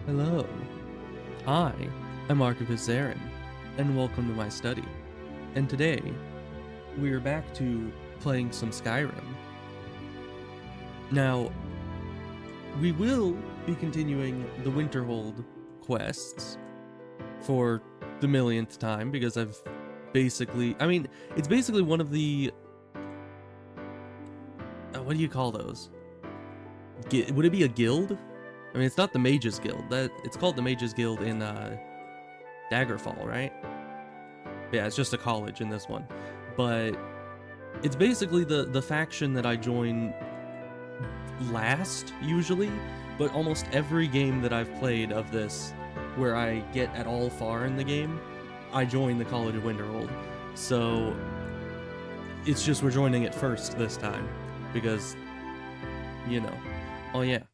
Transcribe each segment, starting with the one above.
Hello, I am Archivist Zarin, and welcome to my study. And today, we are back to playing some Skyrim. Now, we will be continuing the Winterhold quests for the millionth time, because it's basically one of the... what do you call those? Would it be a guild? I mean, it's not the Mages Guild. It's called the Mages Guild in Daggerfall, right? Yeah, it's just a college in this one. But it's basically the faction that I join last, usually. But almost every game that I've played of this, where I get at all far in the game, I join the College of Winterhold. So it's just we're joining it first this time. Because, you know. Oh yeah.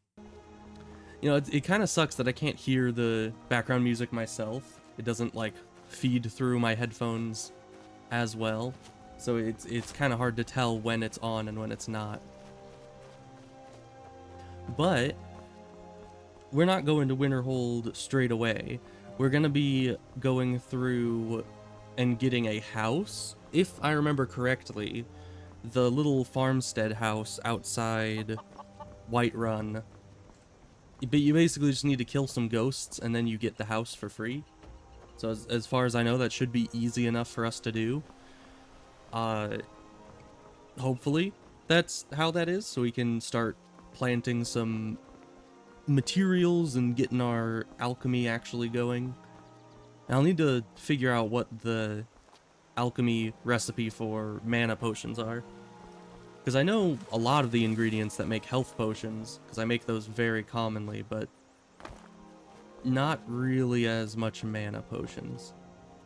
You know, it kind of sucks that I can't hear the background music myself. It doesn't, like, feed through my headphones as well. So it's kind of hard to tell when it's on and when it's not. But we're not going to Winterhold straight away. We're going to be going through and getting a house. If I remember correctly, the little farmstead house outside Whiterun. But you basically just need to kill some ghosts, and then you get the house for free. So as far as I know, that should be easy enough for us to do. Hopefully that's how that is, so we can start planting some materials and getting our alchemy actually going. I'll need to figure out what the alchemy recipe for mana potions are. Because I know a lot of the ingredients that make health potions, because I make those very commonly, but not really as much mana potions.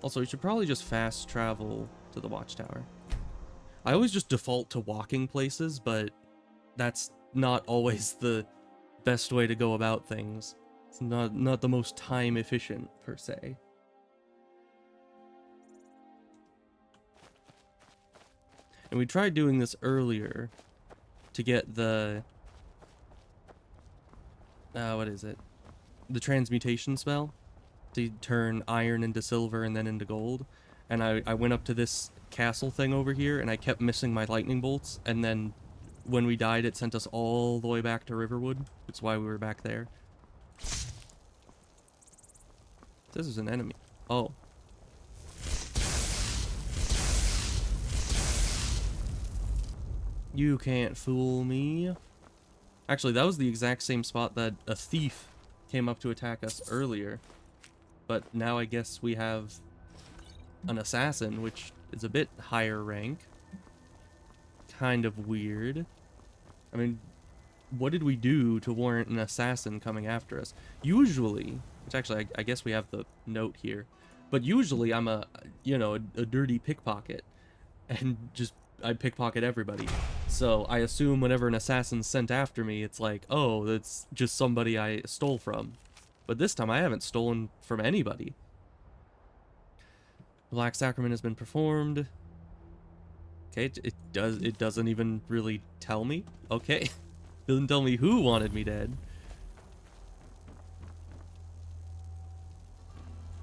Also, we should probably just fast travel to the watchtower. I always just default to walking places, but that's not always the best way to go about things. It's not the most time efficient, per se. And we tried doing this earlier to get the... what is it? The transmutation spell to turn iron into silver and then into gold. And I went up to this castle thing over here and I kept missing my lightning bolts. And then when we died, it sent us all the way back to Riverwood. That's why we were back there. This is an enemy. Oh. You can't fool me. Actually, that was the exact same spot that a thief came up to attack us earlier. But now I guess we have an assassin, which is a bit higher rank. Kind of weird. I mean, what did we do to warrant an assassin coming after us? Usually, which actually I guess we have the note here, but usually I'm a dirty pickpocket and just I pickpocket everybody. So I assume whenever an assassin's sent after me, it's like, oh, that's just somebody I stole from. But this time I haven't stolen from anybody. The Black Sacrament has been performed. Okay, it doesn't even really tell me. Okay. Doesn't tell me who wanted me dead.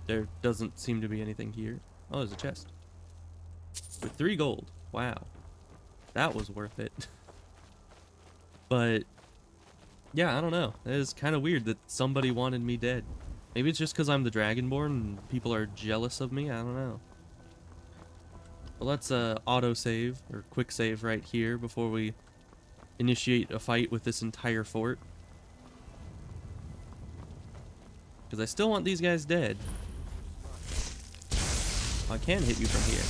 There doesn't seem to be anything here. Oh, there's a chest. With 3 gold. Wow. That was worth it. But, yeah, I don't know. It is kind of weird that somebody wanted me dead. Maybe it's just because I'm the Dragonborn and people are jealous of me. I don't know. Well, let's auto-save, or quick-save right here before we initiate a fight with this entire fort. Because I still want these guys dead. I can hit you from here.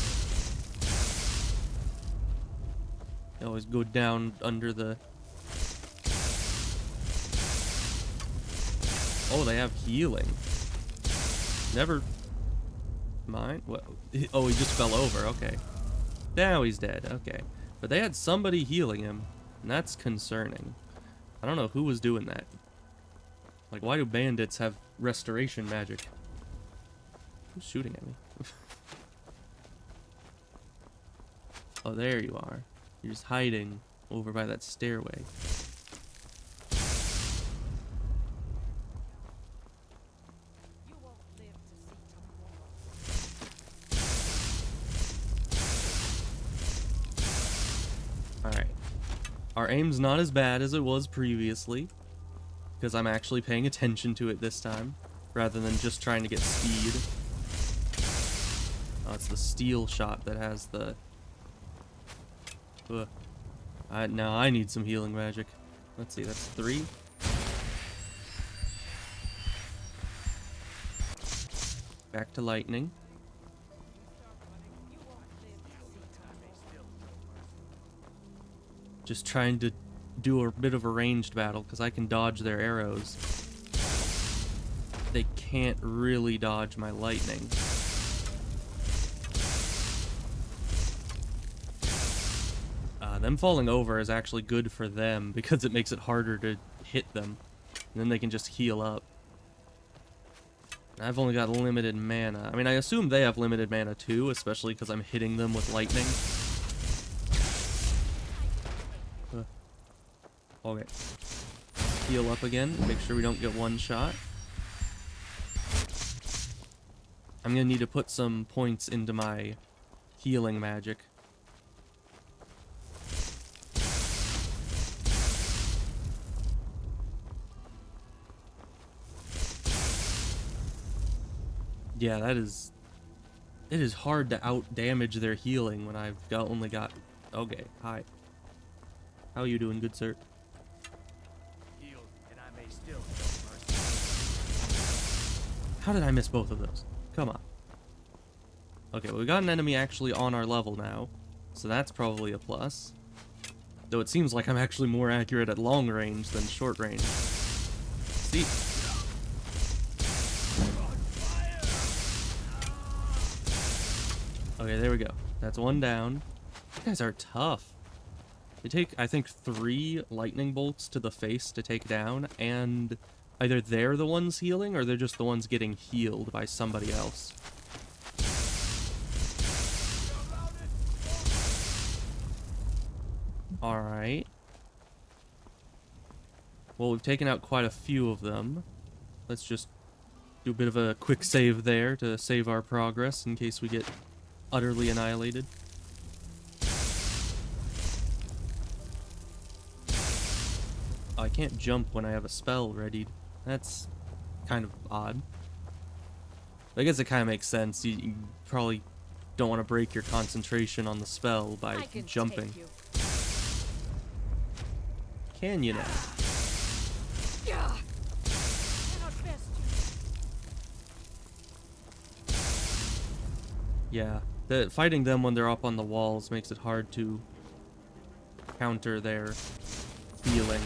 Always go down under the... Oh, they have healing. Never mind. What? Oh, he just fell over. Okay. Now he's dead. Okay. But they had somebody healing him, and that's concerning. I don't know who was doing that. Like, why do bandits have restoration magic? Who's shooting at me? Oh, there you are. You're just hiding over by that stairway. Our aim's not as bad as it was previously, because I'm actually paying attention to it this time, rather than just trying to get speed. Oh, it's the steel shot that has the... Now I need some healing magic. Let's see, that's 3. Back to lightning. Just trying to do a bit of a ranged battle, because I can dodge their arrows. They can't really dodge my lightning. Them falling over is actually good for them, because it makes it harder to hit them. And then they can just heal up. I've only got limited mana. I mean, I assume they have limited mana too, especially because I'm hitting them with lightning. Okay. Heal up again, make sure we don't get one shot. I'm gonna need to put some points into my healing magic. Yeah, it is hard to out damage their healing when I've only got... Okay, hi. How are you doing, good sir? How did I miss both of those? Come on. Okay, well, we got an enemy actually on our level now, so that's probably a plus. Though it seems like I'm actually more accurate at long range than short range. See? Okay, there we go. That's one down. You guys are tough. They take, I think, 3 lightning bolts to the face to take down, and either they're the ones healing, or they're just the ones getting healed by somebody else. Alright. Well, we've taken out quite a few of them. Let's just do a bit of a quick save there to save our progress in case we get utterly annihilated. Oh, I can't jump when I have a spell readied. That's kind of odd. I guess it kind of makes sense. You probably don't want to break your concentration on the spell by jumping. Can you now? Yeah, fighting them when they're up on the walls makes it hard to counter their healing.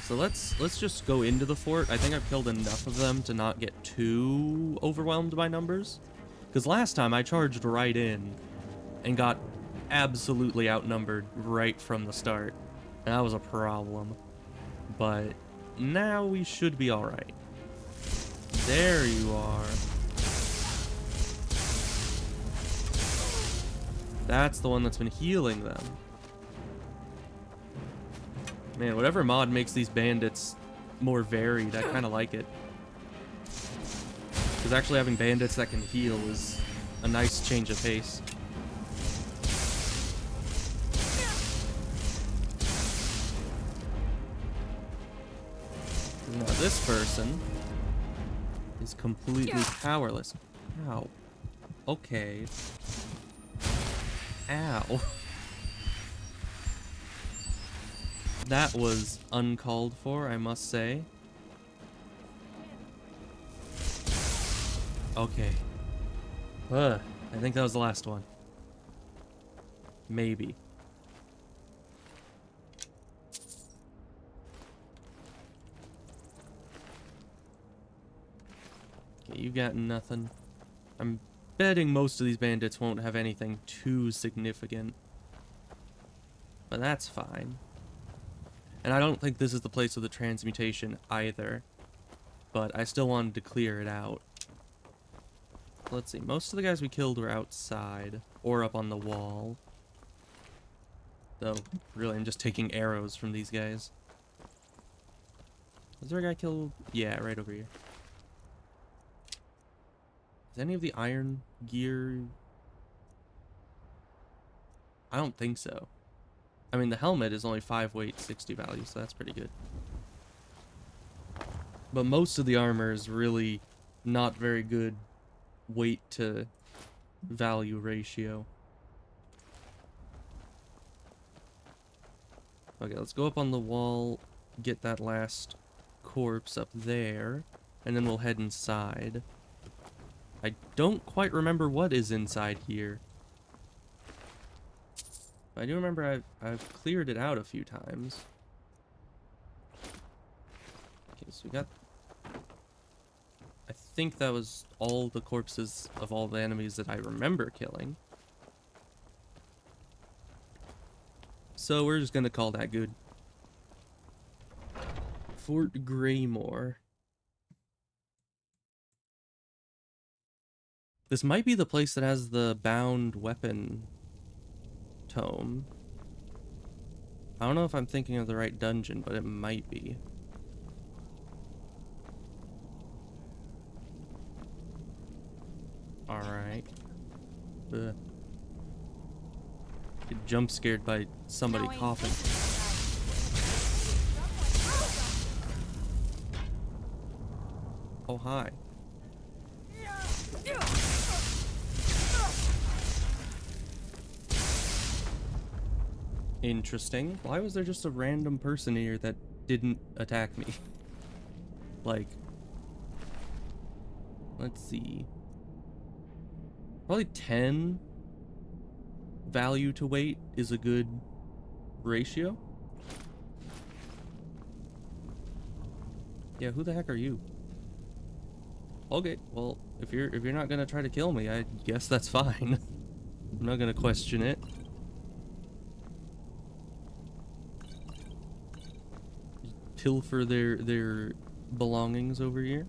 So let's just go into the fort. I think I've killed enough of them to not get too overwhelmed by numbers. Because last time I charged right in and got absolutely outnumbered right from the start. And that was a problem. But now we should be alright. There you are. That's the one that's been healing them. Man, whatever mod makes these bandits more varied, I kind of like it. Because actually having bandits that can heal is a nice change of pace. Now this person is completely powerless. Ow. Okay. Ow. That was uncalled for, I must say. Okay. I think that was the last one. Maybe. Okay, you got nothing. I'm betting most of these bandits won't have anything too significant. But that's fine. And I don't think this is the place of the transmutation either. But I still wanted to clear it out. Let's see, most of the guys we killed were outside. Or up on the wall. Though, really, I'm just taking arrows from these guys. Was there a guy killed? Yeah, right over here. Is any of the iron gear? I don't think so. I mean, the helmet is only 5 weight, 60 value, so that's pretty good. But most of the armor is really not very good weight to value ratio. Okay, let's go up on the wall, get that last corpse up there, and then we'll head inside. I don't quite remember what is inside here. I do remember I've cleared it out a few times. Okay, so we got... I think that was all the corpses of all the enemies that I remember killing. So we're just gonna call that good. Fort Greymore. This might be the place that has the bound weapon tome. I don't know if I'm thinking of the right dungeon, but it might be. Alright. Get jump scared by somebody coughing. Oh, hi. Interesting. Why was there just a random person here that didn't attack me? Like, let's see. Probably 10 value to weight is a good ratio. Yeah, who the heck are you? Okay, well, if you're not gonna try to kill me, I guess that's fine. I'm not gonna question it. Pilfer their belongings over here.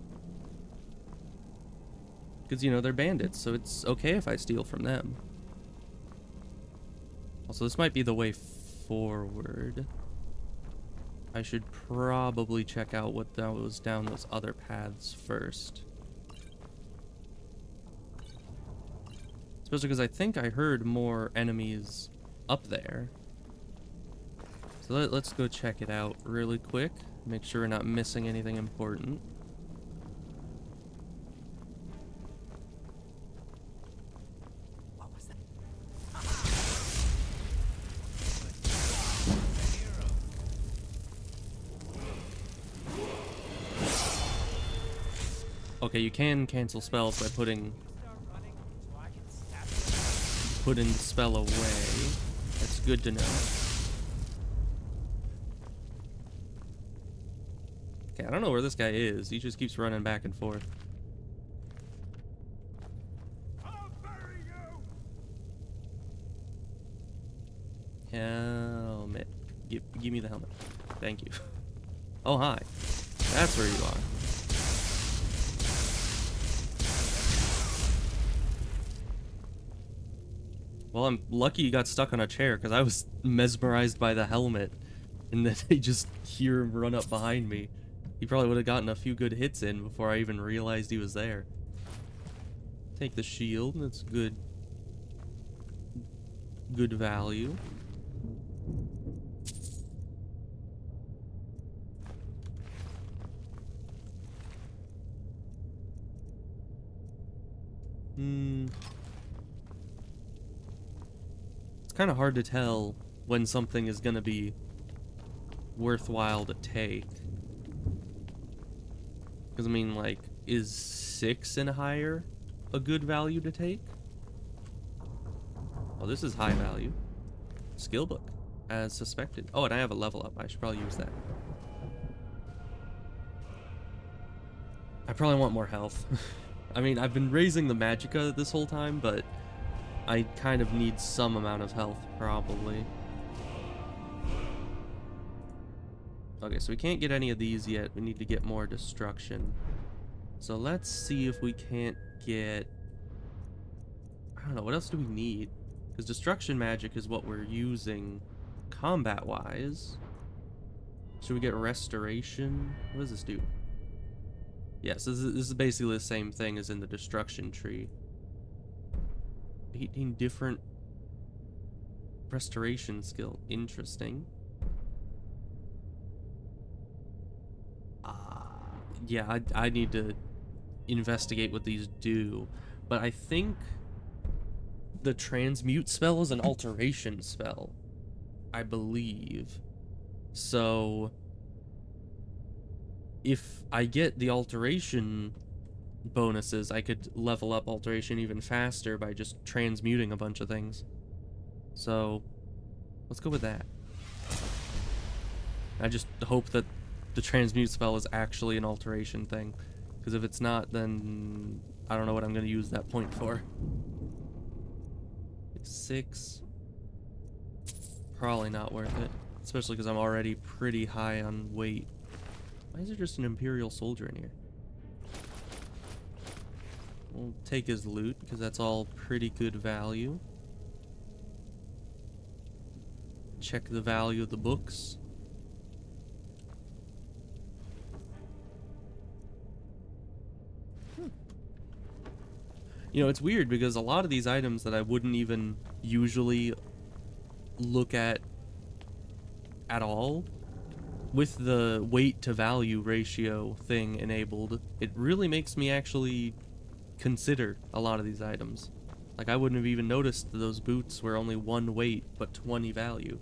Because, you know, they're bandits, so it's okay if I steal from them. Also, this might be the way forward. I should probably check out what was down those other paths first. Especially because I think I heard more enemies up there. So let's go check it out really quick. Make sure we're not missing anything important. What was that? Okay, you can cancel spells by putting the spell away. That's good to know. Okay, I don't know where this guy is. He just keeps running back and forth. Helmet. Give me the helmet. Thank you. Oh, hi. That's where you are. Well, I'm lucky you got stuck on a chair, because I was mesmerized by the helmet. And then they just hear him run up behind me. He probably would have gotten a few good hits in before I even realized he was there. Take the shield, that's good. Good value. It's kind of hard to tell when something is gonna be worthwhile to take. Because, I mean, like, is 6 and higher a good value to take? Oh, this is high value. Skill book, as suspected. Oh, and I have a level up. I should probably use that. I probably want more health. I mean, I've been raising the magicka this whole time, but I kind of need some amount of health, probably. Okay, so we can't get any of these yet. We need to get more destruction. So let's see if we can't get... I don't know, what else do we need? Because destruction magic is what we're using combat-wise. Should we get restoration? What does this do? Yes, this is basically the same thing as in the destruction tree. 18 different Restoration skill. Interesting. Yeah, I need to investigate what these do. But I think the transmute spell is an alteration spell, I believe. So if I get the alteration bonuses, I could level up alteration even faster by just transmuting a bunch of things. So let's go with that. I just hope that the transmute spell is actually an alteration thing, because if it's not, then I don't know what I'm going to use that point for. 6. Probably not worth it, especially because I'm already pretty high on weight. Why is there just an Imperial soldier in here? We'll take his loot, because that's all pretty good value. Check the value of the books. You know, it's weird because a lot of these items that I wouldn't even usually look at all, with the weight to value ratio thing enabled, it really makes me actually consider a lot of these items. Like, I wouldn't have even noticed those boots were only 1 weight but 20 value.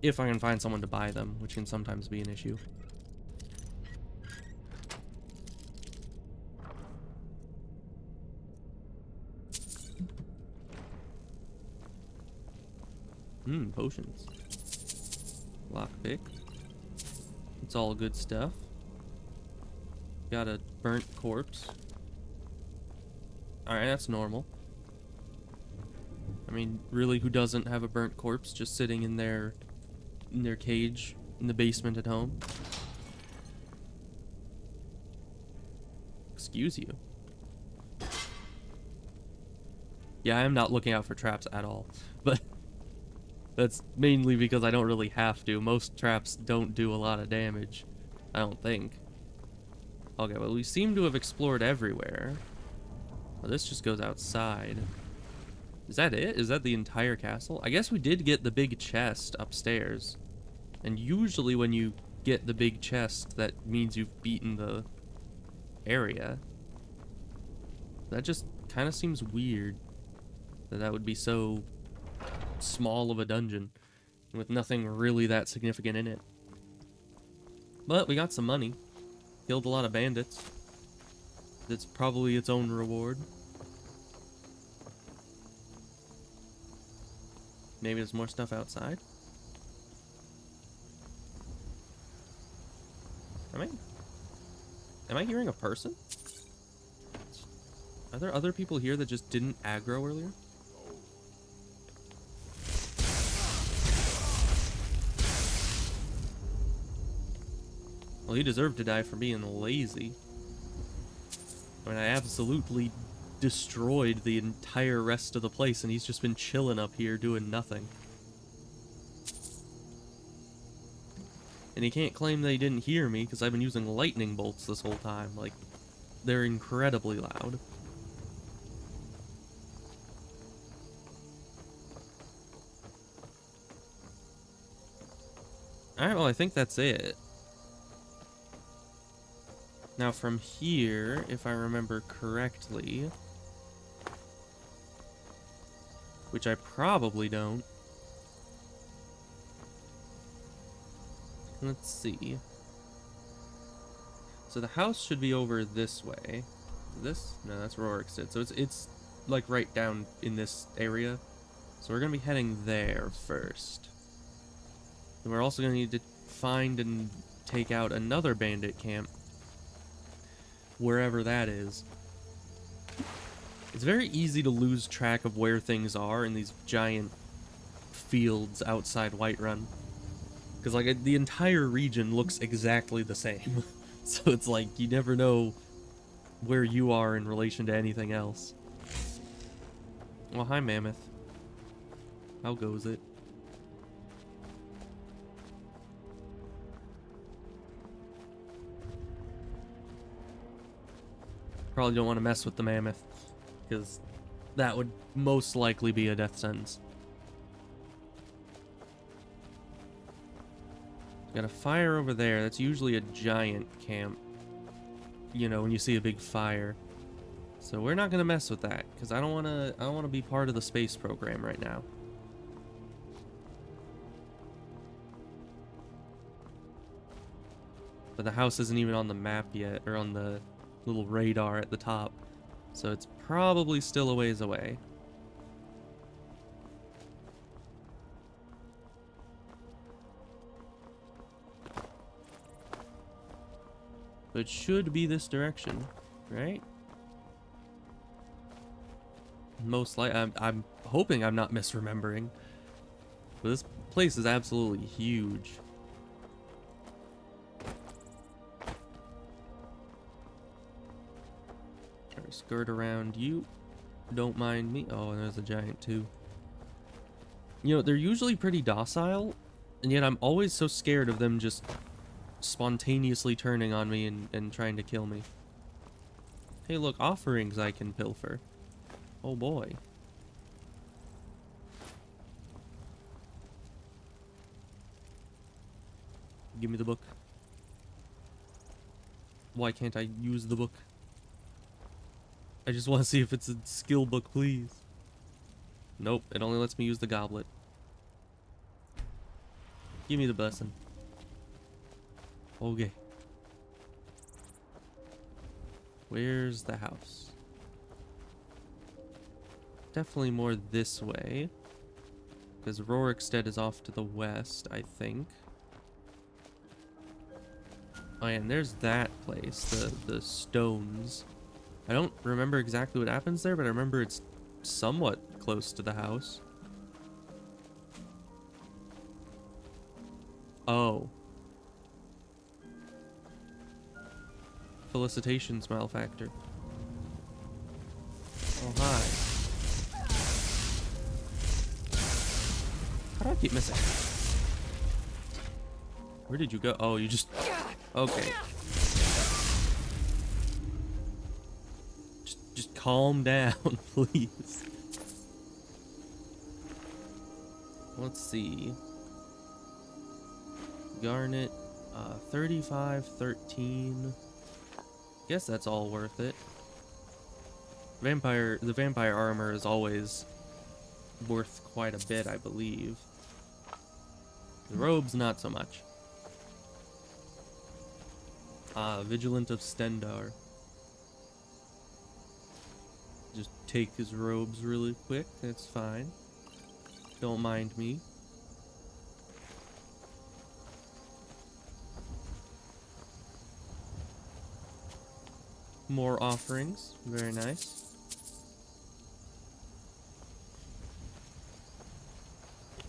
If I can find someone to buy them, which can sometimes be an issue. Potions. Lockpick. It's all good stuff. Got a burnt corpse. Alright, that's normal. I mean, really, who doesn't have a burnt corpse just sitting in their cage in the basement at home? Excuse you. Yeah, I am not looking out for traps at all, but that's mainly because I don't really have to. Most traps don't do a lot of damage, I don't think. Okay, well, we seem to have explored everywhere. Well, this just goes outside. Is that it? Is that the entire castle? I guess we did get the big chest upstairs. And usually when you get the big chest, that means you've beaten the area. That just kind of seems weird that that would be so small of a dungeon with nothing really that significant in it. But we got some money. Killed a lot of bandits. That's probably its own reward. Maybe there's more stuff outside. Am I hearing a person? Are there other people here that just didn't aggro earlier? Well, he deserved to die for being lazy. I mean, I absolutely destroyed the entire rest of the place, and he's just been chilling up here doing nothing. And he can't claim that he didn't hear me, because I've been using lightning bolts this whole time. Like, they're incredibly loud. Alright, well, I think that's it. Now from here, if I remember correctly, which I probably don't. Let's see. So the house should be over this way. This? No, that's where Rorik's did. So it's like right down in this area. So we're gonna be heading there first. And we're also gonna need to find and take out another bandit camp, wherever that is. It's very easy to lose track of where things are in these giant fields outside Whiterun. Because, like, the entire region looks exactly the same. So it's like, you never know where you are in relation to anything else. Well, hi, Mammoth. How goes it? Probably don't want to mess with the Mammoth, because that would most likely be a death sentence. Got a fire over there. That's usually a giant camp. You know, when you see a big fire. So we're not gonna mess with that, because I don't wanna be part of the space program right now. But the house isn't even on the map yet, or on the little radar at the top. So it's probably still a ways away. But it should be this direction, right? Most likely, I'm hoping I'm not misremembering. But this place is absolutely huge. Try to skirt around you. Don't mind me. Oh, and there's a giant too. You know, they're usually pretty docile, and yet I'm always so scared of them just spontaneously turning on me and trying to kill me. Hey, look, offerings I can pilfer. Oh boy. Give me the book. Why can't I use the book? I just want to see if it's a skill book, please. Nope, it only lets me use the goblet. Give me the blessing. Okay. Where's the house? Definitely more this way. Because Rorikstead is off to the west, I think. Oh yeah, and there's that place, the stones. I don't remember exactly what happens there, but I remember it's somewhat close to the house. Oh. Felicitations, Malefactor. Oh, hi. How do I keep missing? Where did you go? Oh, you just... Okay. Just calm down, please. Let's see. Garnet, 35, 13. Guess that's all worth it. The vampire armor is always worth quite a bit, I believe. The robes, not so much. Vigilant of Stendar. Just take his robes really quick, that's fine. Don't mind me. More offerings, very nice.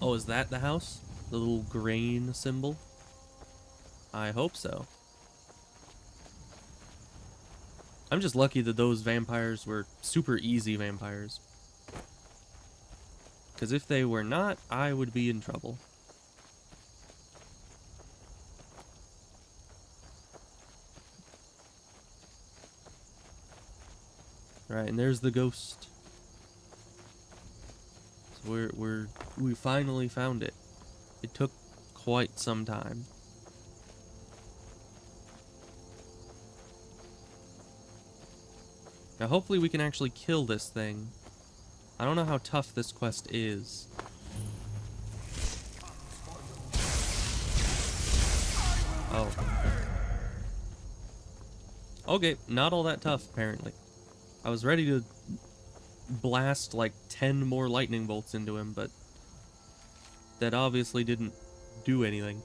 Oh, is that the house? The little grain symbol? I hope so. I'm just lucky that those vampires were super easy vampires. Because if they were not, I would be in trouble. Right, and there's the ghost. So we finally found it. It took quite some time. Now hopefully we can actually kill this thing. I don't know how tough this quest is. Oh. Okay, not all that tough, apparently. I was ready to blast like 10 more lightning bolts into him, but that obviously didn't do anything.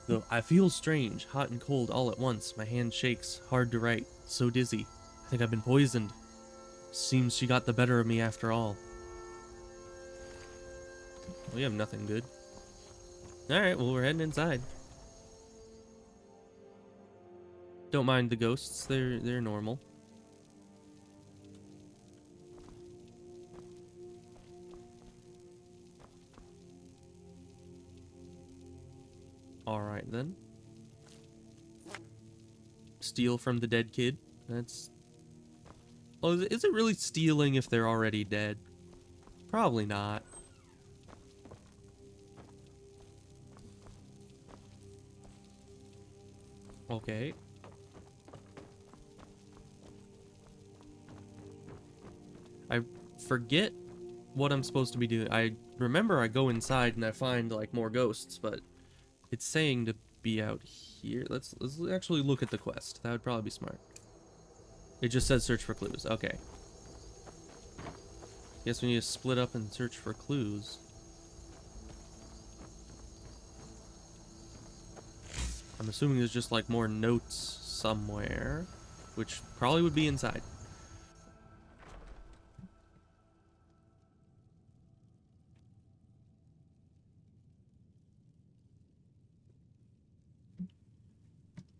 So I feel strange, hot and cold all at once. My hand shakes, hard to write, so dizzy. I think I've been poisoned. Seems she got the better of me after all. We have nothing good. Alright, well, we're heading inside. Don't mind the ghosts, they're normal. Alright then. Steal from the dead kid. That's... Oh, is it really stealing if they're already dead? Probably not. Okay. I forget what I'm supposed to be doing. I remember I go inside and I find like more ghosts, but it's saying to be out here. Let's actually look at the quest. That would probably be smart. It just says search for clues. Okay. Guess we need to split up and search for clues. I'm assuming there's just like more notes somewhere, which probably would be inside.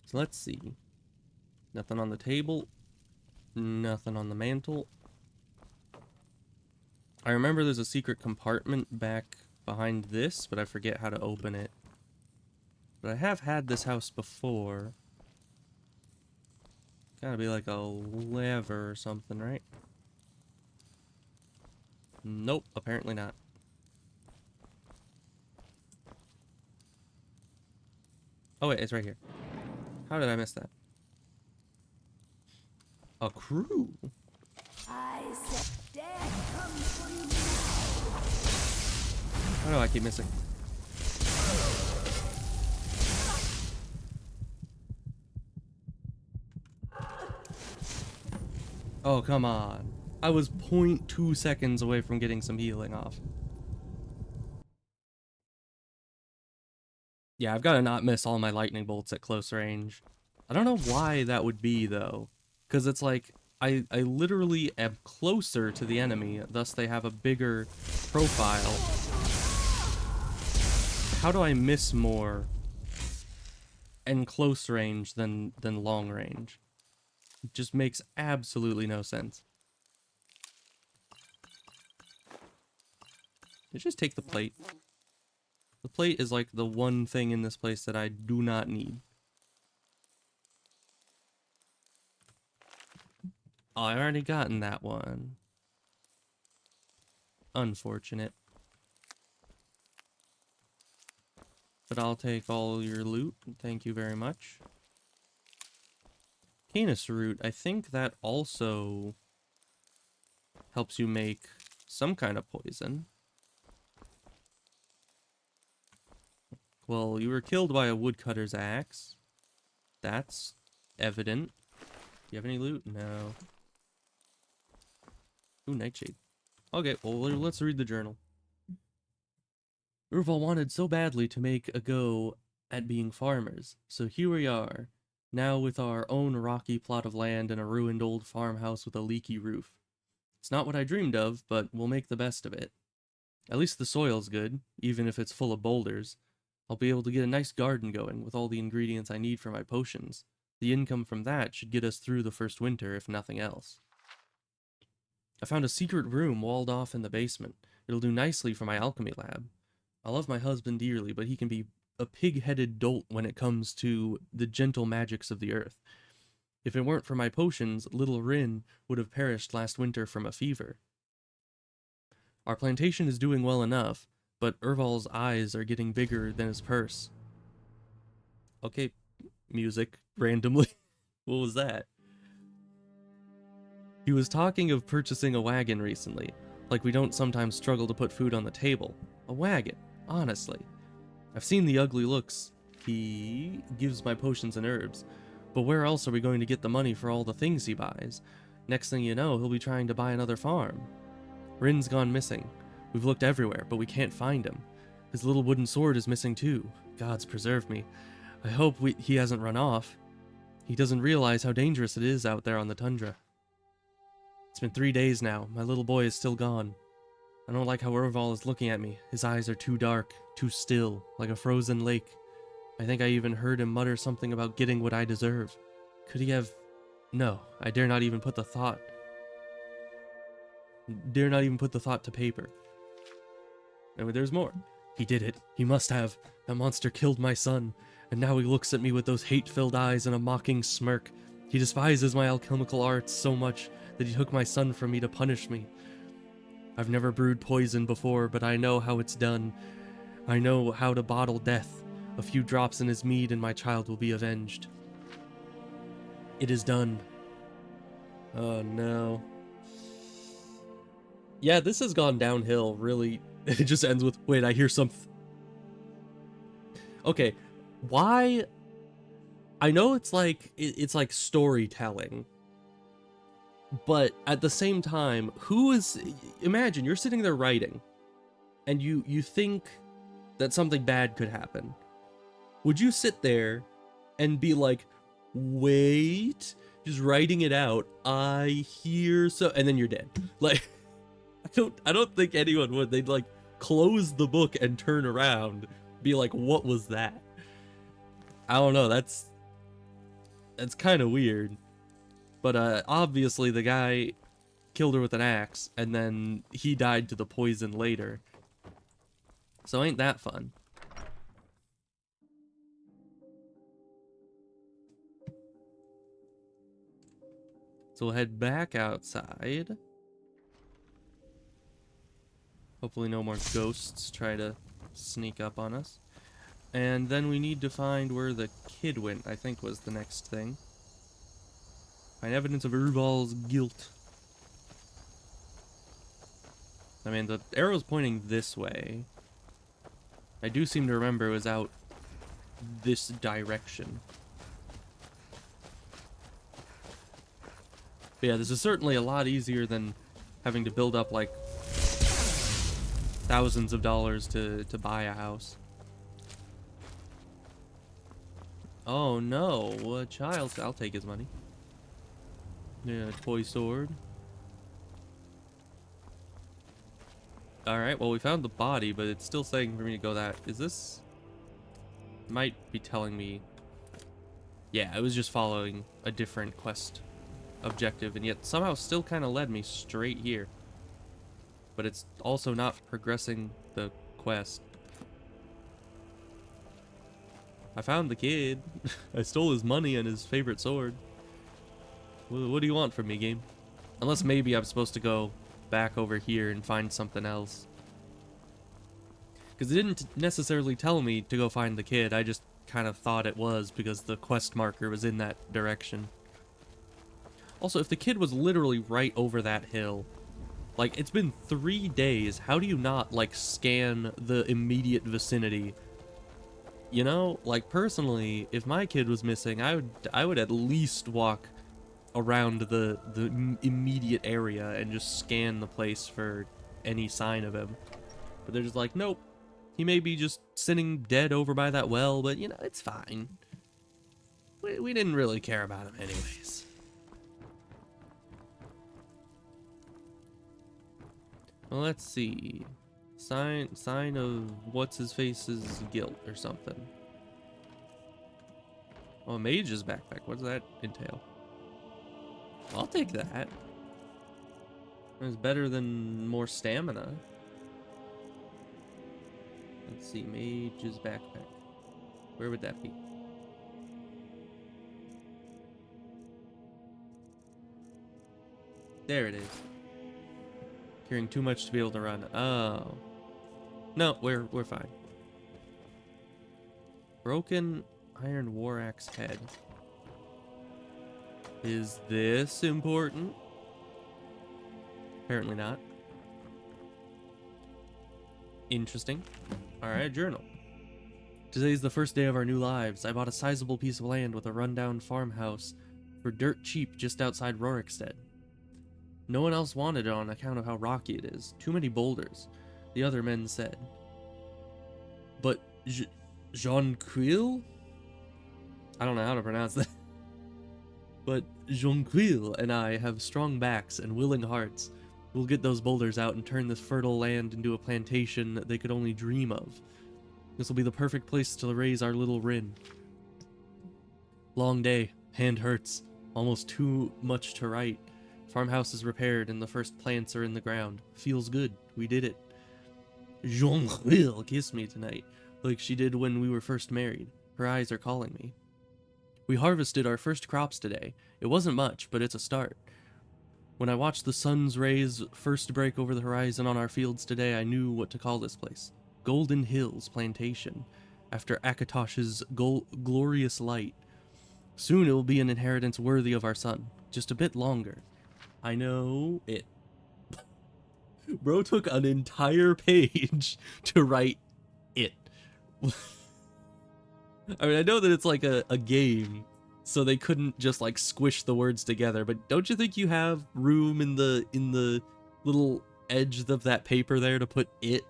So let's see. Nothing on the table. Nothing on the mantle. I remember there's a secret compartment back behind this, but I forget how to open it. But I have had this house before. Gotta be like a lever or something, right? Nope, apparently not. Oh wait, it's right here. How did I miss that? A crew? I said death comes for you. How do I keep missing? Oh, come on. I was 0.2 seconds away from getting some healing off. Yeah, I've got to not miss all my lightning bolts at close range. I don't know why that would be, though. Because it's like, I literally am closer to the enemy, thus they have a bigger profile. How do I miss more in close range than long range? It just makes absolutely no sense. Let's just take the plate. The plate is like the one thing in this place that I do not need. Oh, I already gotten that one. Unfortunate. But I'll take all your loot. Thank you very much. Canis root, I think that also helps you make some kind of poison. Well, you were killed by a woodcutter's axe. That's evident. Do you have any loot? No. Ooh, nightshade. Okay, well, let's read the journal. Urval wanted so badly to make a go at being farmers, so here we are, now with our own rocky plot of land and a ruined old farmhouse with a leaky roof. It's not what I dreamed of, but we'll make the best of it. At least the soil's good, even if it's full of boulders. I'll be able to get a nice garden going with all the ingredients I need for my potions. The income from that should get us through the first winter, if nothing else. I found a secret room walled off in the basement. It'll do nicely for my alchemy lab. I love my husband dearly, but he can be a pig-headed dolt when it comes to the gentle magics of the earth. If it weren't for my potions, little Rin would have perished last winter from a fever. Our plantation is doing well enough, but Urval's eyes are getting bigger than his purse. Okay, music, randomly. What was that? He was talking of purchasing a wagon recently, like we don't sometimes struggle to put food on the table. A wagon, honestly. I've seen the ugly looks he gives my potions and herbs, but where else are we going to get the money for all the things he buys? Next thing you know, he'll be trying to buy another farm. Rin's gone missing. We've looked everywhere, but we can't find him. His little wooden sword is missing too. Gods preserve me. I hope he hasn't run off. He doesn't realize how dangerous it is out there on the tundra. It's been 3 days now. My little boy is still gone. I don't like how Urval is looking at me. His eyes are too dark, too still, like a frozen lake. I think I even heard him mutter something about getting what I deserve. Could he have... No, I dare not even put the thought... to paper. And there's more. He did it. He must have. That monster killed my son, and now he looks at me with those hate-filled eyes and a mocking smirk. He despises my alchemical arts so much that he took my son from me to punish me. I've never brewed poison before, but I know how it's done. I know how to bottle death. A few drops in his mead and my child will be avenged. It is done. Oh no. Yeah, this has gone downhill, really. It just ends with, wait, I hear something. Okay, why? I know it's like storytelling, but at the same time, imagine you're sitting there writing, and you think that something bad could happen. Would you sit there and be like, wait, just writing it out, I hear so, and then you're dead? Like, I don't think anyone would. They'd like close the book and turn around, be like, what was that? I don't know, that's kind of weird. But obviously the guy killed her with an axe, and then he died to the poison later. So ain't that fun? So we'll head back outside. Hopefully no more ghosts try to sneak up on us. And then we need to find where the kid went, I think was the next thing. Find evidence of Urval's guilt. I mean, the arrow's pointing this way. I do seem to remember it was out this direction. But yeah, this is certainly a lot easier than having to build up like thousands of dollars to buy a house. Oh no, a child. I'll take his money. Yeah, toy sword. Alright, well we found the body, but it's still saying for me to go that. Is this... Might be telling me... Yeah, it was just following a different quest objective, and yet somehow still kind of led me straight here. But it's also not progressing the quest. I found the kid. I stole his money and his favorite sword. What do you want from me, game? Unless maybe I'm supposed to go back over here and find something else. Because it didn't necessarily tell me to go find the kid. I just kind of thought it was because the quest marker was in that direction. Also, if the kid was literally right over that hill, like, it's been 3 days, how do you not, like, scan the immediate vicinity? You know, like, personally, if my kid was missing, I would at least walk around the immediate area and just scan the place for any sign of him. But they're just like, nope, he may be just sitting dead over by that well, but, you know, it's fine. We didn't really care about him anyways. Well, let's see. Sign of what's-his-face's guilt or something. Oh, a mage's backpack. What does that entail? I'll take that. It's better than more stamina. Let's see. Mage's backpack. Where would that be? There it is. Carrying too much to be able to run. Oh. No, we're fine. Broken iron war axe head. Is this important? Apparently not. Interesting. Alright, journal. Today's the first day of our new lives. I bought a sizable piece of land with a rundown farmhouse for dirt cheap just outside Rorikstead. No one else wanted it on account of how rocky it is. Too many boulders, the other men said. But Jonquil? I don't know how to pronounce that. But Jonquil and I have strong backs and willing hearts. We'll get those boulders out and turn this fertile land into a plantation that they could only dream of. This will be the perfect place to raise our little Rin. Long day. Hand hurts. Almost too much to write. Farmhouse is repaired and the first plants are in the ground. Feels good. We did it. Jean will kiss me tonight, like she did when we were first married. Her eyes are calling me. We harvested our first crops today. It wasn't much, but it's a start. When I watched the sun's rays first break over the horizon on our fields today, I knew what to call this place. Golden Hills Plantation, after Akatosh's glorious light. Soon it will be an inheritance worthy of our son. Just a bit longer. I know it. Bro took an entire page to write it. I mean, I know that it's like a game, so they couldn't just like squish the words together, but don't you think you have room in the little edge of that paper there to put it?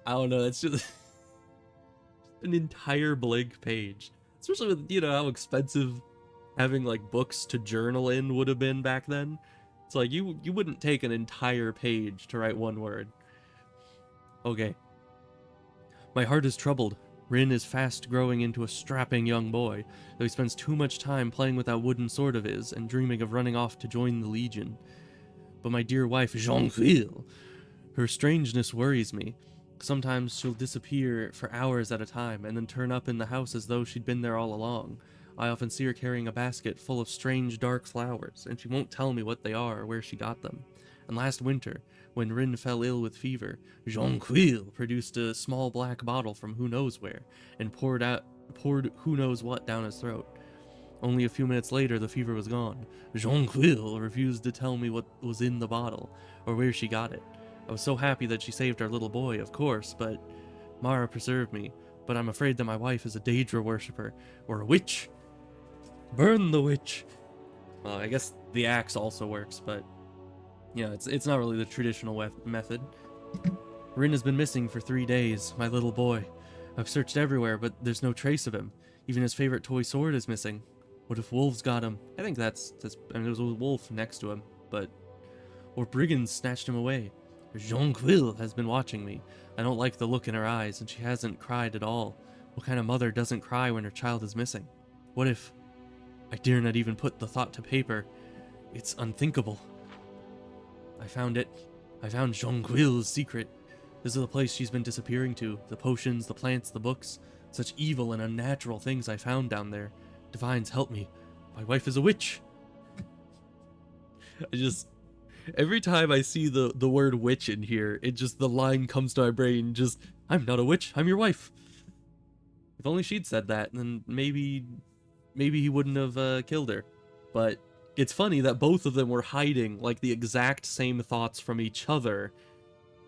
I don't know, it's just an entire blank page. Especially with, you know, how expensive having like books to journal in would have been back then. It's like you wouldn't take an entire page to write one word. Okay. My heart is troubled. Rin is fast growing into a strapping young boy, though he spends too much time playing with that wooden sword of his and dreaming of running off to join the Legion. But my dear wife, Jonquil, her strangeness worries me. Sometimes she'll disappear for hours at a time and then turn up in the house as though she'd been there all along. I often see her carrying a basket full of strange dark flowers, and she won't tell me what they are or where she got them. And last winter, when Rin fell ill with fever, Jonquil produced a small black bottle from who knows where, and poured who knows what down his throat. Only a few minutes later, the fever was gone. Jonquil refused to tell me what was in the bottle, or where she got it. I was so happy that she saved our little boy, of course, but Mara preserved me. But I'm afraid that my wife is a Daedra worshipper, or a witch. Burn the witch! Well, I guess the axe also works, but yeah, it's not really the traditional method. Rin has been missing for 3 days, my little boy. I've searched everywhere, but there's no trace of him. Even his favorite toy sword is missing. What if wolves got him? I think that's I mean, there was a wolf next to him, but... Or brigands snatched him away. Jonquil has been watching me. I don't like the look in her eyes, and she hasn't cried at all. What kind of mother doesn't cry when her child is missing? What if... I dare not even put the thought to paper. It's unthinkable. I found it. I found Jonquil's secret. This is the place she's been disappearing to. The potions, the plants, the books. Such evil and unnatural things I found down there. Divines, help me. My wife is a witch. Every time I see the word witch in here, the line comes to my brain, I'm not a witch, I'm your wife. If only she'd said that, then maybe he wouldn't have killed her. But it's funny that both of them were hiding, like, the exact same thoughts from each other,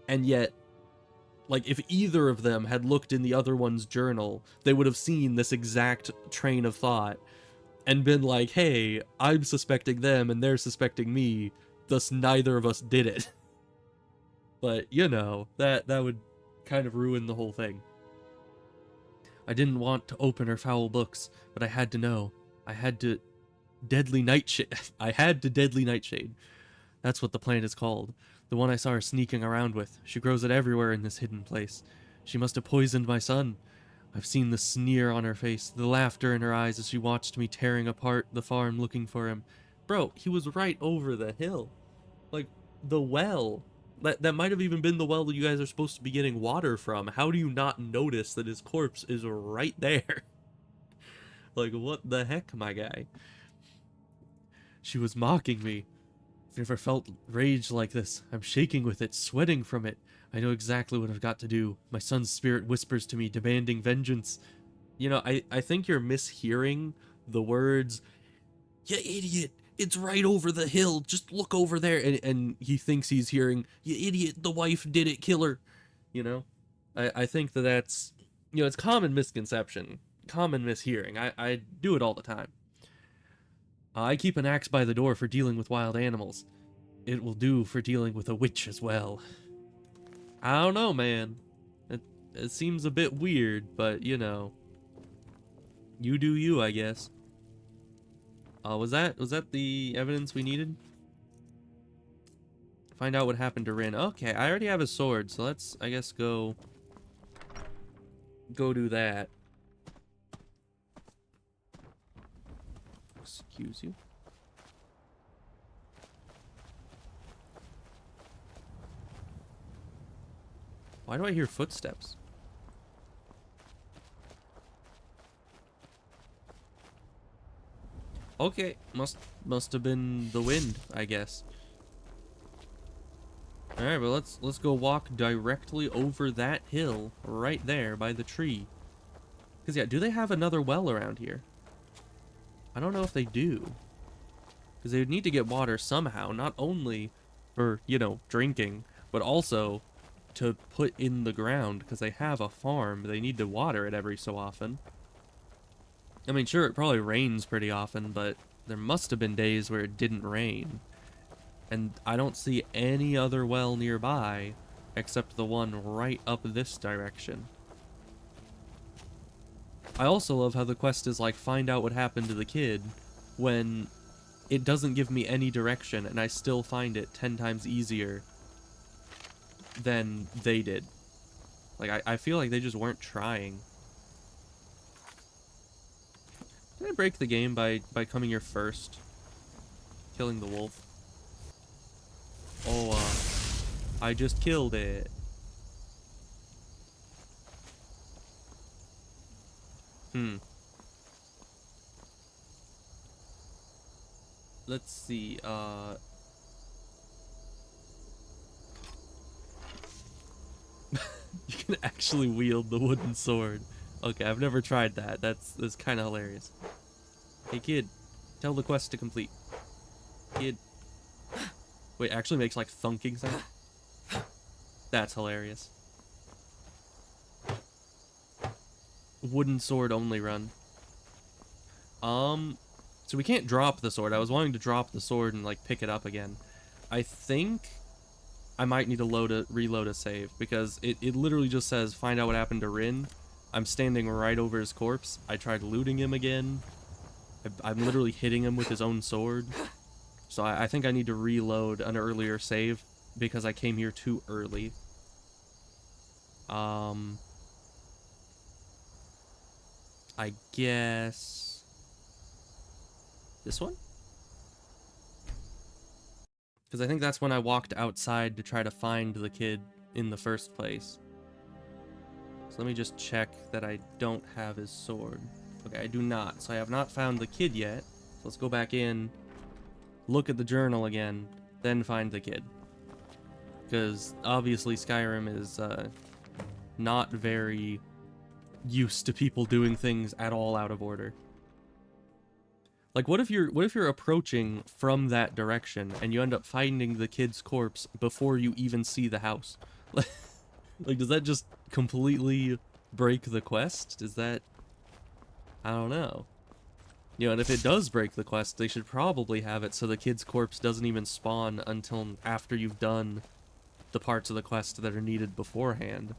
and yet, like, if either of them had looked in the other one's journal, they would have seen this exact train of thought, and been like, hey, I'm suspecting them, and they're suspecting me, thus neither of us did it. But, you know, that would kind of ruin the whole thing. I didn't want to open her foul books, but I had to know. I had to deadly nightshade. That's what the plant is called. The one I saw her sneaking around with. She grows it everywhere in this hidden place. She must have poisoned my son. I've seen the sneer on her face, the laughter in her eyes as she watched me tearing apart the farm looking for him. Bro, he was right over the hill. Like, the well. That might have even been the well that you guys are supposed to be getting water from. How do you not notice that his corpse is right there? Like, what the heck, my guy? She was mocking me. I've never felt rage like this. I'm shaking with it, sweating from it. I know exactly what I've got to do. My son's spirit whispers to me, demanding vengeance. You know, I think you're mishearing the words, "You idiot! It's right over the hill. Just look over there." And he thinks he's hearing, "You idiot, the wife did it, kill her." You know? I think that's, you know, it's common misconception. Common mishearing. I do it all the time. I keep an axe by the door for dealing with wild animals. It will do for dealing with a witch as well. I don't know, man. It seems a bit weird, but, you know. You do you, I guess. Was that the evidence we needed? Find out what happened to Rin. Okay, I already have a sword, so let's, I guess, go do that. Excuse you. Why do I hear footsteps? Okay, must have been the wind, I guess. All right, well let's go walk directly over that hill right there by the tree. Cause yeah, do they have another well around here? I don't know if they do. Because they would need to get water somehow, not only for, you know, drinking, but also to put in the ground, because they have a farm. They need to water it every so often. I mean, sure, it probably rains pretty often, but there must have been days where it didn't rain. And I don't see any other well nearby, except the one right up this direction. I also love how the quest is like, find out what happened to the kid, when it doesn't give me any direction, and I still find it 10 times easier than they did. Like, I feel like they just weren't trying. Did I break the game by coming here first? Killing the wolf? Oh, I just killed it. Let's see, you can actually wield the wooden sword. Okay, I've never tried that. That's kind of hilarious. Hey kid, tell the quest to complete. Kid. Wait, it actually makes like thunking sound? That's hilarious. Wooden sword only run. So we can't drop the sword. I was wanting to drop the sword and like pick it up again. I think I might need to reload a save, because it literally just says find out what happened to Rin. I'm standing right over his corpse. I tried looting him again. I'm literally hitting him with his own sword. So I think I need to reload an earlier save because I came here too early. I guess this one? Because I think that's when I walked outside to try to find the kid in the first place. So let me just check that I don't have his sword. Okay, I do not. So I have not found the kid yet. So let's go back in, look at the journal again, then find the kid. Because obviously Skyrim is not very used to people doing things at all out of order. Like, what if you're approaching from that direction and you end up finding the kid's corpse before you even see the house? Like, does that just completely break the quest? Is that... I don't know. You know, and if it does break the quest, they should probably have it so the kid's corpse doesn't even spawn until after you've done the parts of the quest that are needed beforehand.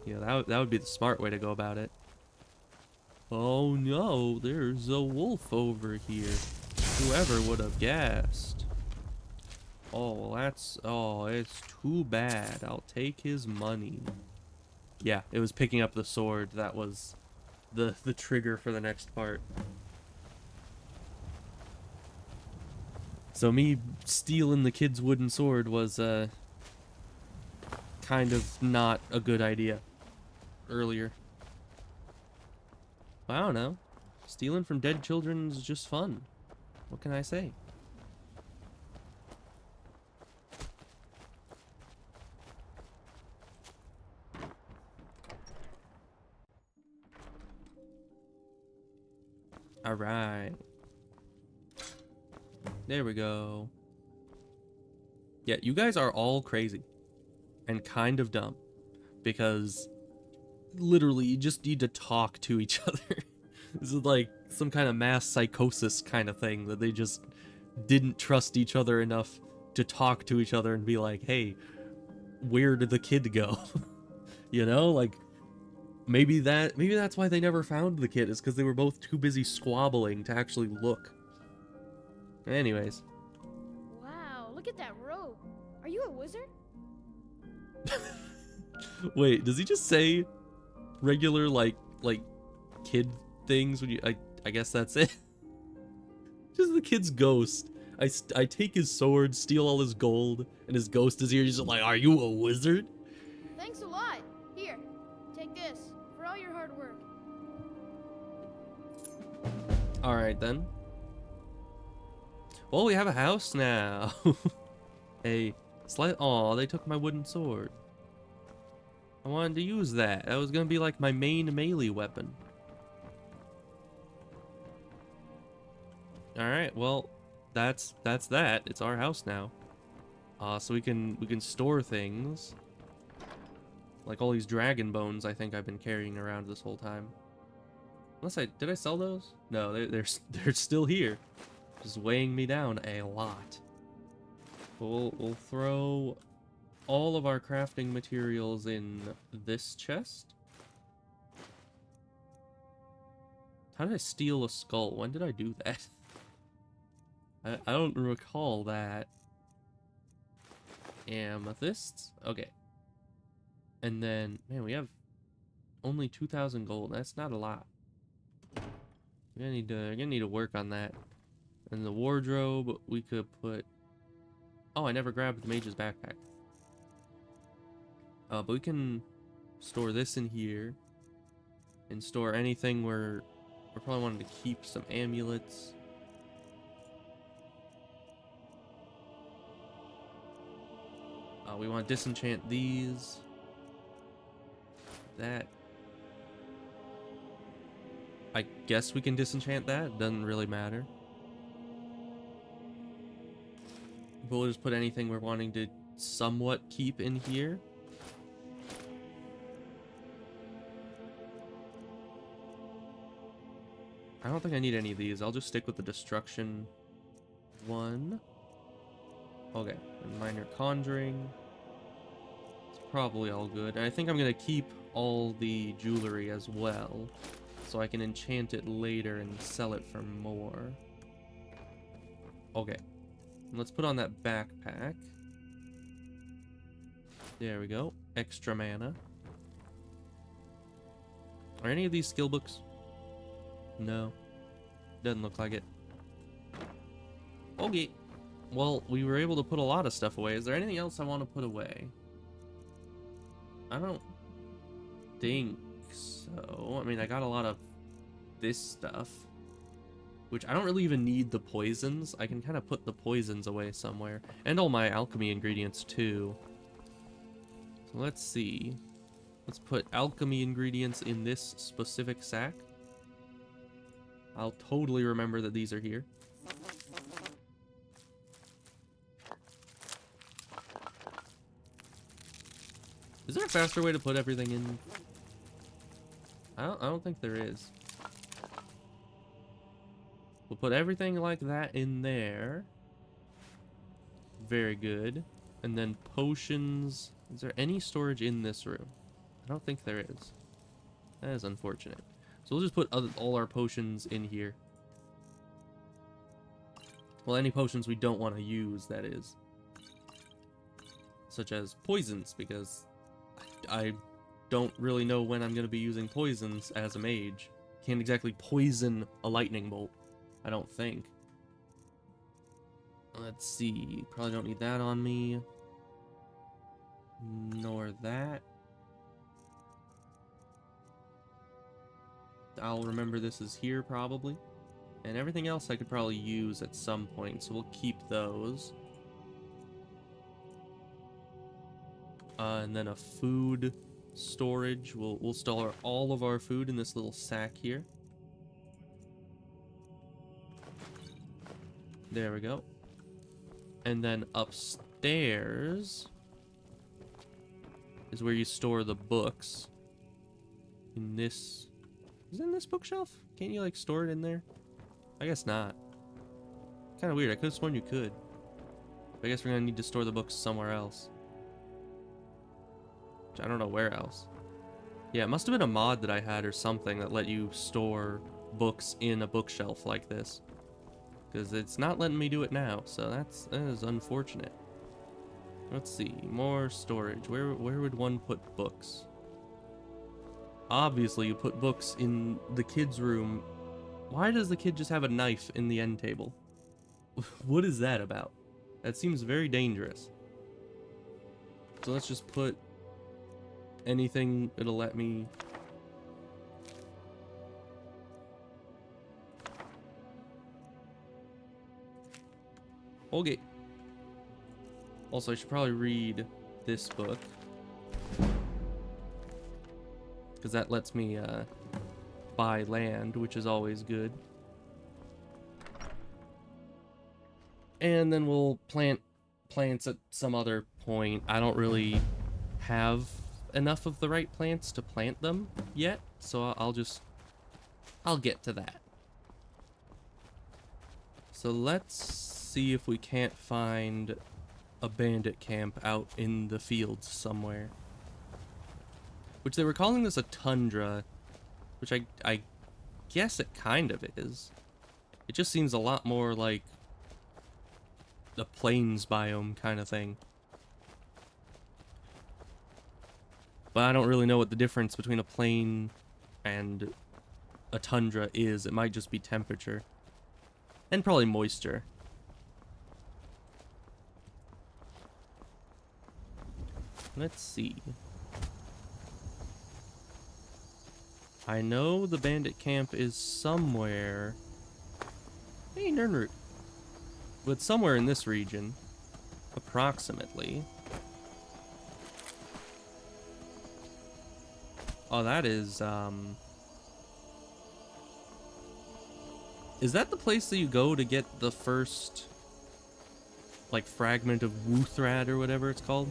You know, that would be the smart way to go about it. Oh no, there's a wolf over here. Whoever would have guessed. Oh, it's too bad. I'll take his money. Yeah, it was picking up the sword. That was the trigger for the next part. So me stealing the kid's wooden sword was, kind of not a good idea earlier. I don't know. Stealing from dead children is just fun. What can I say? Alright. There we go. Yeah, you guys are all crazy. And kind of dumb. Because literally you just need to talk to each other. This is like some kind of mass psychosis kind of thing, that they just didn't trust each other enough to talk to each other and be like, hey, where did the kid go? You know, like maybe that's why they never found the kid, is because they were both too busy squabbling to actually look. Anyways. Wow, look at that robe. Are you a wizard? Wait, does he just say regular like kid things when you I guess that's it. Just the kid's ghost. I take his sword, steal all his gold, and his ghost is here. He's just like, are you a wizard? Thanks a lot. Here, take this for all your hard work. All right then. Well, we have a house now. Hey, aw, they took my wooden sword. I wanted to use that. That was gonna be like my main melee weapon. All right, well, that's that. It's our house now. So we can store things. Like all these dragon bones I think I've been carrying around this whole time. Unless did I sell those? No, they're still here. Just weighing me down a lot. We'll throw all of our crafting materials in this chest. How did I steal a skull? When did I do that? I don't recall that. Amethysts? Okay. And then, man, we have only 2,000 gold. That's not a lot. We're gonna need to work on that. And the wardrobe, we could put... Oh, I never grabbed the mage's backpack. But we can store this in here. And store anything we're probably wanting to keep. Some amulets. We want to disenchant these. That. I guess we can disenchant that. Doesn't really matter. But we'll just put anything we're wanting to somewhat keep in here. I don't think I need any of these. I'll just stick with the destruction one. Okay, and minor conjuring. It's probably all good. And I think I'm gonna keep all the jewelry as well, so I can enchant it later and sell it for more. Okay, let's put on that backpack. There we go. Extra mana. Are any of these skill books? No. Doesn't look like it. Okay. Well, we were able to put a lot of stuff away. Is there anything else I want to put away? I don't think so. I mean, I got a lot of this stuff, which I don't really even need the poisons. I can kind of put the poisons away somewhere. And all my alchemy ingredients too. So let's see. Let's put alchemy ingredients in this specific sack. I'll totally remember that these are here. Is there a faster way to put everything in? I don't think there is. We'll put everything like that in there. Very good. And then potions. Is there any storage in this room? I don't think there is. That is unfortunate. So we'll just put all our potions in here. Well, any potions we don't want to use, that is. Such as poisons, because I don't really know when I'm going to be using poisons as a mage. Can't exactly poison a lightning bolt, I don't think. Let's see. Probably don't need that on me. Nor that. I'll remember this is here probably. And everything else I could probably use at some point, so we'll keep those. And then a food storage. We'll store all of our food in this little sack here. There we go. And then upstairs is where you store the books. In this... Is it in this bookshelf? Can't you, like, store it in there? I guess not. Kind of weird. I could have sworn you could. But I guess we're going to need to store the books somewhere else. Which I don't know where else. Yeah, it must have been a mod that I had or something that let you store books in a bookshelf like this. Because it's not letting me do it now, so that is unfortunate. Let's see. More storage. Where would one put books? Obviously, you put books in the kid's room. Why does the kid just have a knife in the end table? What is that about? That seems very dangerous. So let's just put anything that'll let me... Okay. Also, I should probably read this book. Because that lets me buy land, which is always good. And then we'll plant plants at some other point. I don't really have enough of the right plants to plant them yet, so I'll get to that. So let's see if we can't find a bandit camp out in the fields somewhere. Which they were calling this a tundra, which I guess it kind of is. It just seems a lot more like a plains biome kind of thing. But I don't really know what the difference between a plain and a tundra is. It might just be temperature. And probably moisture. Let's see. I know the bandit camp is somewhere. Hey, Nernroot. But somewhere in this region. Approximately. Oh, that is that the place that you go to get the first, like, fragment of Wuthrad or whatever it's called?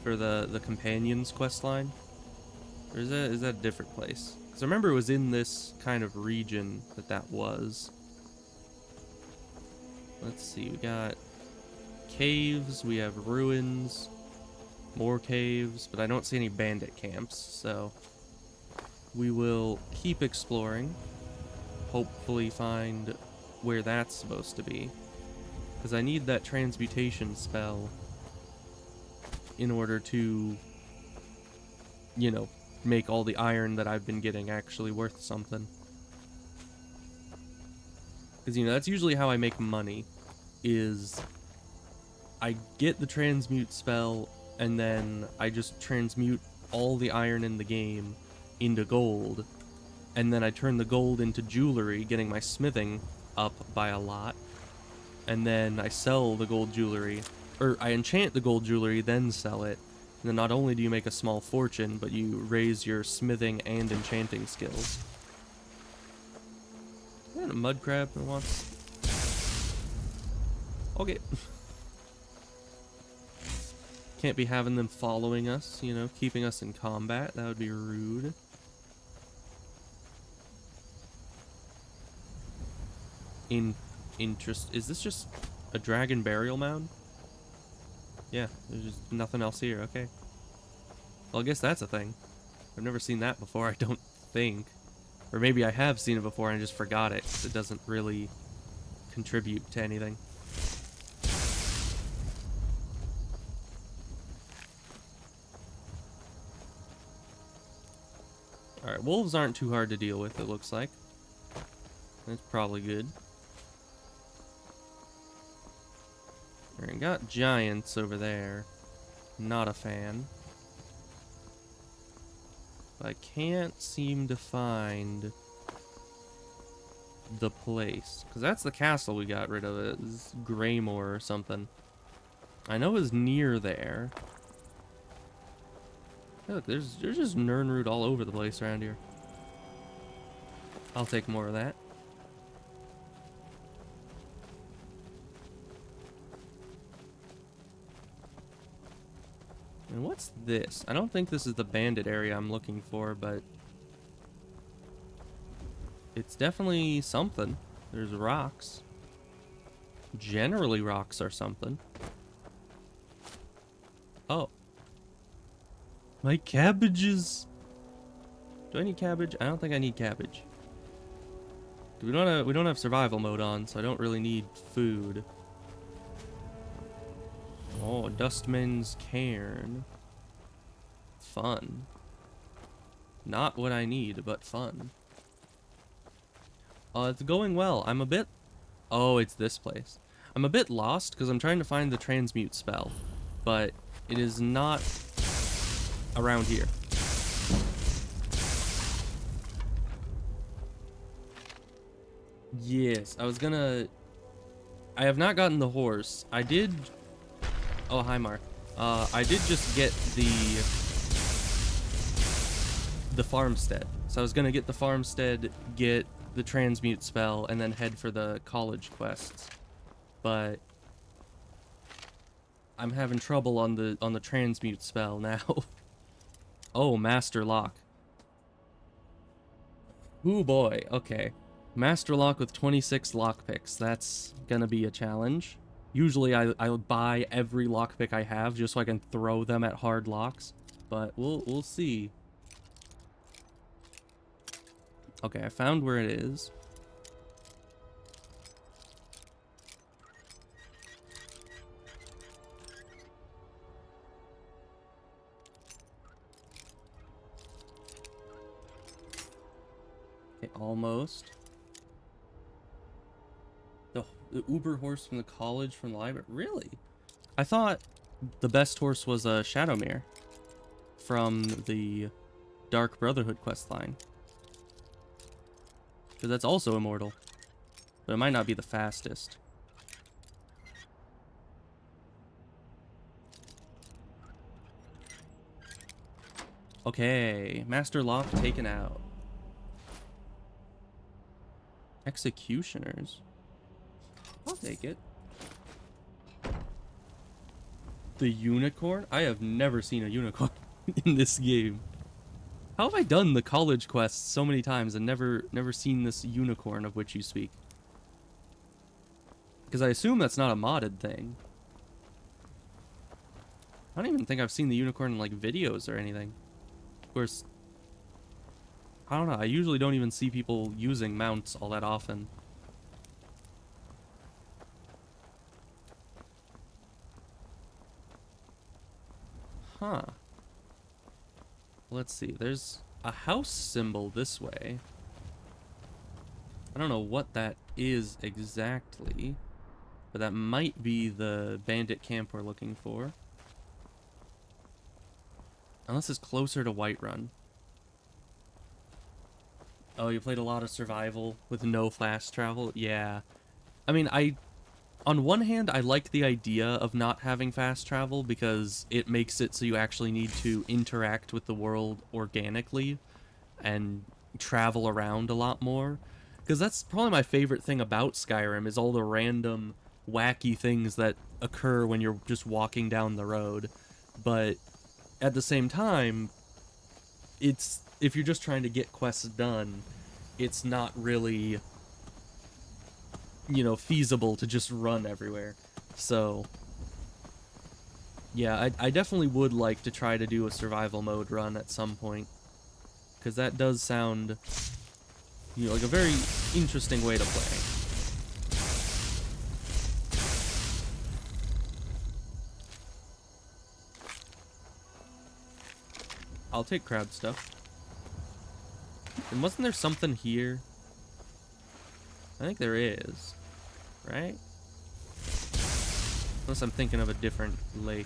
For the Companions quest line? Or is that a different place? Because I remember it was in this kind of region that was. Let's see, we got caves, we have ruins, more caves, but I don't see any bandit camps, so we will keep exploring. Hopefully find where that's supposed to be. Because I need that transmutation spell in order to, you know, make all the iron that I've been getting actually worth something. Because, you know, that's usually how I make money, is I get the transmute spell, and then I just transmute all the iron in the game into gold, and then I turn the gold into jewelry, getting my smithing up by a lot, and then I sell the gold jewelry, or I enchant the gold jewelry, then sell it, and then not only do you make a small fortune, but you raise your smithing and enchanting skills. Is that a mud crab that wants? Okay. Can't be having them following us, you know, keeping us in combat. That would be rude. Is this just a dragon burial mound? Yeah, there's just nothing else here. Okay. Well, I guess that's a thing. I've never seen that before, I don't think. Or maybe I have seen it before and I just forgot it. It doesn't really contribute to anything. Alright, wolves aren't too hard to deal with, it looks like. That's probably good. Alright, got giants over there. Not a fan. But I can't seem to find the place. Because that's the castle we got rid of. It's Greymore or something. I know it's near there. Hey, look, there's just Nernroot all over the place around here. I'll take more of that. And what's this? I don't think this is the bandit area I'm looking for, but it's definitely something. There's rocks. Generally rocks are something. Oh. My cabbages. Do I need cabbage? I don't think I need cabbage. We don't have survival mode on, so I don't really need food. Oh, Dustman's Cairn. Fun. Not what I need, but fun. It's going well. I'm a bit... Oh, it's this place. I'm a bit lost because I'm trying to find the transmute spell, but it is not around here. Yes, I have not gotten the horse. I did... Oh, hi, Mark. I did just get the farmstead. So I was gonna get the farmstead, get the transmute spell, and then head for the college quests. But I'm having trouble on the transmute spell now. Oh, Master Lock. Ooh boy, okay. Master Lock with 26 lockpicks. That's gonna be a challenge. Usually I buy every lockpick I have just so I can throw them at hard locks, but we'll see. Okay, I found where it is. Okay, almost. The Uber horse from the college from the library. Really? I thought the best horse was a Shadowmere from the Dark Brotherhood questline. Because that's also immortal. But it might not be the fastest. Okay, Master Lock taken out. Executioners. I'll take it. The unicorn? I have never seen a unicorn in this game. How have I done the college quests so many times and never seen this unicorn of which you speak? Because I assume that's not a modded thing. I don't even think I've seen the unicorn in like videos or anything. Of course, I don't know. I usually don't even see people using mounts all that often. Huh. Let's see. There's a house symbol this way. I don't know what that is exactly, but that might be the bandit camp we're looking for. Unless it's closer to Whiterun. Oh, you played a lot of survival with no fast travel? Yeah. I mean, on one hand, I like the idea of not having fast travel because it makes it so you actually need to interact with the world organically and travel around a lot more. Because that's probably my favorite thing about Skyrim is all the random wacky things that occur when you're just walking down the road. But at the same time, if you're just trying to get quests done, it's not really, you know, feasible to just run everywhere. So yeah, I definitely would like to try to do a survival mode run at some point, because that does sound, you know, like a very interesting way to play. I'll take crowd stuff. And wasn't there something here? I think there is, right? Unless I'm thinking of a different lake.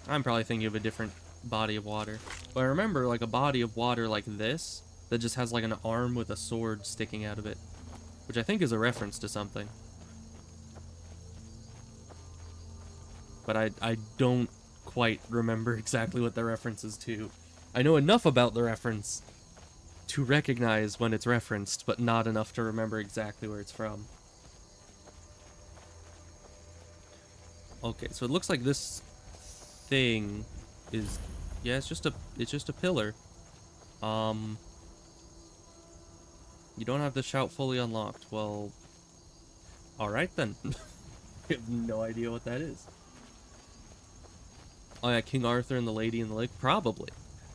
I'm probably thinking of a different body of water. But I remember like a body of water like this that just has like an arm with a sword sticking out of it, which I think is a reference to something. But I don't quite remember exactly what the reference is to. I know enough about the reference to recognize when it's referenced, but not enough to remember exactly where it's from. Okay, so it looks like this thing is, yeah, it's just a pillar. You don't have the shout fully unlocked. Well, alright then. I have no idea what that is. Oh yeah, King Arthur and the Lady in the Lake? Probably.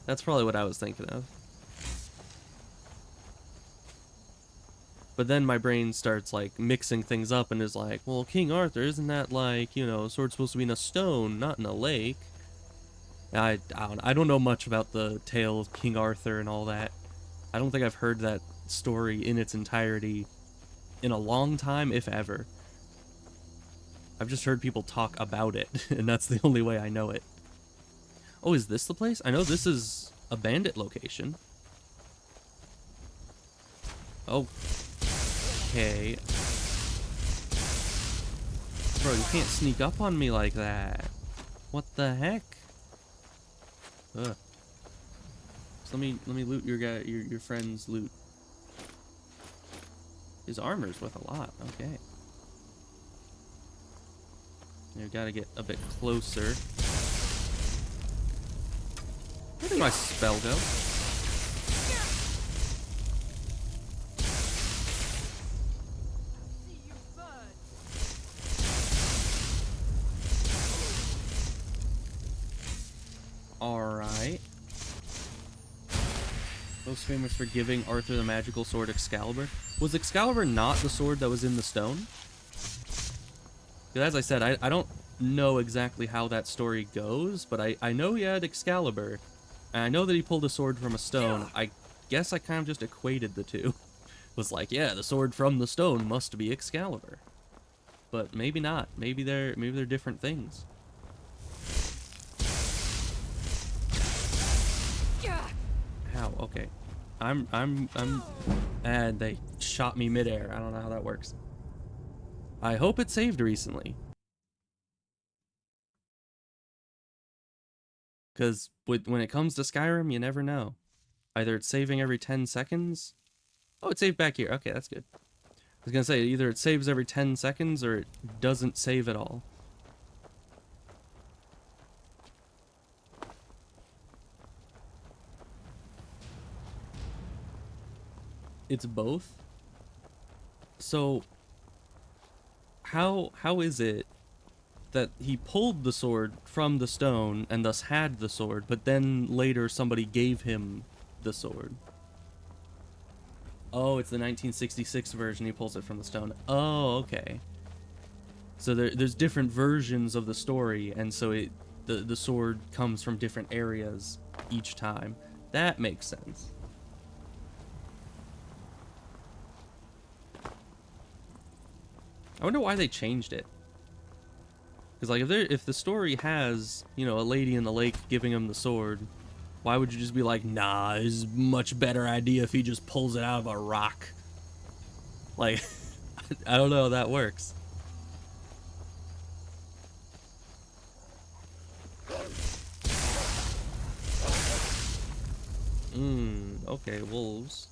That's probably what I was thinking of. But then my brain starts, like, mixing things up and is like, well, King Arthur, isn't that, like, you know, sword supposed to be in a stone, not in a lake? I don't know much about the tale of King Arthur and all that. I don't think I've heard that story in its entirety in a long time, if ever. I've just heard people talk about it, and that's the only way I know it. Oh, is this the place? I know this is a bandit location. Oh. Okay. Bro, you can't sneak up on me like that. What the heck? Ugh. So let me loot your friend's loot. His armor's worth a lot. Okay. I gotta get a bit closer. Where did my spell go? Alright. Most famous for giving Arthur the magical sword Excalibur. Was Excalibur not the sword that was in the stone? Because as I said, I don't know exactly how that story goes, but I know he had Excalibur. And I know that he pulled a sword from a stone. I guess I kind of just equated the two. Was like, yeah, the sword from the stone must be Excalibur. But maybe not. Maybe they're different things. Ow, okay. And they shot me midair. I don't know how that works. I hope it saved recently. Because when it comes to Skyrim, you never know. Either it's saving every 10 seconds. Oh, it saved back here. Okay, that's good. I was going to say, either it saves every 10 seconds or it doesn't save at all. It's both? So, how is it that he pulled the sword from the stone and thus had the sword, but then later somebody gave him the sword? Oh, it's the 1966 version. He pulls it from the stone. Oh, okay. So there's different versions of the story, and so the sword comes from different areas each time. That makes sense. I wonder why they changed it. Because, like, if the story has, you know, a lady in the lake giving him the sword, why would you just be like, nah, it's a much better idea if he just pulls it out of a rock? Like, I don't know how that works. Okay, wolves.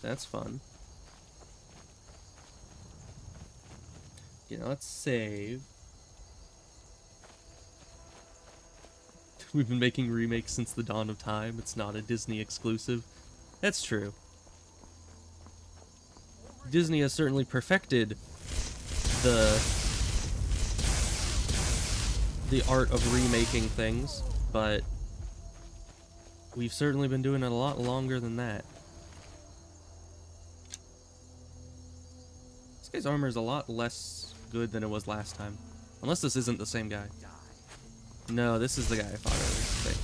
That's fun. You know, let's save. We've been making remakes since the dawn of time. It's not a Disney exclusive. That's true. Disney has certainly perfected the art of remaking things, but we've certainly been doing it a lot longer than that. This guy's armor is a lot less good than it was last time. Unless this isn't the same guy. No, this is the guy I fought earlier.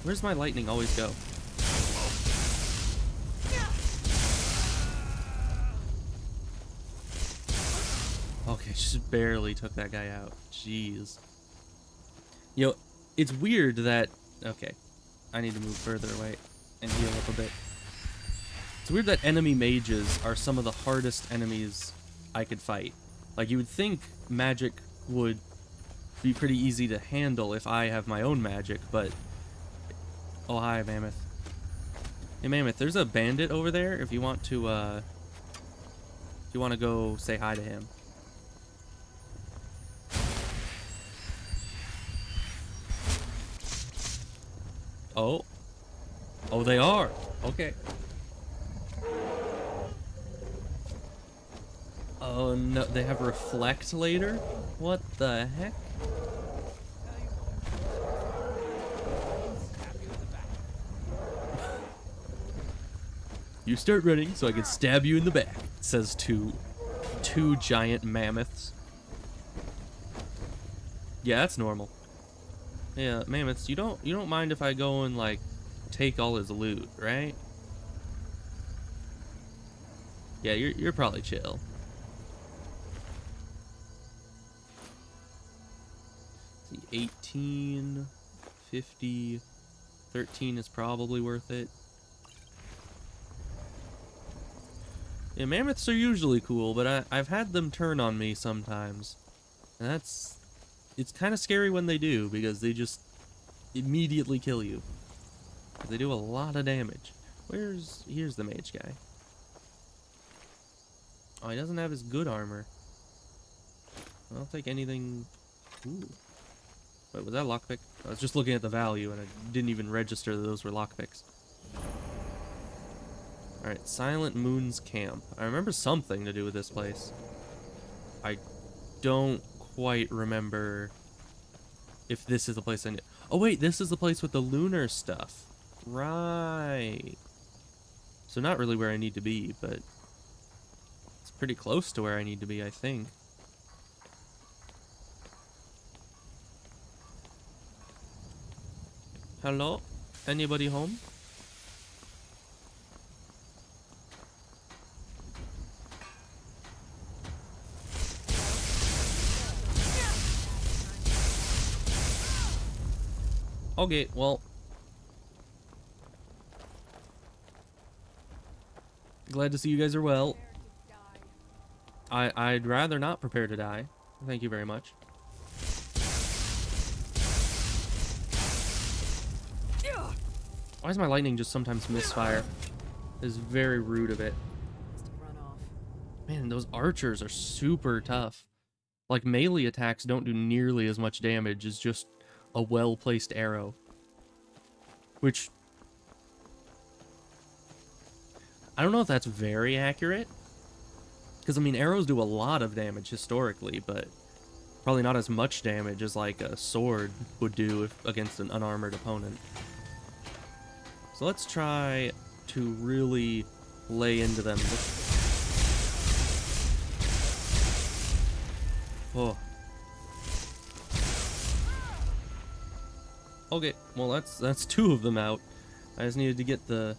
Where's my lightning always go? Okay, just barely took that guy out. Jeez. You know, it's weird that... Okay, I need to move further away and heal up a bit. It's weird that enemy mages are some of the hardest enemies I could fight. Like, you would think magic would be pretty easy to handle if I have my own magic, but... Oh, hi, Mammoth. Hey, Mammoth, there's a bandit over there if you want to, if you want to go say hi to him. Oh. Oh, they are. Okay. Oh no, they have reflect later? What the heck? You start running so I can stab you in the back, says two giant mammoths. Yeah, that's normal. Yeah, mammoths, you don't mind if I go and like take all his loot, right? Yeah, you're probably chill. Let's see, 18, 50, 13 is probably worth it. Yeah, mammoths are usually cool, but I've had them turn on me sometimes. And it's kind of scary when they do, because they just immediately kill you. They do a lot of damage. Here's the mage guy. Oh, he doesn't have his good armor. I'll take anything. Ooh. Wait, was that a lockpick? I was just looking at the value and I didn't even register that those were lockpicks. Alright, Silent Moon's Camp. I remember something to do with this place. I don't quite remember if this is the place I need. Oh wait, this is the place with the lunar stuff. Right. So not really where I need to be, but it's pretty close to where I need to be, I think. Hello? Anybody home? Okay, well. Glad to see you guys are well. I'd rather not prepare to die. Thank you very much. Why does my lightning just sometimes misfire? It's very rude of it. Man, those archers are super tough. Like, melee attacks don't do nearly as much damage as just a well-placed arrow. Which, I don't know if that's very accurate. Because, I mean, arrows do a lot of damage historically, but probably not as much damage as, like, a sword would do against an unarmored opponent. So let's try to really lay into them. Oh. Okay, well that's two of them out. I just needed to get the...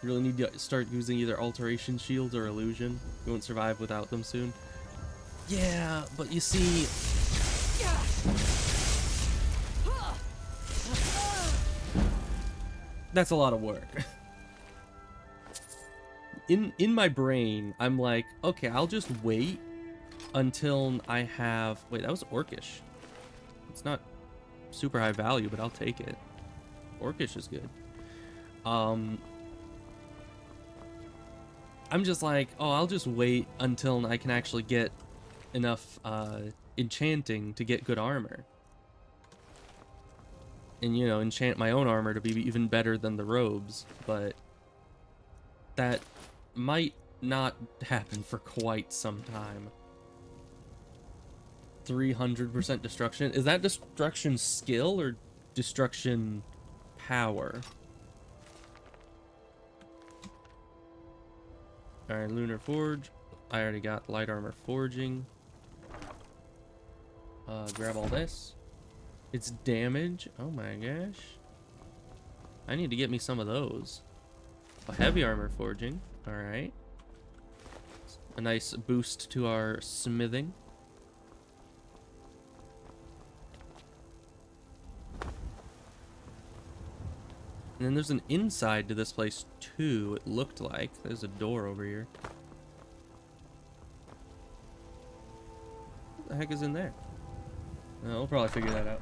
Really need to start using either alteration shields or illusion. We won't survive without them soon. Yeah, but you see... That's a lot of work. In my brain, I'm like, okay, I'll just wait until I have... Wait, that was Orcish. It's not super high value, but I'll take it. Orcish is good. I'm just like, oh, I'll just wait until I can actually get enough enchanting to get good armor. And, you know, enchant my own armor to be even better than the robes, but that might not happen for quite some time. 300% destruction. Is that destruction skill or destruction power? Alright, Lunar Forge. I already got light armor forging. Grab all this. It's damage. Oh my gosh. I need to get me some of those. A heavy armor forging. Alright. A nice boost to our smithing. And then there's an inside to this place too, it looked like. There's a door over here. What the heck is in there? We'll probably figure that out.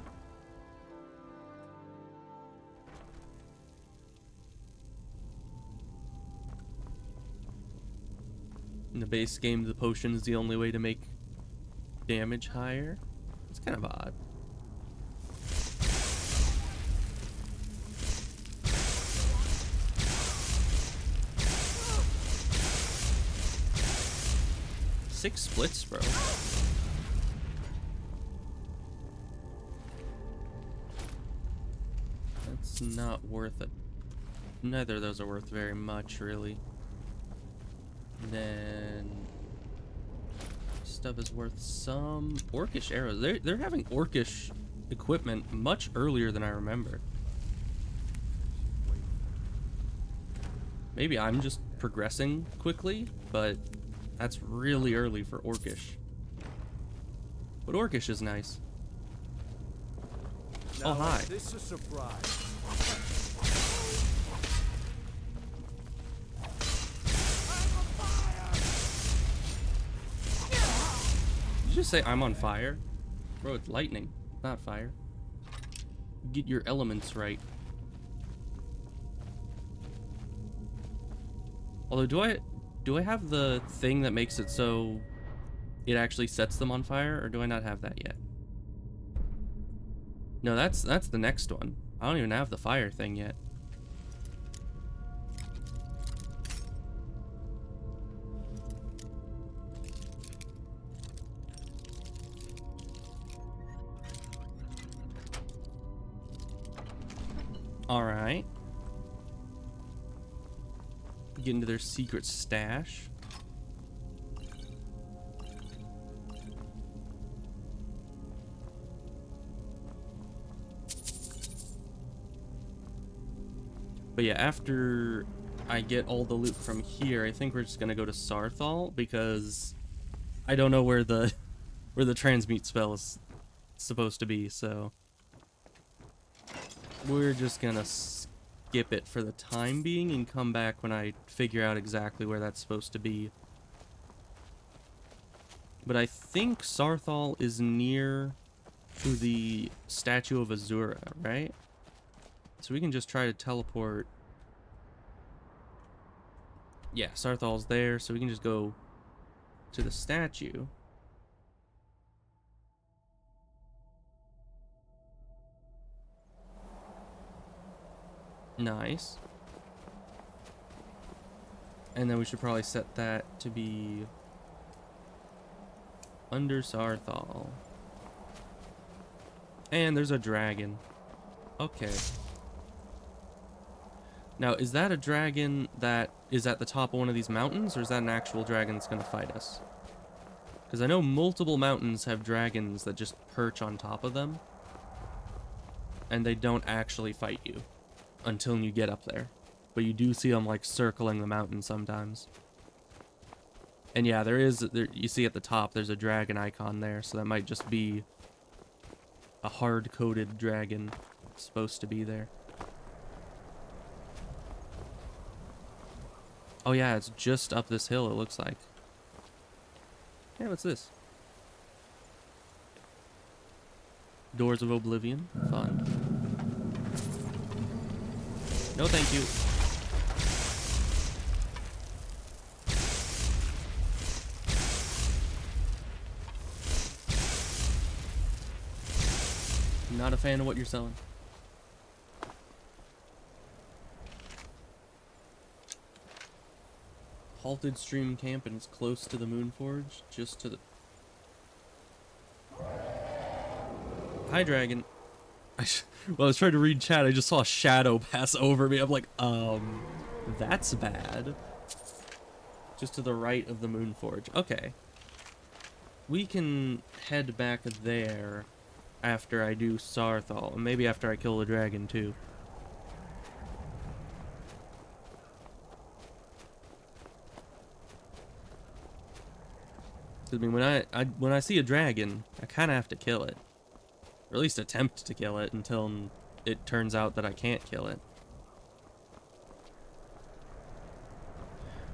In the base game, the potion is the only way to make damage higher. It's kind of odd. Six splits, bro. That's not worth it. Neither of those are worth very much, really. And then stuff is worth some Orcish arrows. They're having Orcish equipment much earlier than I remember. Maybe I'm just progressing quickly, but that's really early for Orcish. But Orcish is nice. Now, oh, hi. This is a surprise. Did you just say I'm on fire? Bro, it's lightning, not fire. Get your elements right. Although, Do I have the thing that makes it so it actually sets them on fire, or do I not have that yet? No, that's the next one. I don't even have the fire thing yet. All right. Get into their secret stash. But yeah, after I get all the loot from here, I think we're just gonna go to Sarthal, because I don't know where the transmute spell is supposed to be, so we're just gonna skip it for the time being and come back when I figure out exactly where that's supposed to be. But I think Sarthal is near to the statue of Azura, right? So we can just try to teleport. Yeah, Sarthal's there, so we can just go to the statue. Nice. And then we should probably set that to be under Sarthal. And there's a dragon. Okay. Now, is that a dragon that is at the top of one of these mountains, or is that an actual dragon that's going to fight us? Because I know multiple mountains have dragons that just perch on top of them, and they don't actually fight you until you get up there. But you do see them, like, circling the mountain sometimes. And yeah, you see at the top, there's a dragon icon there, so that might just be a hard-coded dragon supposed to be there. Oh yeah, it's just up this hill, it looks like. Yeah, what's this? Doors of Oblivion. Fun. No thank you. Not a fan of what you're selling. Halted stream camp, and it's close to the Moonforge, just to the... Hi, dragon. Well, I was trying to read chat, I just saw a shadow pass over me. I'm like, that's bad. Just to the right of the Moonforge. Okay. We can head back there after I do Sarthal, and maybe after I kill the dragon, too. I mean, when I see a dragon, I kind of have to kill it, or at least attempt to kill it until it turns out that I can't kill it.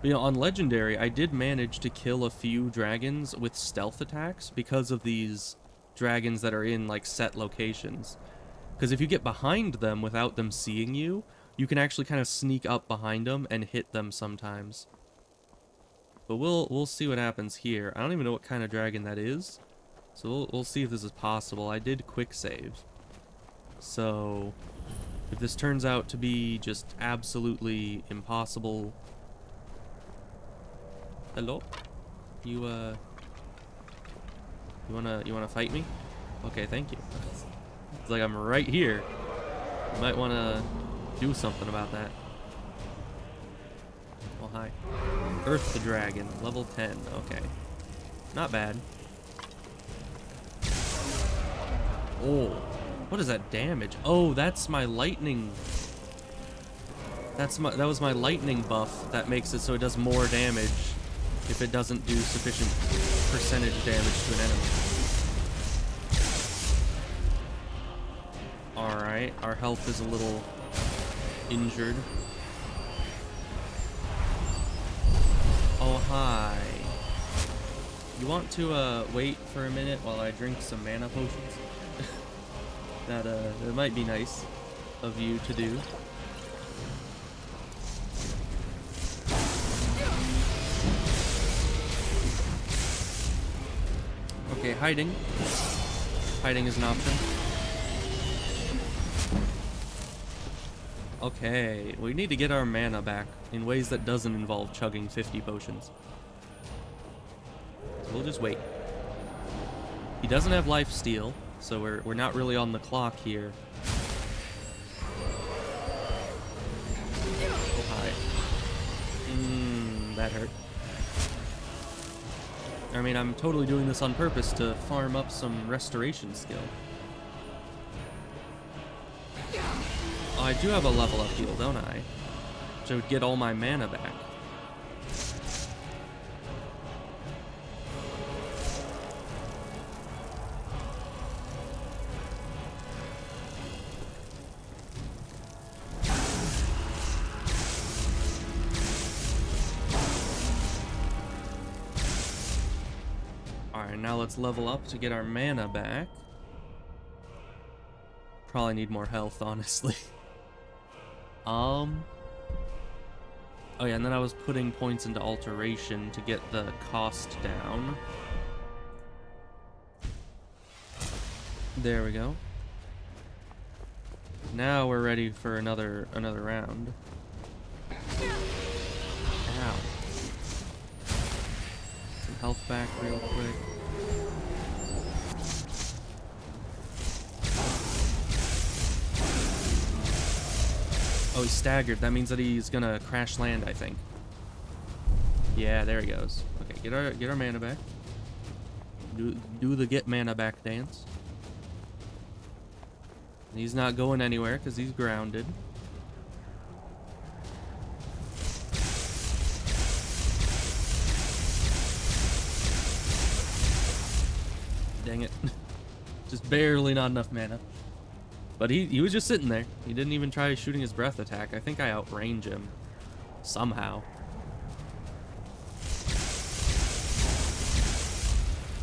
But, you know, on Legendary, I did manage to kill a few dragons with stealth attacks because of these dragons that are in, like, set locations. Because if you get behind them without them seeing you, you can actually kind of sneak up behind them and hit them sometimes. But we'll see what happens here. I don't even know what kind of dragon that is, so we'll see if this is possible. I did quick save, so if this turns out to be just absolutely impossible. Hello? You wanna fight me? Okay, thank you. It's like I'm right here. You might wanna do something about that. Oh, hi. Earth the Dragon, level 10. Okay. Not bad. Oh, what is that damage? Oh, that's my lightning. That was my lightning buff that makes it so it does more damage if it doesn't do sufficient percentage damage to an enemy. Alright, our health is a little injured. Oh, hi. You want to wait for a minute while I drink some mana potions? that might be nice of you to do. Okay, hiding. Hiding is an option. Okay, we need to get our mana back in ways that doesn't involve chugging 50 potions. So we'll just wait. He doesn't have life steal, so we're not really on the clock here. Oh, hi. That hurt. I mean, I'm totally doing this on purpose to farm up some restoration skill. Oh, I do have a level up heal, don't I? Which would get all my mana back. Alright, now let's level up to get our mana back. Probably need more health, honestly. Oh yeah, and then I was putting points into alteration to get the cost down. There we go. Now we're ready for another round. Ow. Some health back real quick. Oh, he's staggered. That means that he's gonna crash land, I think. Yeah, there he goes. Okay, get our mana back. Do the get mana back dance. And he's not going anywhere because he's grounded. Dang it. Just barely not enough mana. But he was just sitting there. He didn't even try shooting his breath attack. I think I outrange him. Somehow.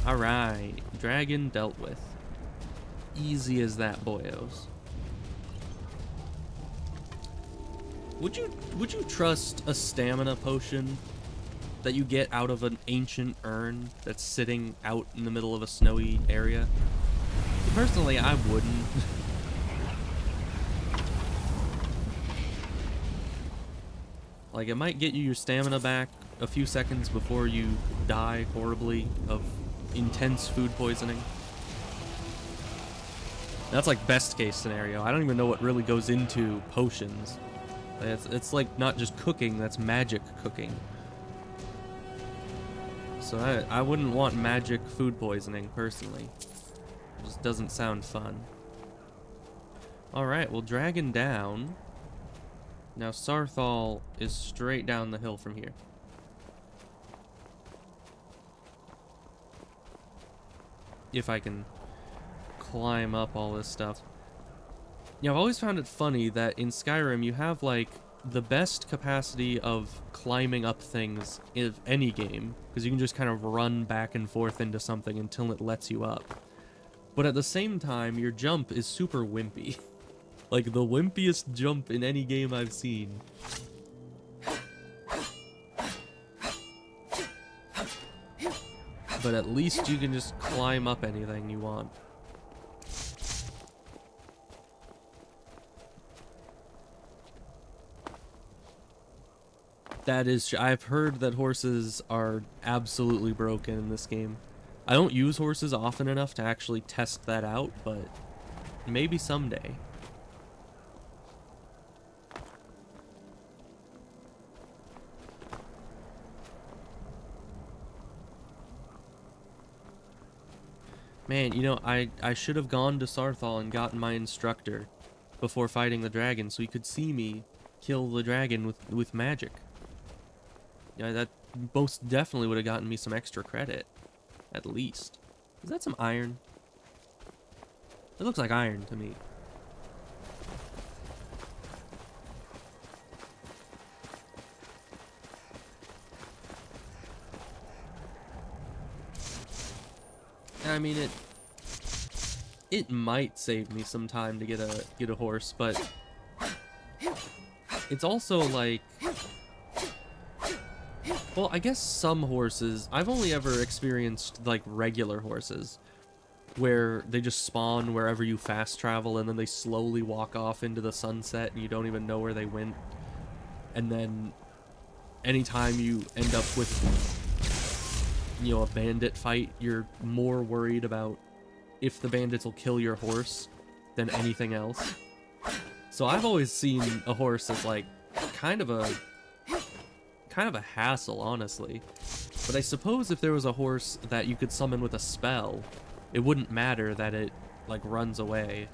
Alright. Dragon dealt with. Easy as that, boyos. Would you trust a stamina potion that you get out of an ancient urn that's sitting out in the middle of a snowy area? Personally, I wouldn't. Like, it might get you your stamina back a few seconds before you die horribly of intense food poisoning. That's like best case scenario. I don't even know what really goes into potions. It's like not just cooking, that's magic cooking. So I wouldn't want magic food poisoning, personally. It just doesn't sound fun. Alright, well, dragon down. Now Sarthal is straight down the hill from here. If I can climb up all this stuff. Yeah, I've always found it funny that in Skyrim you have like the best capacity of climbing up things in any game, because you can just kind of run back and forth into something until it lets you up. But at the same time, your jump is super wimpy. Like the wimpiest jump in any game I've seen. But at least you can just climb up anything you want. That is, I've heard that horses are absolutely broken in this game. I don't use horses often enough to actually test that out, but maybe someday. Man, you know, I should have gone to Sarthal and gotten my instructor before fighting the dragon so he could see me kill the dragon with magic. Yeah, that most definitely would have gotten me some extra credit. At least. Is that some iron? It looks like iron to me. I mean, it might save me some time to get a horse, but it's also like Well, I guess some horses. I've only ever experienced like regular horses, where they just spawn wherever you fast travel, and then they slowly walk off into the sunset, and you don't even know where they went. And then, anytime you end up with, you know, a bandit fight, you're more worried about if the bandits will kill your horse than anything else. So I've always seen a horse as like kind of a hassle, honestly. But I suppose if there was a horse that you could summon with a spell, it wouldn't matter that it like runs away.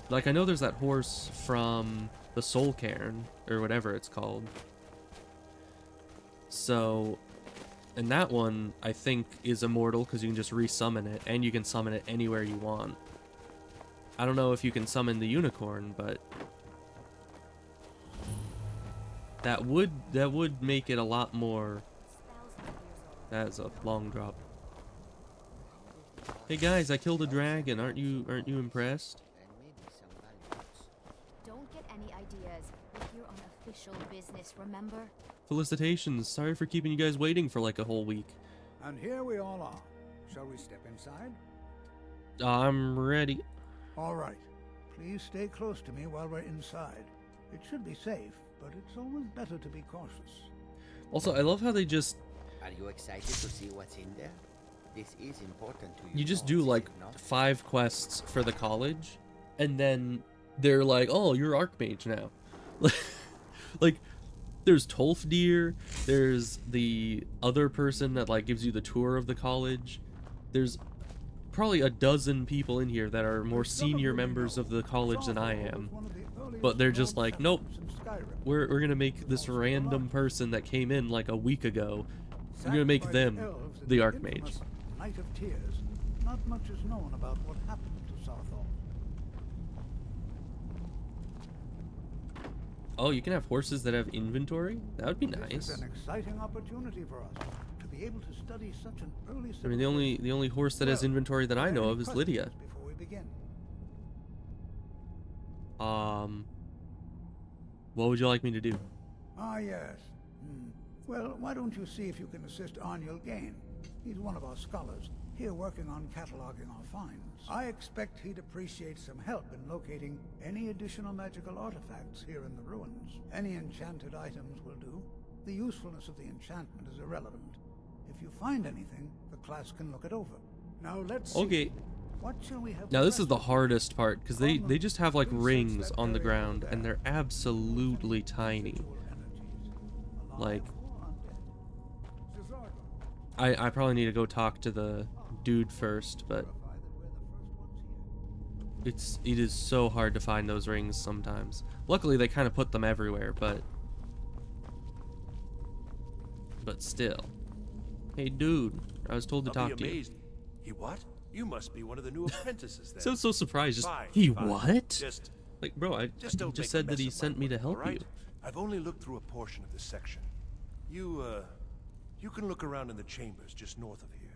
Like I know there's that horse from the Soul Cairn or whatever it's called. So, and that one I think is immortal because you can just resummon it, and you can summon it anywhere you want. I don't know if you can summon the unicorn, but that would make it a lot more. That is a long drop. Hey guys, I killed a dragon. Aren't you impressed? Don't get any ideas. We're here on official business, remember? Felicitations. Sorry for keeping you guys waiting for like a whole week. And here we all are. Shall we step inside? I'm ready. All right. Please stay close to me while we're inside. It should be safe, but it's always better to be cautious. Also, I love how they just Are you excited to see what's in there? This is important to you. you just do like 5 quests for the college, and then they're like, "Oh, you're Archmage now." Like, there's Tolfdir, there's the other person that like gives you the tour of the college. There's probably a dozen people in here that are more senior members of the college than I am, but they're just like, "Nope, we're gonna make this random person that came in like a week ago. We're gonna make them the Archmage." Night of Tears. Not much is known about what happened to Sarthal. Oh, you can have horses that have inventory? That would be This nice. is an exciting opportunity for us to be able to study such an early. I mean, the only horse that has Well, inventory that I know of is questions Lydia. Before we begin. What would you like me to do? Ah, yes. Well, why don't you see if you can assist Arniel Gain? He's one of our scholars, here working on cataloging our finds. I expect he'd appreciate some help in locating any additional magical artifacts here in the ruins. Any enchanted items will do. The usefulness of the enchantment is irrelevant. If you find anything, the class can look it over. Now let's see. Okay. What shall we have? Now this is the hardest part, because they just have like rings on the ground, and they're absolutely tiny. Like, I probably need to go talk to the dude first, but it is so hard to find those rings sometimes. Luckily they kind of put them everywhere, but still. Hey dude, I was told to talk to you. He what? You must be one of the new apprentices then. So surprised. Just Fine, he fine. what? Just Like, bro, he don't just make a said that mess he of my sent me to work, help all right? you. I've only looked through a portion of this section. You can look around in the chambers just north of here.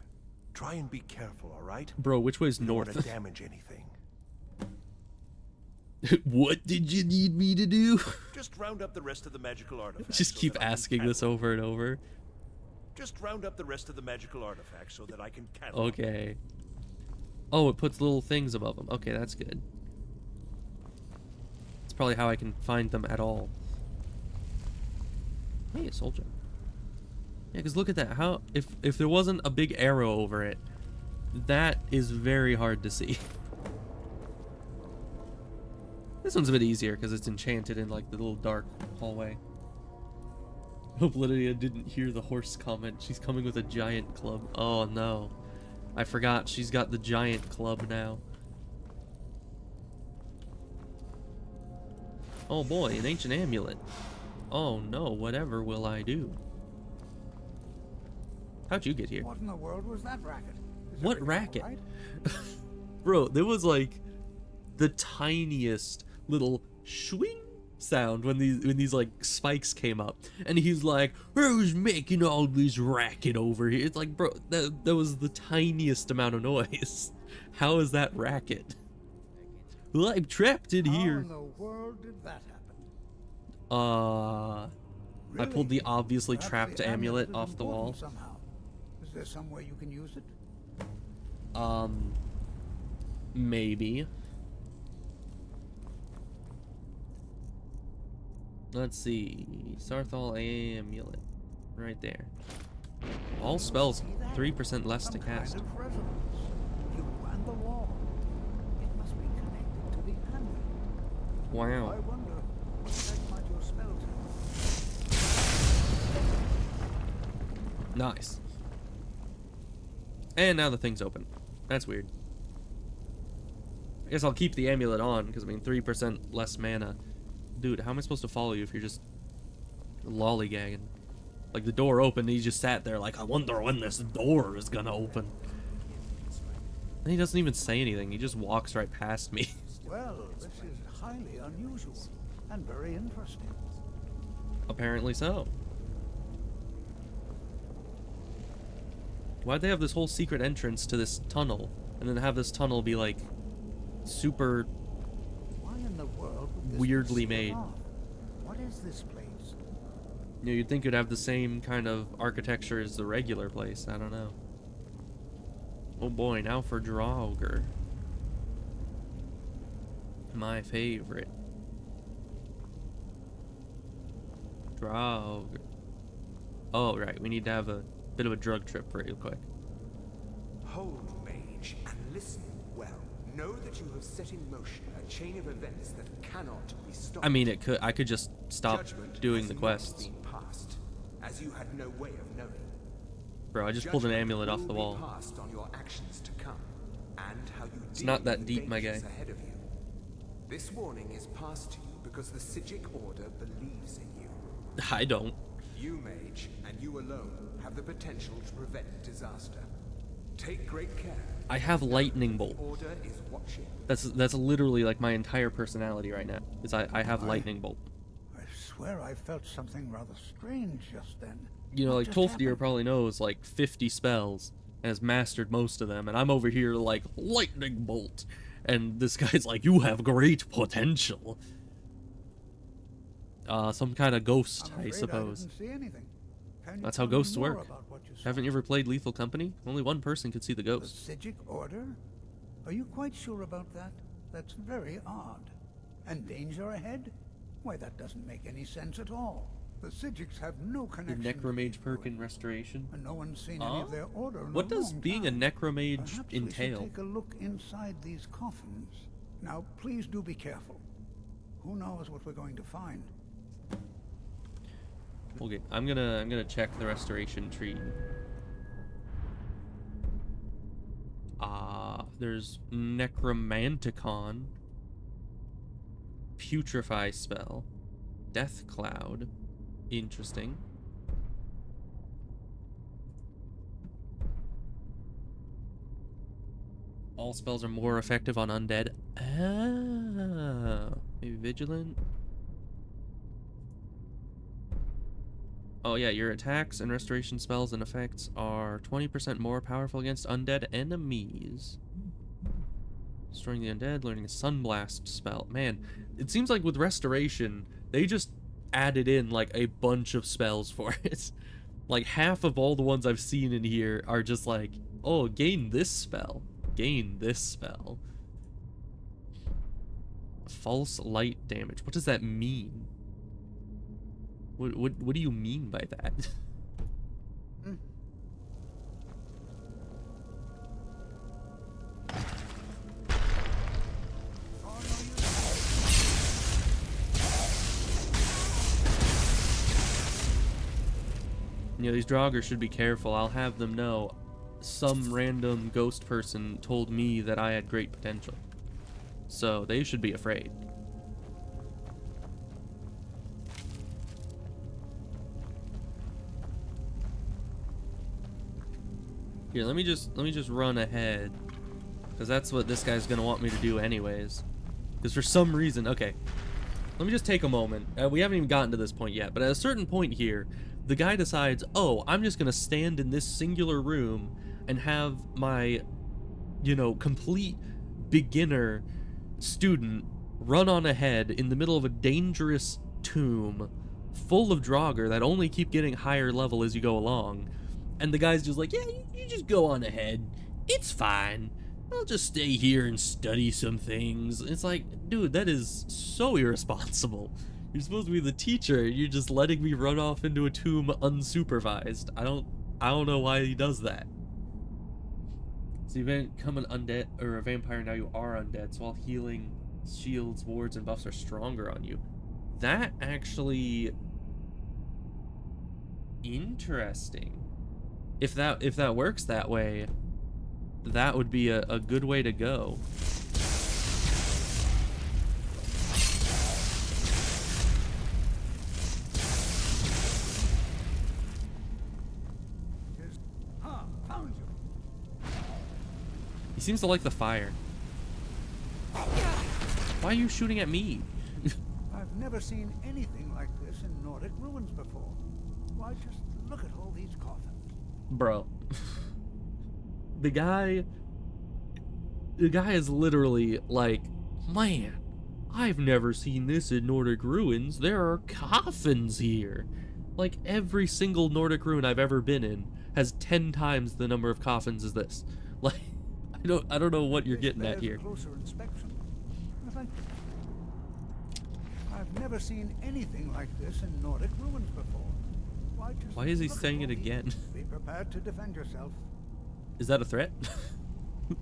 Try and be careful, all right? Bro, which way's You don't want to north? damage anything. What did you need me to do? Just round up the rest of the magical artifacts. Just so keep that I can asking this catalog. over and over. Just round up the rest of the magical artifacts so that I can catalog. Okay. Oh, it puts little things above them. Okay, that's good. It's probably how I can find them at all. Hey, a soldier. Yeah, because look at that. How if there wasn't a big arrow over it, that is very hard to see. This one's a bit easier because it's enchanted in like the little dark hallway. Hope Lydia didn't hear the horse comment. She's coming with a giant club. Oh no. I forgot she's got the giant club now. Oh boy, an ancient amulet. Oh no, whatever will I do? How'd you get here? What in the world was that racket? Is What everything racket? all right? Bro, there was like the tiniest little swing sound when these like spikes came up, and he's like, "Who's making all this racket over here?" It's like, bro, that was the tiniest amount of noise. How is that racket? Well, I'm trapped in How here. in the world did that happen? I pulled the Really? obviously Perhaps trapped the amulet is off the wall. important somehow. Is there some way you can use it? Maybe. Let's see. Sarthal amulet. Right there. All spells 3% less to Some cast. kind of resonance. You and the wall. It must be connected to the amulet. I Wow. wonder what effect might your spells have. Nice. And now the thing's open. That's weird. I guess I'll keep the amulet on, because, I mean, 3% less mana. Dude, how am I supposed to follow you if you're just lollygagging? Like, the door opened, and he just sat there like, I wonder when this door is gonna open. And he doesn't even say anything, he just walks right past me. Well, this is highly unusual and very interesting. Apparently so. Why'd they have this whole secret entrance to this tunnel, and then have this tunnel be, like, super Why in the world would this weirdly be sealed made? off? What is this place? You know, you'd think it'd have the same kind of architecture as the regular place. I don't know. Oh boy, now for Draugr. My favorite. Draugr. Oh, right. We need to have a bit of a drug trip real quick. Hold, mage, and listen well. Know that you have set in motion a chain of events that cannot be stopped. I mean, I could just stop Judgment doing has the not quests. been passed, as you had no way of knowing. Bro, I just pulled an Judgment amulet off will the be wall. passed on your actions to come, and how you It's deal not that with deep, my dangers guy. ahead of you. This warning is passed to you because the Psijic Order believes in you. I don't. You, mage, and you alone have the potential to prevent disaster. Take great care. I have lightning bolt. The Order is watching. That's literally like my entire personality right now. Is I have lightning bolt. I swear I felt something rather strange just then. You know, What like just Tolfdir happened? probably knows like 50 spells and has mastered most of them, and I'm over here like lightning bolt, and this guy's like, you have great potential. Some kind of ghost, I'm I afraid suppose. didn't see anything. Can you That's how tell me ghosts more work. about what you saw? Haven't you ever played Lethal Company? Only one person could see the The ghost. Psijic Order? Are you quite sure about that? That's very odd. And danger ahead? Why, that doesn't make any sense at all. The Psijics have no Your connection to necromage these perk in ruins, restoration. and no one's seen any of their order in What a does long being a time. necromage Perhaps entail? We should take a look inside these coffins. Now, please do be careful. Who knows what we're going to find? Okay, I'm gonna check the restoration tree. There's Necromanticon, Putrefy spell, Death Cloud, interesting. All spells are more effective on undead. Ah, maybe vigilant. Oh yeah, your attacks and restoration spells and effects are 20% more powerful against undead enemies. Destroying the undead, learning a Sunblast spell. Man, it seems like with restoration, they just added in like a bunch of spells for it. Like half of all the ones I've seen in here are just like, oh, gain this spell. Gain this spell. False light damage. What does that mean? What do you mean by that? You know, these Draugr should be careful. I'll have them know some random ghost person told me that I had great potential. So they should be afraid. Here, let me just run ahead, because that's what this guy's gonna want me to do anyways. Because for some reason, okay, let me just take a moment. We haven't even gotten to this point yet, but at a certain point here, the guy decides, oh, I'm just gonna stand in this singular room and have my, you know, complete beginner student run on ahead in the middle of a dangerous tomb full of Draugr that only keep getting higher level as you go along. And the guy's just like, yeah, you just go on ahead. It's fine. I'll just stay here and study some things. It's like, dude, that is so irresponsible. You're supposed to be the teacher. You're just letting me run off into a tomb unsupervised. I don't know why he does that. So you become an undead or a vampire, now you are undead. So all healing, shields, wards, and buffs are stronger on you. That actually interesting. If that works that way, that would be a good way to go. Found you. He seems to like the fire. Why are you shooting at me? I've never seen anything like this in Nordic ruins before. Why, just look at all these coffins. Bro. The guy is literally like, man, I've never seen this in Nordic ruins. There are coffins here. Like, every single Nordic ruin I've ever been in has 10 times the number of coffins as this. Like, I don't know what you're getting at here. Closer inspection. I've never seen anything like this in Nordic ruins before. Why is he saying it again? Be prepared to defend yourself. Is that a threat?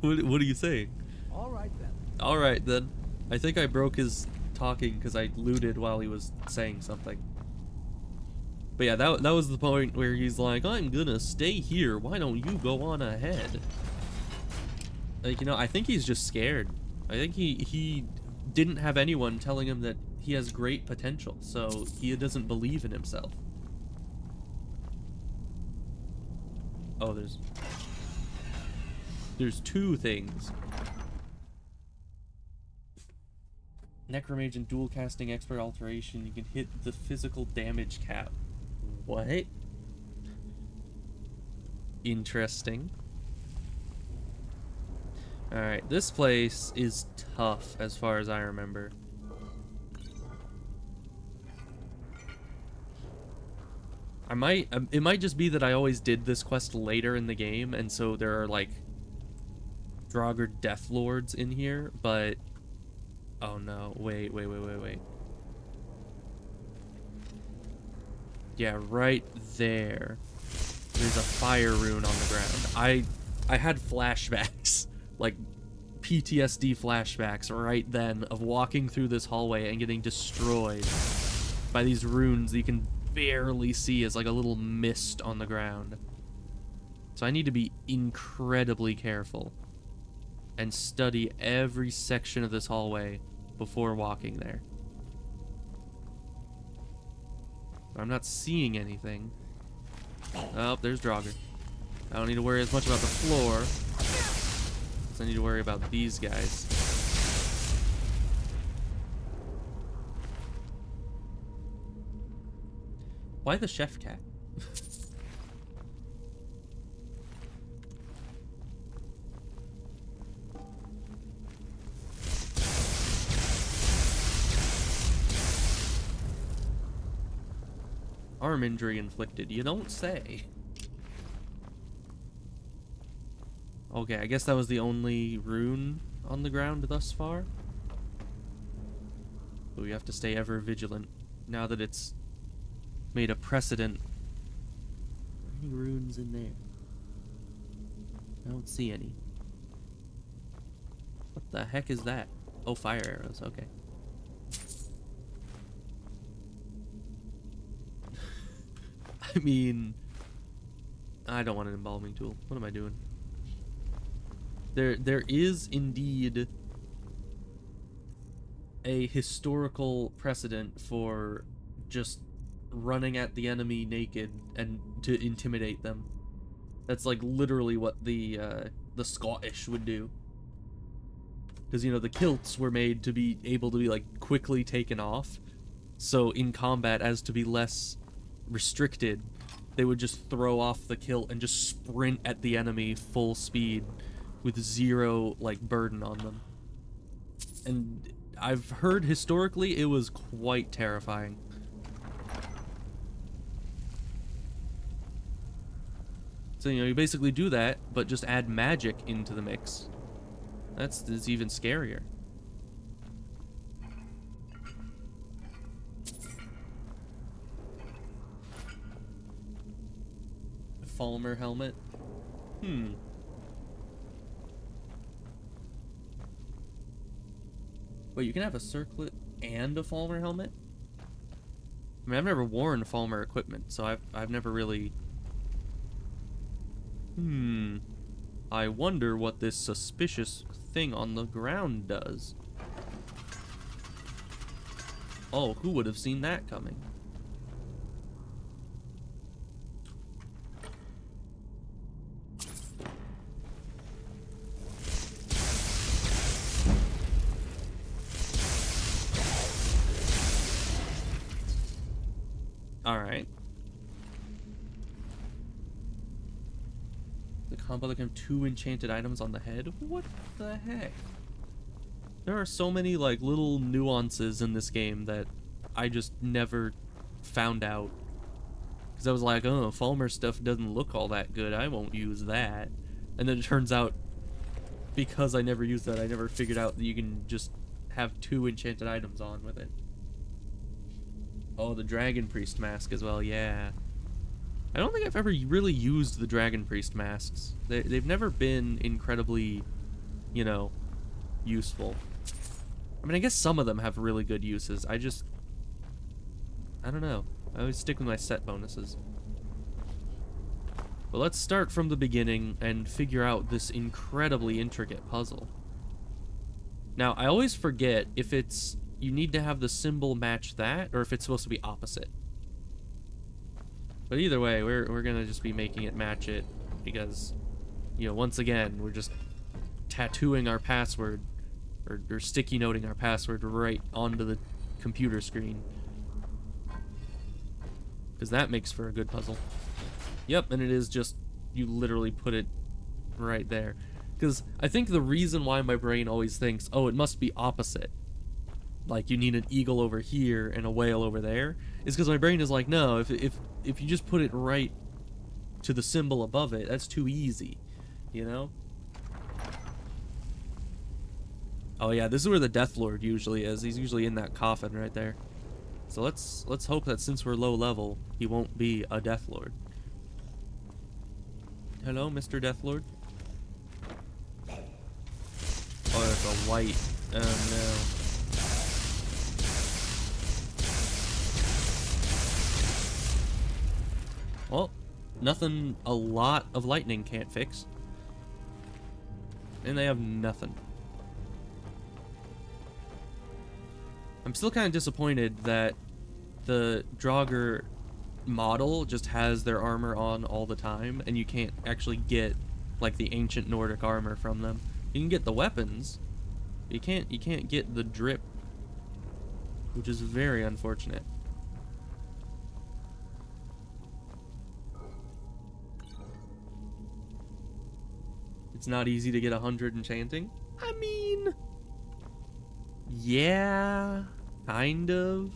What are you saying? All right then. All right then. I think I broke his talking because I looted while he was saying something. But yeah, that was the point where he's like, I'm gonna stay here. Why don't you go on ahead? Like, you know, I think he's just scared. I think he didn't have anyone telling him that he has great potential, so he doesn't believe in himself. Oh, there's two things. Necromage and dual casting expert alteration. You can hit the physical damage cap. What? Interesting. Alright, this place is tough as far as I remember. It might just be that I always did this quest later in the game, and so there are like Draugr Death Lords in here, but oh no, wait. Yeah, right there. There's a fire rune on the ground. I had flashbacks, like PTSD flashbacks right then of walking through this hallway and getting destroyed by these runes that you can barely see as like a little mist on the ground. So I need to be incredibly careful and study every section of this hallway before walking there. I'm not seeing anything. Oh, there's Draugr. I don't need to worry as much about the floor, so I need to worry about these guys. Why the chef cat? Arm injury inflicted. You don't say. Okay, I guess that was the only rune on the ground thus far. But we have to stay ever vigilant now that it's made a precedent. Are there any runes in there? I don't see any. What the heck is that? Oh, fire arrows. Okay. I mean, I don't want an embalming tool. What am I doing? There is indeed a historical precedent for just running at the enemy naked and to intimidate them. That's like literally what the Scottish would do. Because, you know, the kilts were made to be able to be like quickly taken off. So in combat, as to be less restricted, they would just throw off the kilt and just sprint at the enemy full speed with zero like burden on them. And I've heard historically it was quite terrifying. So, you know, you basically do that, but just add magic into the mix. That's even scarier. Falmer helmet. Wait, you can have a circlet and a Falmer helmet? I mean, I've never worn Falmer equipment, so I've never really... I wonder what this suspicious thing on the ground does. Oh, who would have seen that coming? Alright. The combo that can have 2 enchanted items on the head? What the heck? There are so many, like, little nuances in this game that I just never found out. Because I was like, oh, Falmer stuff doesn't look all that good. I won't use that. And then it turns out, because I never used that, I never figured out that you can just have 2 enchanted items on with it. Oh, the Dragon Priest mask as well, yeah. I don't think I've ever really used the Dragon Priest masks. They've never been incredibly, you know, useful. I mean, I guess some of them have really good uses. I don't know. I always stick with my set bonuses. But let's start from the beginning and figure out this incredibly intricate puzzle. Now, I always forget if it's... you need to have the symbol match that, or if it's supposed to be opposite. But either way, we're gonna just be making it match it, because, you know, once again, we're just tattooing our password, or sticky noting our password right onto the computer screen. Because that makes for a good puzzle. Yep, and it is just, you literally put it right there. Because I think the reason why my brain always thinks, oh, it must be opposite, like you need an eagle over here and a whale over there, is because my brain is like, no, if you just put it right to the symbol above it, that's too easy, you know? Oh yeah, this is where the Death Lord usually is. He's usually in that coffin right there. So let's hope that since we're low level, he won't be a Death Lord. Hello, Mr. Death Lord. Oh, that's a white. Oh no. Well, nothing a lot of lightning can't fix. And they have nothing. I'm still kind of disappointed that the Draugr model just has their armor on all the time, and you can't actually get, like, the ancient Nordic armor from them. You can get the weapons, but you can't get the drip, which is very unfortunate. It's not easy to get 100 enchanting. I mean, yeah, kind of.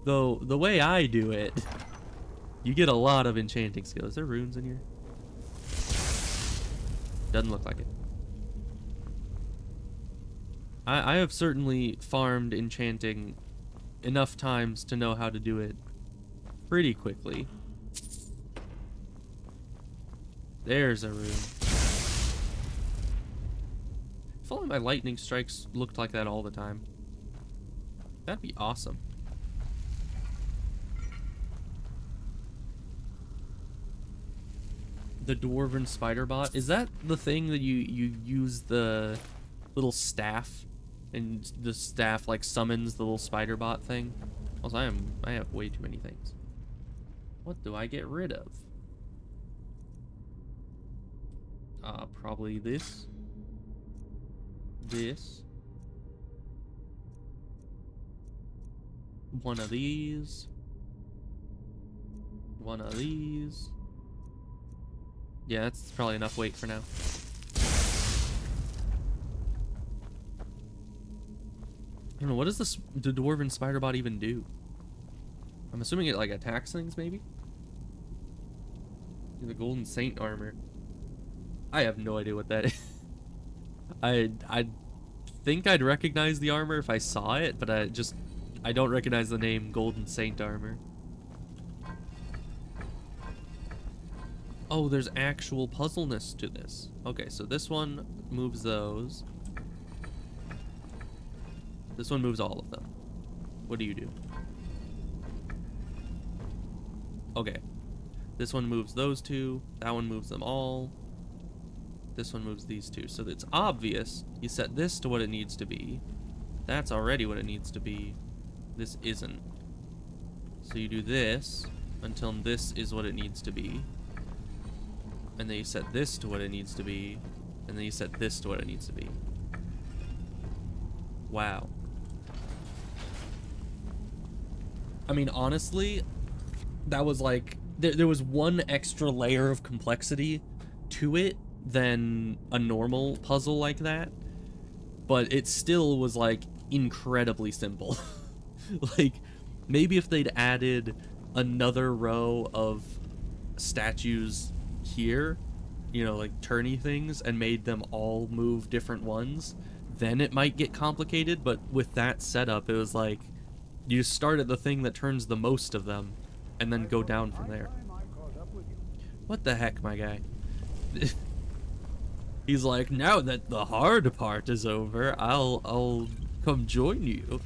Though the way I do it, you get a lot of enchanting skill. Is there runes in here? Doesn't look like it. I have certainly farmed enchanting enough times to know how to do it pretty quickly. There's a rune. If only my lightning strikes looked like that all the time. That'd be awesome. The Dwarven Spider Bot. Is that the thing that you use the little staff, and the staff like summons the little spider bot thing? Also, I have way too many things. What do I get rid of? Probably this. This. One of these. One of these. Yeah, that's probably enough weight for now. I don't know, what does the Dwarven Spider Bot even do? I'm assuming it like attacks things, maybe? The Golden Saint armor. I have no idea what that is. I think I'd recognize the armor if I saw it, but I don't recognize the name Golden Saint armor. Oh, there's actual puzzleness to this. Okay, so this one moves those. This one moves all of them. What do you do? Okay. This one moves those two. That one moves them all. This one moves these two. So it's obvious. You set this to what it needs to be. That's already what it needs to be. This isn't. So you do this until this is what it needs to be. And then you set this to what it needs to be. And then you set this to what it needs to be. Wow. I mean, honestly, that was like... There was one extra layer of complexity to it than a normal puzzle like that. But it still was, like, incredibly simple. Like, maybe if they'd added another row of statues here, you know, like turny things, and made them all move different ones, then it might get complicated. But with that setup, it was like, you start at the thing that turns the most of them, and then go down from there. What the heck, my guy? He's like, now that the hard part is over, I'll come join you.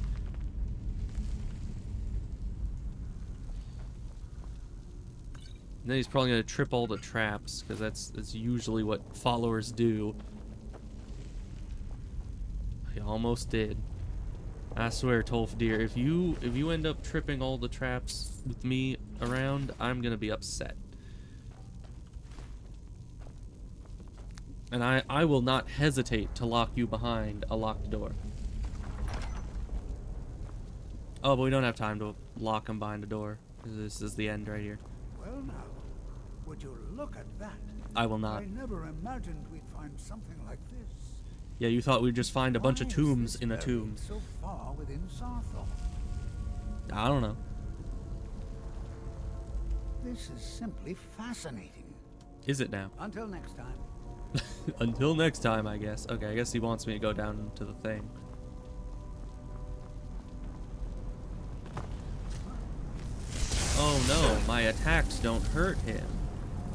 And then he's probably gonna trip all the traps, because that's usually what followers do. He almost did. I swear, Tolf dear, if you end up tripping all the traps with me around, I'm gonna be upset. And I will not hesitate to lock you behind a locked door. Oh, but we don't have time to lock him behind a door. This is the end right here. Well now, would you look at that? I will not. I never imagined we'd find something like this. Yeah, you thought we'd just find a bunch of Why is tombs this in a buried tomb. so far within Sarthor? I don't know. This is simply fascinating. Is it now? Until next time. Until next time, I guess. Okay, I guess he wants me to go down to the thing. Oh no, my attacks don't hurt him.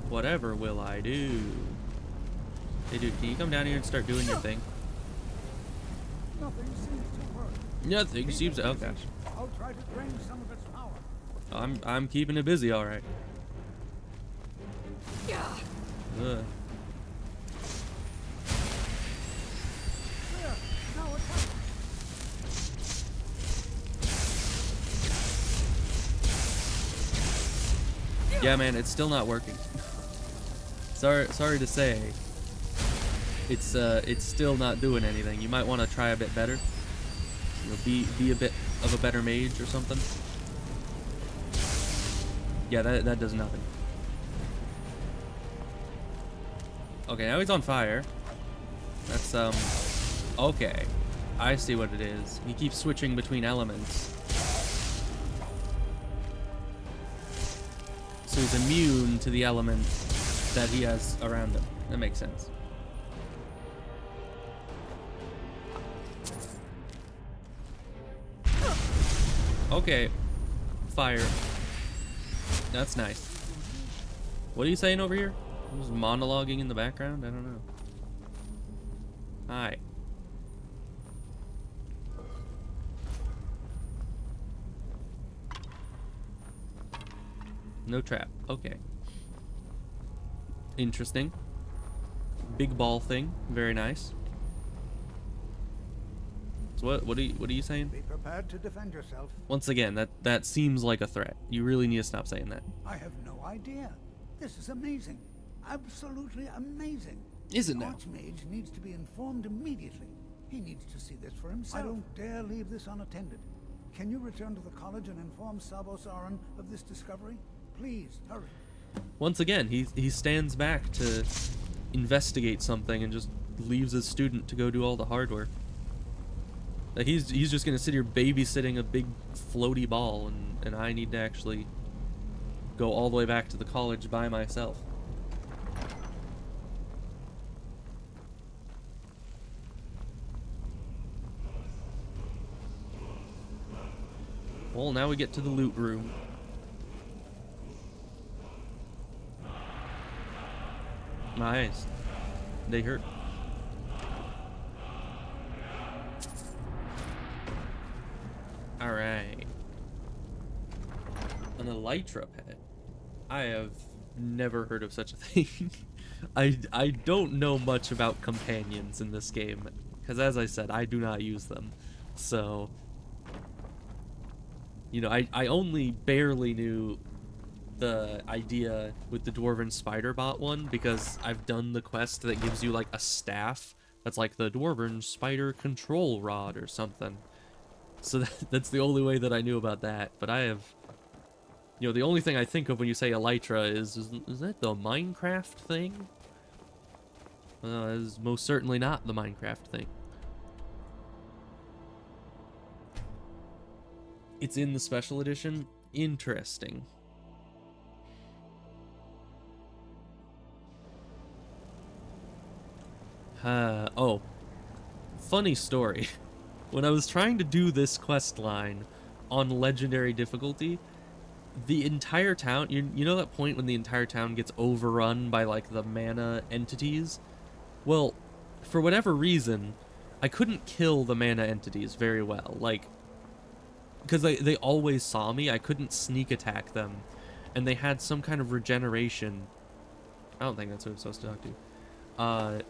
Whatever will I do? Hey dude, can you come down here and start doing your thing? Nothing seems to work. Nothing seems to... Okay. I'll try to drain some of its power. I'm keeping it busy, alright. Ugh. There, now attack. Yeah, man, it's still not working. Sorry to say. It's still not doing anything. You might want to try a bit better. You know, be a bit of a better mage or something. Yeah, that does nothing. Okay, now he's on fire. That's okay. I see what it is. He keeps switching between elements. So he's immune to the element that he has around him. That makes sense. Okay. Fire. That's nice. What are you saying over here? Just monologuing in the background? I don't know. Hi. No trap. Okay. Interesting. Big ball thing. Very nice. So what are you saying? Be prepared to defend yourself. Once again, that seems like a threat. You really need to stop saying that. I have no idea. This is amazing. Absolutely amazing. Is it now? Archmage needs to be informed immediately. He needs to see this for himself. I don't dare leave this unattended. Can you return to the college and inform Sabos Aran of this discovery? Please, hurry. Once again, he stands back to investigate something and just leaves his student to go do all the hard work. Like he's just gonna sit here babysitting a big floaty ball, and I need to actually go all the way back to the college by myself. Well, now we get to the loot room. My eyes. They hurt. Alright. An elytra pet. I have never heard of such a thing. I don't know much about companions in this game, because as I said, I do not use them. So, you know, I only barely knew the idea with the Dwarven Spider Bot one, because I've done the quest that gives you like a staff that's like the Dwarven Spider Control Rod or something. So that's the only way that I knew about that. But I have, you know, the only thing I think of when you say elytra is that the Minecraft thing? Well, it is most certainly not the Minecraft thing. It's in the special edition? Interesting. Oh. Funny story. When I was trying to do this quest line on legendary difficulty, the entire town, you know that point when the entire town gets overrun by like the mana entities? Well, for whatever reason, I couldn't kill the mana entities very well. Like, because they always saw me, I couldn't sneak attack them. And they had some kind of regeneration. I don't think that's what I'm supposed to talk to.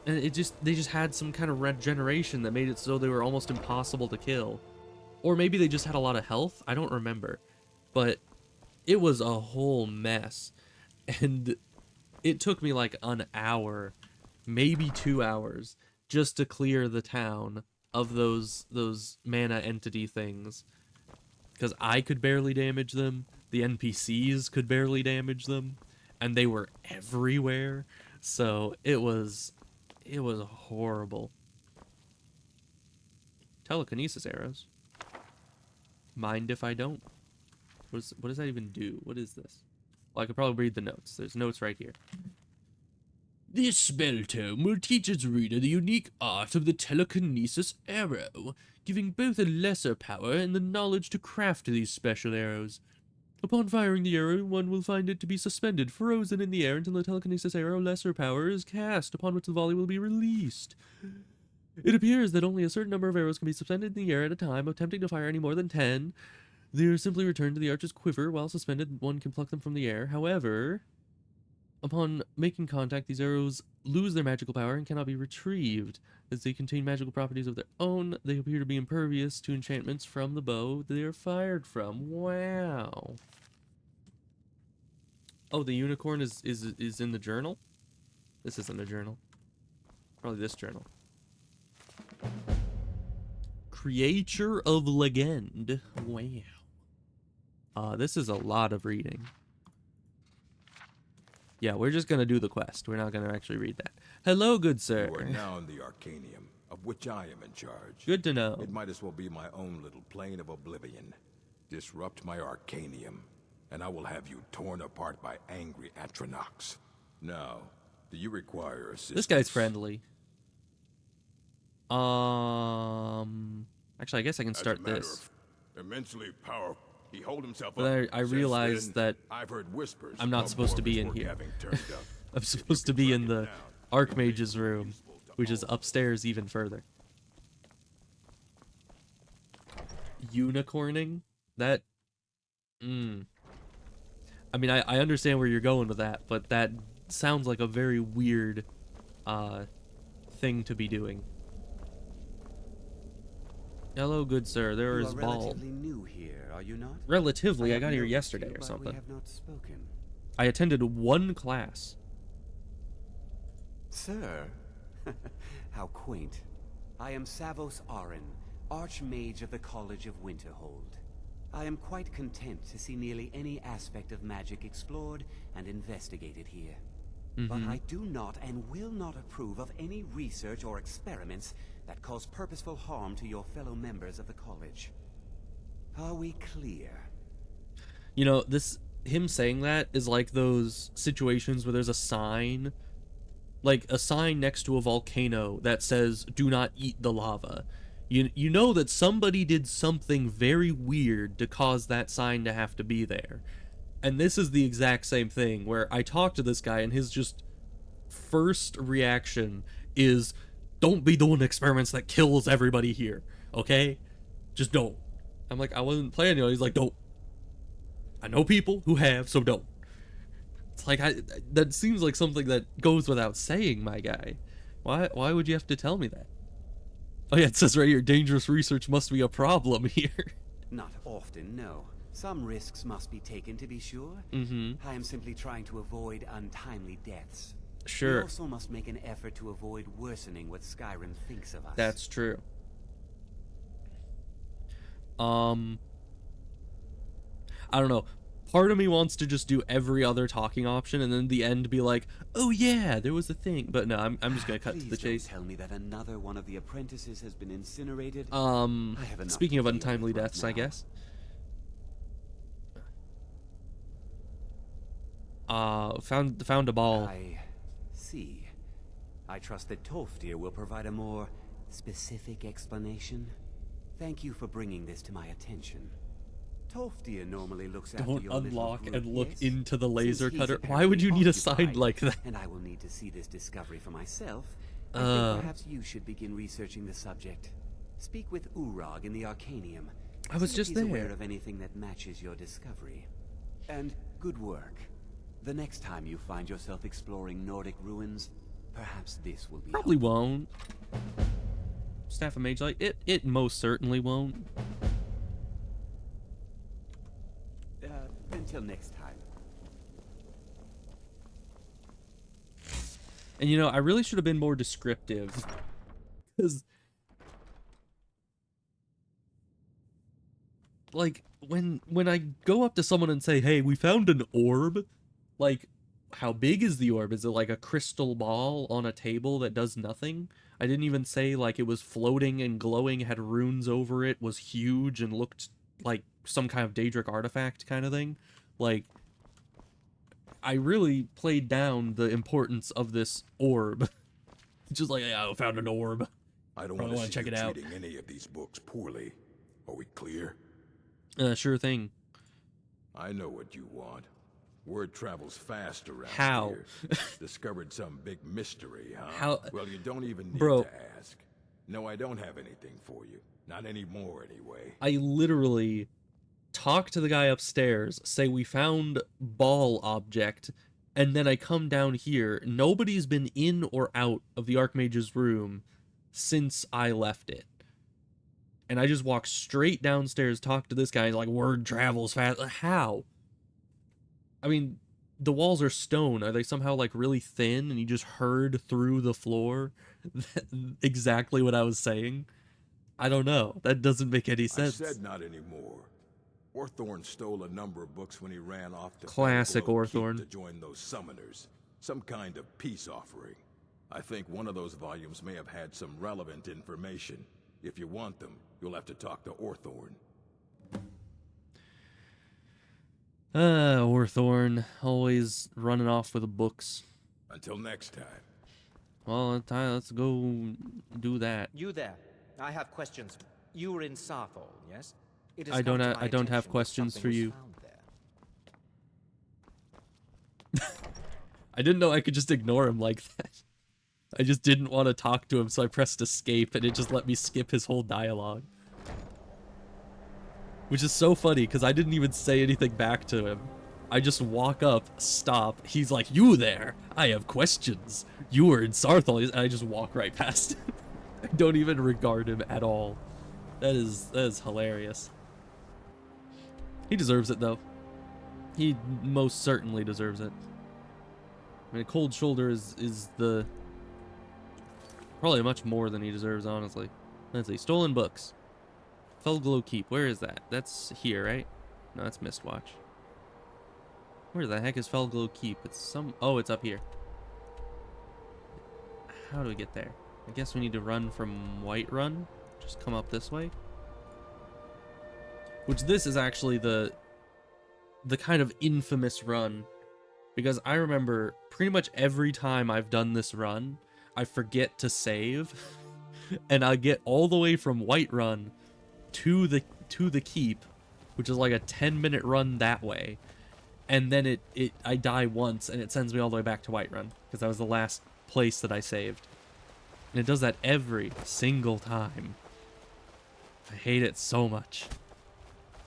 And they just had some kind of regeneration that made it so they were almost impossible to kill. Or maybe they just had a lot of health, I don't remember. But it was a whole mess. And it took me like an hour, maybe 2 hours, just to clear the town of those mana entity things. Because I could barely damage them, the NPCs could barely damage them, and they were everywhere. So it was horrible. Telekinesis arrows. Mind if I don't? What does that even do? What is this? Well, I could probably read the notes. There's notes right here. This spell tome will teach its reader the unique art of the telekinesis arrow, giving both a lesser power and the knowledge to craft these special arrows. Upon firing the arrow, one will find it to be suspended, frozen in the air until the telekinesis arrow lesser power is cast, upon which the volley will be released. It appears that only a certain number of arrows can be suspended in the air at a time. Attempting to fire any more than 10, they are simply returned to the archer's quiver. While suspended, one can pluck them from the air. However, upon making contact, these arrows lose their magical power and cannot be retrieved. As they contain magical properties of their own, they appear to be impervious to enchantments from the bow they are fired from. Wow. Oh, the unicorn is in the journal? This isn't a journal. Probably this journal. Creature of Legend. Wow. This is a lot of reading. Yeah, we're just gonna do the quest. We're not gonna actually read that. Hello, good sir. You are now in the Arcanium, of which I am in charge. Good to know. It might as well be my own little plane of oblivion. Disrupt my Arcanium, and I will have you torn apart by angry Atronachs. Now, do you require assistance? This guy's friendly. Actually, I guess I can start this. Immensely powerful. He hold himself but up. I realized that I've heard whispers. I'm not supposed to be in here. I'm supposed to be in the Archmage's room, which is upstairs even further. Unicorning? That... I mean, I understand where you're going with that, but that sounds like a very weird thing to be doing. Hello, good sir. There is Ball. Relatively new here, are you not? Relatively, I got here yesterday or something. We have not spoken. I attended one class. Sir, how quaint. I am Savos Arin, Archmage of the College of Winterhold. I am quite content to see nearly any aspect of magic explored and investigated here. But I do not and will not approve of any research or experiments that cause purposeful harm to your fellow members of the college. Are we clear? You know, him saying that is like those situations where there's a sign, like a sign next to a volcano that says, "Do not eat the lava." You know that somebody did something very weird to cause that sign to have to be there. And this is the exact same thing, where I talk to this guy and his just first reaction is, don't be doing experiments that kills everybody here, okay? Just don't. I'm like, I wasn't planning on it. He's like, don't. I know people who have, so don't. It's like, that seems like something that goes without saying, my guy. Why would you have to tell me that? Oh yeah, it says right here, dangerous research must be a problem here. Not often, no. Some risks must be taken, to be sure. I am simply trying to avoid untimely deaths. Sure. We also must make an effort to avoid worsening what Skyrim thinks of us. That's true. I don't know. Part of me wants to just do every other talking option and then the end be like, oh yeah, there was a thing. But no, I'm just gonna cut to the chase. Please don't tell me that another one of the apprentices has been incinerated. Speaking of untimely deaths, I guess. Found a ball. I see. I trust that Tolfdir will provide a more specific explanation. Thank you for bringing this to my attention. Tolfdir normally looks after Don't your little unlock group, and look yes? into the laser Since he's cutter. Why would you need a sign apparently like that? And I will need to see this discovery for myself. I think perhaps you should begin researching the subject. Speak with Urag in the Arcanium. I was See if just he's aware there. of anything that matches your discovery. And good work. The next time you find yourself exploring Nordic ruins, perhaps this will be Probably won't. Staff of Mage Light. It most certainly won't. Until next time. And you know, I really should have been more descriptive. Because, like, when I go up to someone and say, hey, we found an orb, like, how big is the orb? Is it like a crystal ball on a table that does nothing? I didn't even say, like, it was floating and glowing, had runes over it, was huge, and looked like some kind of Daedric artifact kind of thing. Like, I really played down the importance of this orb. Just like, yeah, I found an orb. I don't Probably want to check see it you out. treating any of these books poorly. Are we clear? Sure thing. I know what you want. Word travels fast around How? here. Discovered some big mystery, huh? How? Well, you don't even need Bro. to ask. No, I don't have anything for you. Not anymore, anyway. I literally talk to the guy upstairs, say we found ball object, and then I come down here. Nobody's been in or out of the Archmage's room since I left it. And I just walk straight downstairs, talk to this guy, he's like, word travels fast. How? I mean, the walls are stone. Are they somehow, like, really thin, and you just heard through the floor exactly what I was saying? I don't know. That doesn't make any sense. I said not anymore. Orthorn stole a number of books when he ran off to Classic Felglow Keep Orthorn. to join those summoners. Some kind of peace offering. I think one of those volumes may have had some relevant information. If you want them, you'll have to talk to Orthorn. Orthorn, always running off with the books. Until next time. Well, let's go do that. You there. I have questions. You were in Sarthol, yes? It has I don't come to ha- my I don't have attention that questions something for was you. found there. I didn't know I could just ignore him like that. I just didn't want to talk to him, so I pressed escape, and it just let me skip his whole dialogue. Which is so funny, because I didn't even say anything back to him. I just walk up, stop, he's like, you there, I have questions. You were in Sarthol, and I just walk right past him. I don't even regard him at all. That is hilarious. He deserves it, though. He most certainly deserves it. I mean, a cold shoulder is the... probably much more than he deserves, honestly. Let's see, stolen books. Felglow Keep, where is that? That's here, right? No, that's Mistwatch. Where the heck is Felglow Keep? It's some... oh, it's up here. How do we get there? I guess we need to run from Whiterun. Just come up this way. Which this is actually the kind of infamous run. Because I remember pretty much every time I've done this run, I forget to save. and I get all the way from Whiterun to the keep, which is like a 10-minute run that way, and then I die once and it sends me all the way back to Whiterun because that was the last place that I saved. And it does that every single time. I hate it so much.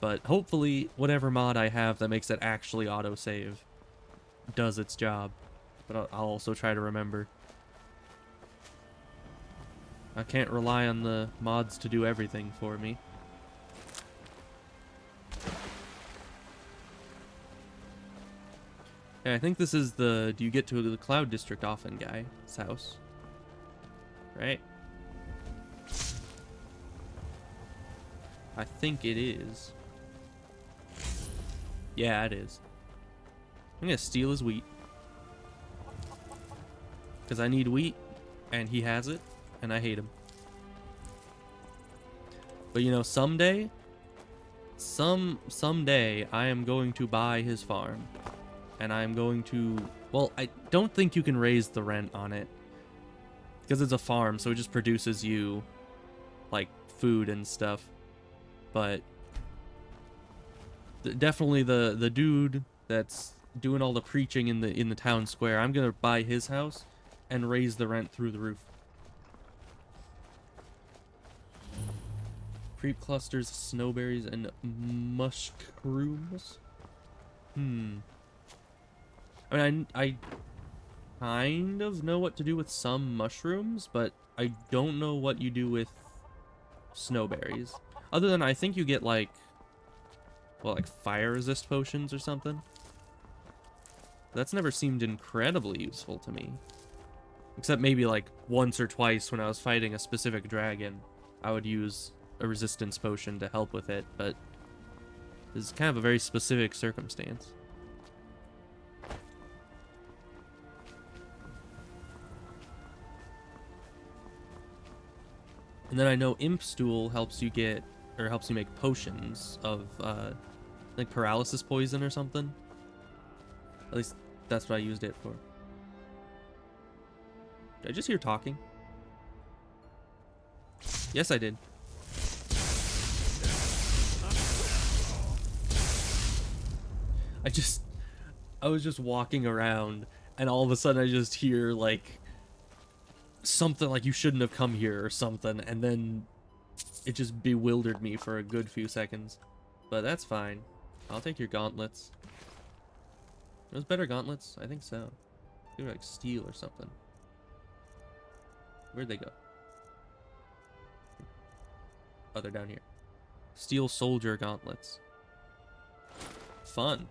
But hopefully whatever mod I have that makes it actually autosave does its job. But I'll also try to remember. I can't rely on the mods to do everything for me. Okay, I think this is the do you get to the Cloud District often guy's house. Right? I think it is. Yeah, it is. I'm gonna steal his wheat. Because I need wheat, and he has it, and I hate him. But you know, someday, someday, I am going to buy his farm. And I'm going to... Well, I don't think you can raise the rent on it. Because it's a farm, so it just produces you, like, food and stuff. But... definitely the dude that's doing all the preaching in the town square, I'm gonna buy his house and raise the rent through the roof. Creep clusters, snowberries, and mushrooms. I mean, I kind of know what to do with some mushrooms, but I don't know what you do with snowberries. Other than I think you get like, well, like fire resist potions or something. That's never seemed incredibly useful to me. Except maybe like once or twice when I was fighting a specific dragon, I would use a resistance potion to help with it, but this is kind of a very specific circumstance. And then I know Imp Stool helps you get, or helps you make potions of, like paralysis poison or something. At least that's what I used it for. Did I just hear talking? Yes, I did. I was just walking around, and all of a sudden I just hear, like, something like you shouldn't have come here or something, and then it just bewildered me for a good few seconds. But that's fine. I'll take your gauntlets. Those better gauntlets? I think so. They were like steel or something. Where'd they go? Oh, they're down here. Steel soldier gauntlets. Fun.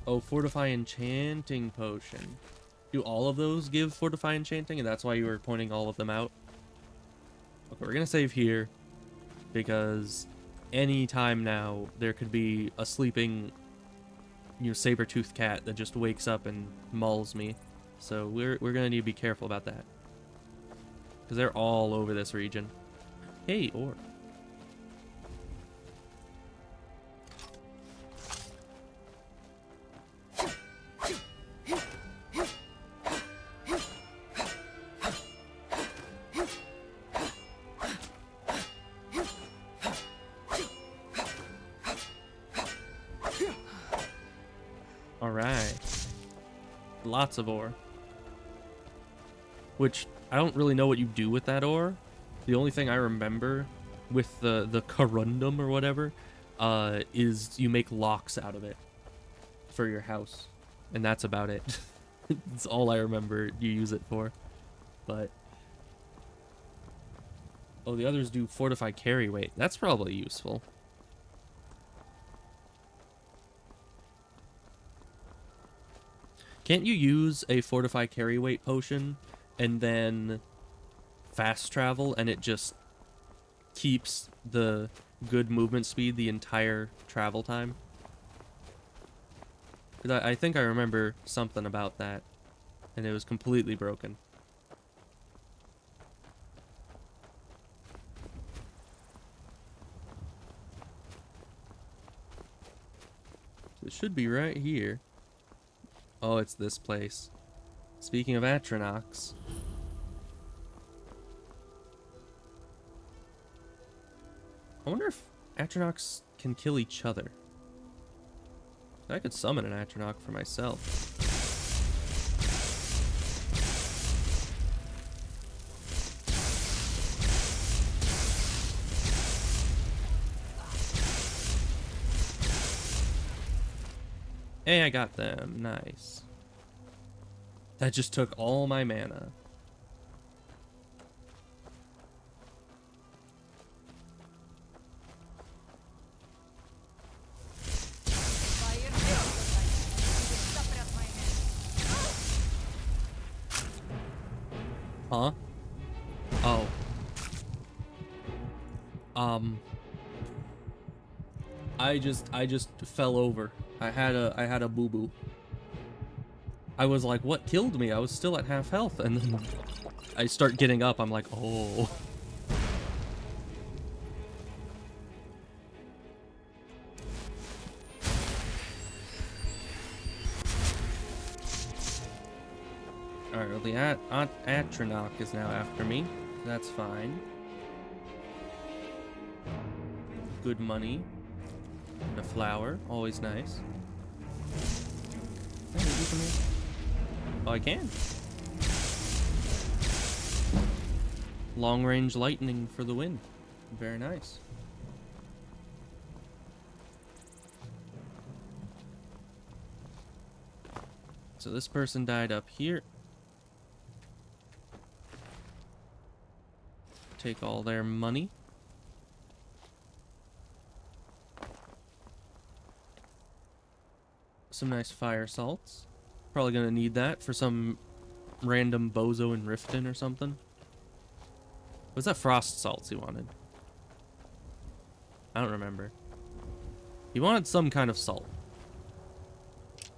Oh, Fortify Enchanting Potion. Do all of those give Fortify Enchanting, and that's why you were pointing all of them out? Okay, we're gonna save here, because any time now, there could be a sleeping, you know, saber-toothed cat that just wakes up and mauls me. So we're gonna need to be careful about that. Because they're all over this region. Hey, ore. Lots of ore. Which, I don't really know what you do with that ore. The only thing I remember with the corundum or whatever, is you make locks out of it for your house. And that's about it. That's all I remember you use it for. But... oh, the others do fortify carry weight. That's probably useful. Can't you use a Fortify Carry Weight potion and then fast travel and it just keeps the good movement speed the entire travel time? 'Cause I think I remember something about that, and it was completely broken. It should be right here. Oh, it's this place. Speaking of Atronachs. I wonder if Atronachs can kill each other. I could summon an Atronach for myself. Hey, I got them. Nice. That just took all my mana. Huh? Oh. I just fell over. I had a boo-boo. I was like, what killed me? I was still at half health, and then I start getting up. I'm like, oh. Alright, well, the Atronach is now after me. That's fine. Good money. And a flower, always nice. Hey, you come here. Oh, I can. Long range lightning for the win. Very nice. So this person died up here. Take all their money. Some nice fire salts. Probably gonna need that for some random bozo in Riften or something. Was that frost salts he wanted? I don't remember. He wanted some kind of salt.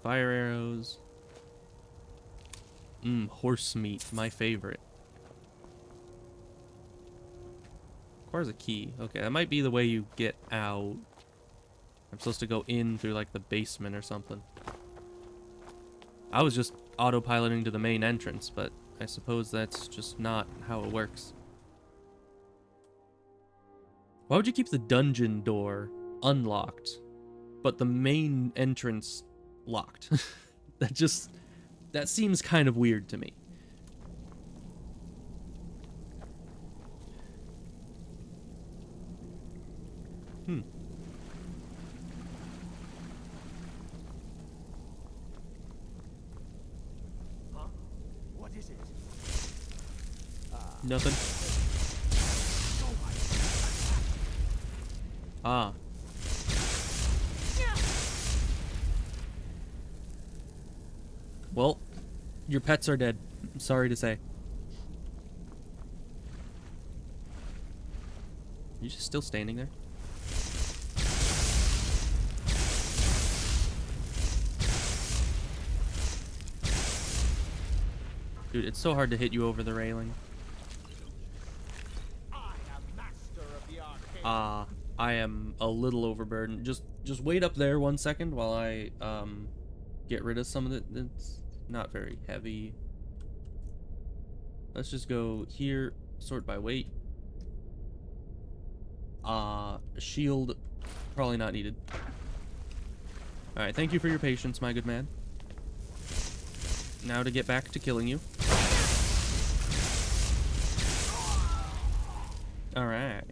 Fire arrows. Horse meat, my favorite. Requires a key. Okay, that might be the way you get out. I'm supposed to go in through like the basement or something. I was just autopiloting to the main entrance, but I suppose that's just not how it works. Why would you keep the dungeon door unlocked, but the main entrance locked? That seems kind of weird to me. What is it? Nothing. Ah. Well, your pets are dead. I'm sorry to say. You just still standing there? Dude, it's so hard to hit you over the railing. I am a little overburdened. Just wait up there 1 second while I get rid of some of it. It's not very heavy. Let's just go here, sort by weight. Shield, probably not needed. Alright, thank you for your patience, my good man. Now to get back to killing you. Alright.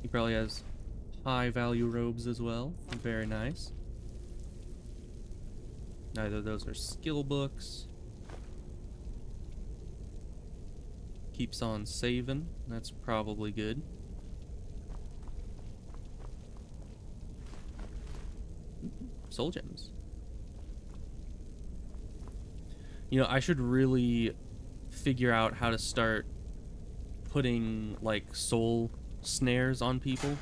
He probably has high value robes as well. Very nice. Neither of those are skill books. Keeps on saving. That's probably good. Soul gems. You know, I should really figure out how to start putting, like, soul snares on people.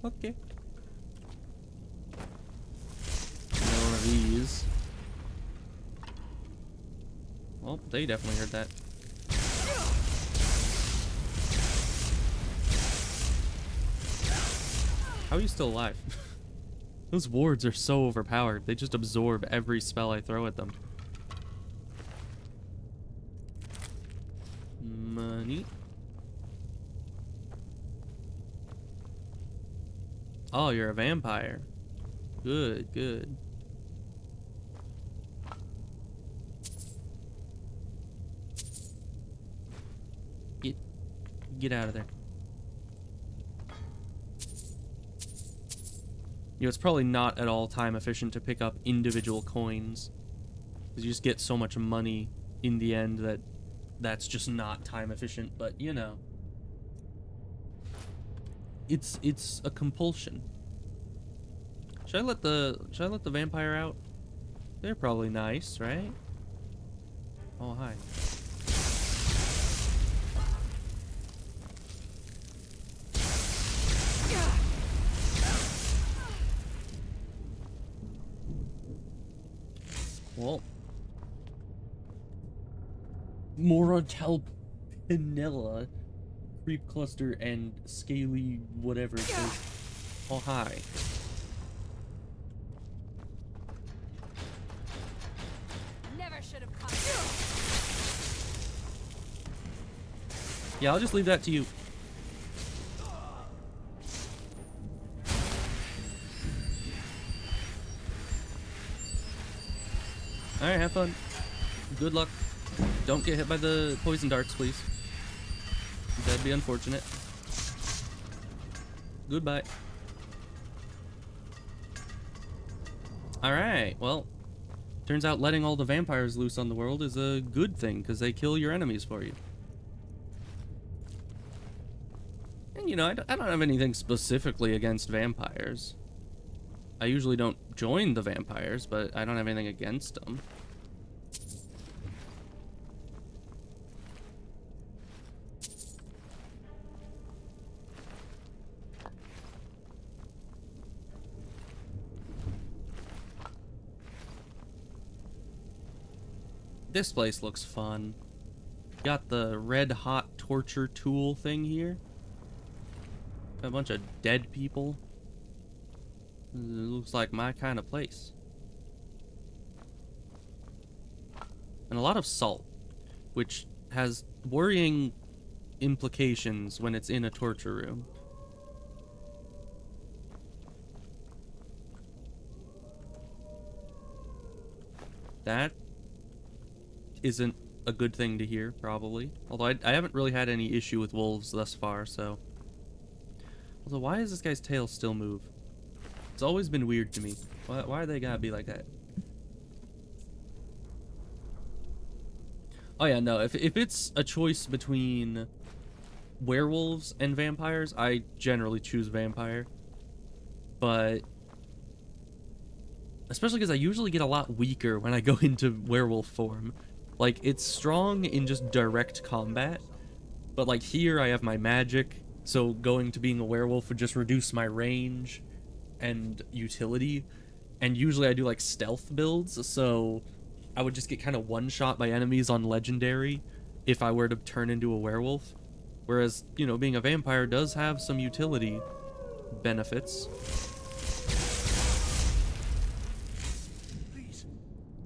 Okay. Another one of these. Well, they definitely heard that. How are you still alive? Those wards are so overpowered. They just absorb every spell I throw at them. Money. Oh, you're a vampire. Good, good. Get out of there. You know, it's probably not at all time efficient to pick up individual coins, because you just get so much money in the end that that's just not time efficient, but you know. It's a compulsion. Should I let the vampire out? They're probably nice, right? Oh, hi. Well, Morotel Pinella, Creep Cluster, and Scaly whatever it is. Oh, hi. Never should have come. Yeah, I'll just leave that to you. Alright, have fun. Good luck. Don't get hit by the poison darts, please. That'd be unfortunate. Goodbye. Alright, well, turns out letting all the vampires loose on the world is a good thing, because they kill your enemies for you. And, you know, I don't have anything specifically against vampires. I usually don't join the vampires, but I don't have anything against them. This place looks fun. Got the red hot torture tool thing here. Got a bunch of dead people. It looks like my kind of place. And a lot of salt, which has worrying implications when it's in a torture room. That isn't a good thing to hear, probably. Although I haven't really had any issue with wolves thus far, so... Although, why does this guy's tail still move? It's always been weird to me. Why they gotta be like that? Oh yeah, no, if it's a choice between werewolves and vampires, I generally choose vampire. But... especially because I usually get a lot weaker when I go into werewolf form. Like, it's strong in just direct combat, but like here I have my magic, so going to being a werewolf would just reduce my range and utility, and usually I do like stealth builds, so I would just get kind of one-shot by enemies on legendary if I were to turn into a werewolf. Whereas, you know, being a vampire does have some utility benefits.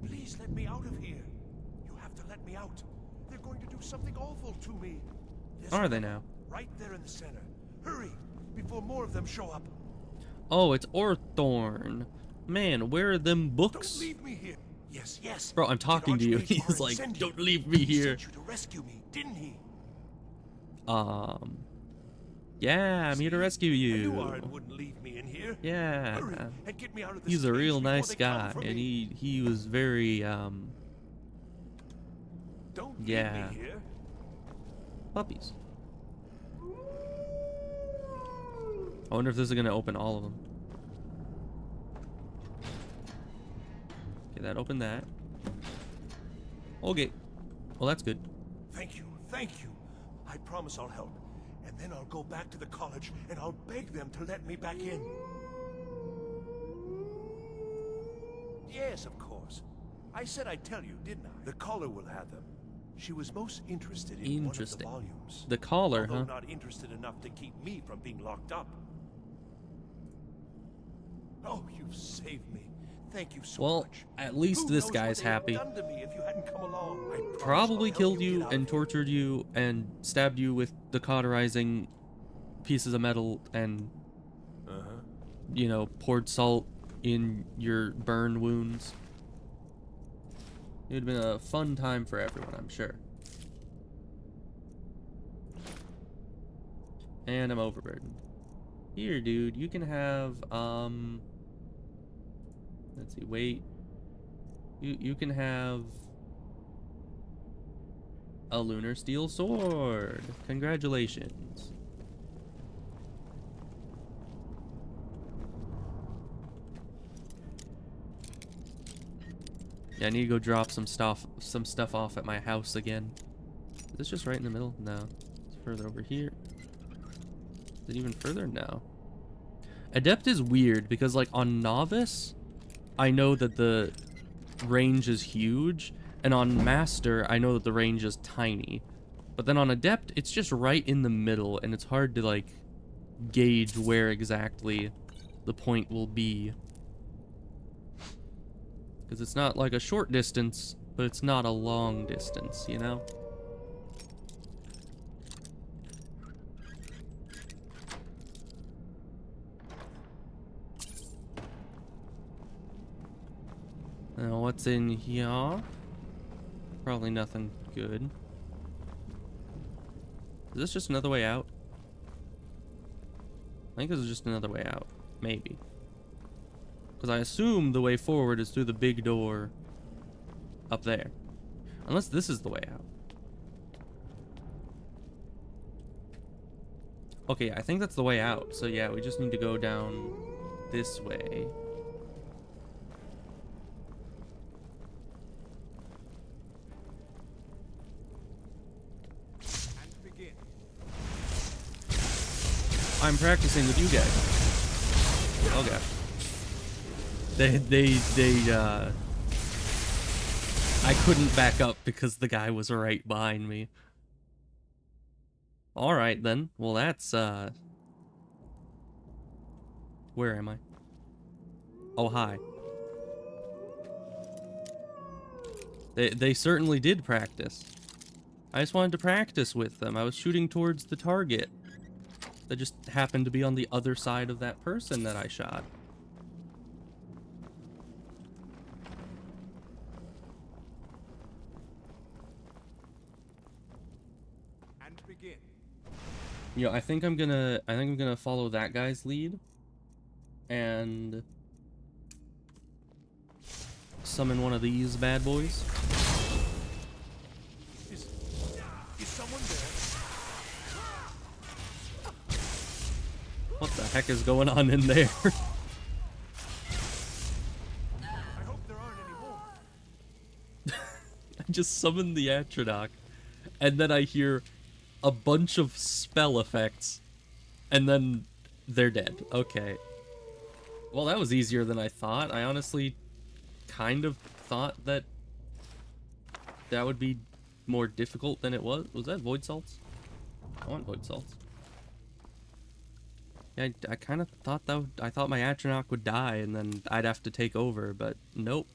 Please let me out of here. You have to let me out. They're going to do something awful to me. Are they now? Right there in the center. Hurry, before more of them show up. Oh, it's Orthorn. Man, where are them books? Don't leave me here. Yes, yes. Bro, I'm talking to you. He's like, don't leave me here. He sent you to rescue me, didn't he? Yeah, I'm here to rescue you. I knew Aaron wouldn't leave me in here. Yeah. Hurry and get me out of this He's a place real before nice they come guy, for and me. he was very, Don't yeah. leave me here. Puppies. I wonder if this is gonna open all of them. Okay, that opened that. Okay. Well, that's good. Thank you, thank you. I promise I'll help. And then I'll go back to the college and I'll beg them to let me back in. Yes, of course. I said I'd tell you, didn't I? The caller will have them. She was most interested in one of the volumes. The caller, although huh? not interested enough to keep me from being locked up. Oh, you've saved me. Thank you so Well, much. at least Who this knows guy's what they'd have happy. done to me if you hadn't come along. I promise Probably I'll help killed get you out and of here. tortured you and stabbed you with the cauterizing pieces of metal and, you know, poured salt in your burn wounds. It would have been a fun time for everyone, I'm sure. And I'm overburdened. Here, dude, you can have, let's see, wait. You can have a lunar steel sword. Congratulations. Yeah, I need to go drop some stuff off at my house again. Is this just right in the middle? No. It's further over here. Is it even further? No. Adept is weird because, like, on Novice, I know that the range is huge, and on Master, I know that the range is tiny. But then on Adept, it's just right in the middle, and it's hard to, like, gauge where exactly the point will be. Because it's not like a short distance, but it's not a long distance, you know? Now, what's in here? Probably nothing good. Is this just another way out? I think this is just another way out. Maybe. Because I assume the way forward is through the big door up there. Unless this is the way out. Okay, I think that's the way out. So yeah, we just need to go down this way. And begin. I'm practicing with you guys. Oh gosh. I couldn't back up because the guy was right behind me. Alright then. Well, that's, where am I? Oh, hi. They certainly did practice. I just wanted to practice with them. I was shooting towards the target. That just happened to be on the other side of that person that I shot. And begin. You know, I think I'm gonna follow that guy's lead and summon one of these bad boys. Is someone there? What the heck is going on in there? I hope there aren't any more. I just summoned the Atronach, and then I hear a bunch of spell effects, and then they're dead. Okay. Well, that was easier than I thought. I honestly kind of thought that that would be more difficult than it was. Was that Void Salts? I want Void Salts. Yeah, I kind of thought that I thought my Atronach would die, and then I'd have to take over, but nope.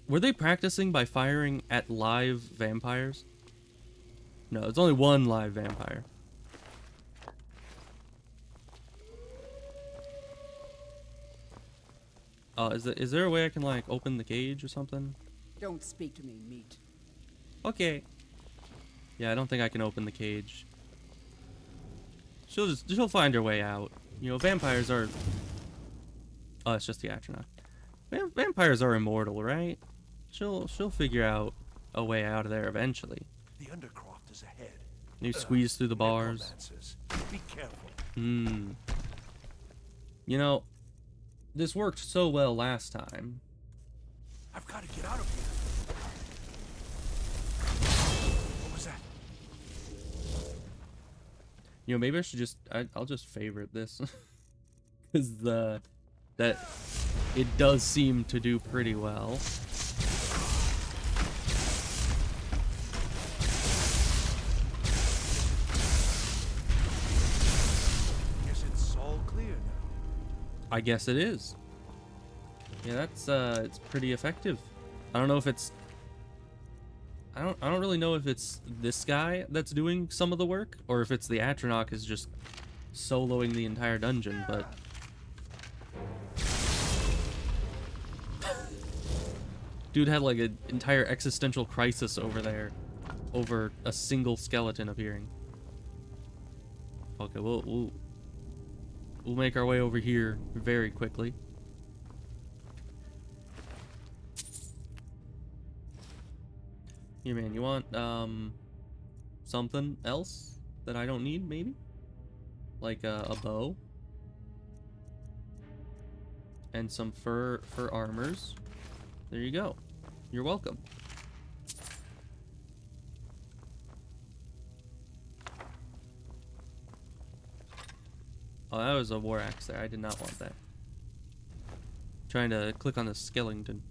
Were they practicing by firing at live vampires? No, it's only one live vampire. Is there a way I can, like, open the cage or something? Don't speak to me, meat. Okay. Yeah, I don't think I can open the cage. She'll find her way out. You know, vampires are... Oh, it's just the Atronach. Vampires are immortal, right? She'll figure out a way out of there eventually. The Undercroft is ahead. You squeeze through the bars. Necromancers. Be careful. You know, this worked so well last time. I've got to get out of here. What was that? You know, maybe I should just... I'll just favorite this. Because that it does seem to do pretty well. I guess it is. Yeah, that's it's pretty effective. I don't know if it's I don't really know if it's this guy that's doing some of the work or if it's the Atronach is just soloing the entire dungeon, but dude had like an entire existential crisis over there over a single skeleton appearing. Okay, we'll make our way over here very quickly. Here, man, you want something else that I don't need, maybe? Like a bow and some fur armors. There you go. You're welcome. Oh, that was a war axe there. I did not want that. Trying to click on the skeleton.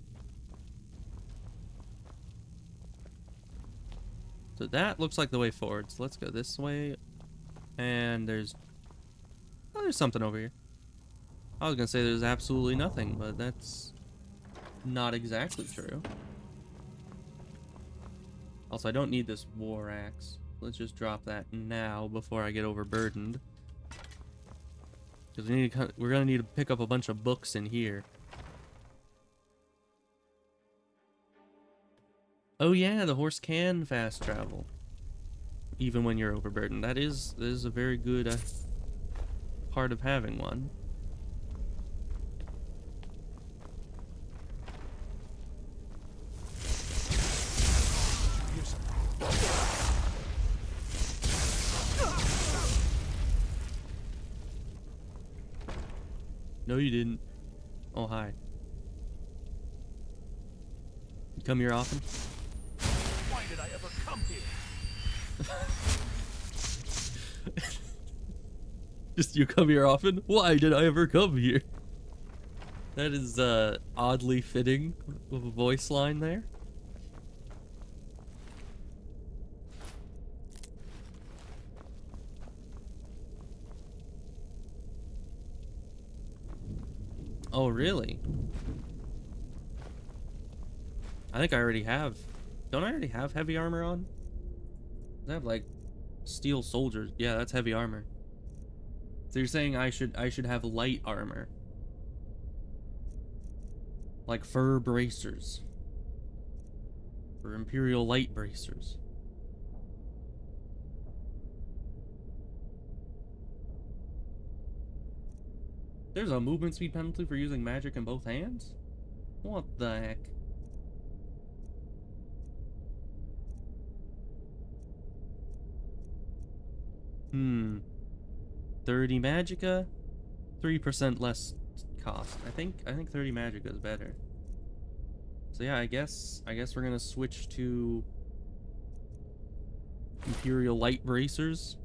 So that looks like the way forward. So let's go this way. And there's something over here. I was gonna say there's absolutely nothing, but that's not exactly true. Also, I don't need this war axe. Let's just drop that now before I get overburdened. Because we're gonna need to pick up a bunch of books in here. Oh yeah, the horse can fast travel, even when you're overburdened. That is a very good part of having one. No, you didn't. Oh, hi. You come here often? Why did I ever come here? Just, you come here often? Why did I ever come here? That is oddly fitting with a voice line there. Oh, really? I think I already have. Don't I already have heavy armor on? I have like steel soldiers. Yeah, that's heavy armor. So you're saying I should have light armor, like fur bracers, or imperial light bracers. There's a movement speed penalty for using magic in both hands? What the heck? Hmm. 30 magicka, 3% less cost. I think 30 magicka is better. So yeah, I guess we're gonna switch to imperial light bracers.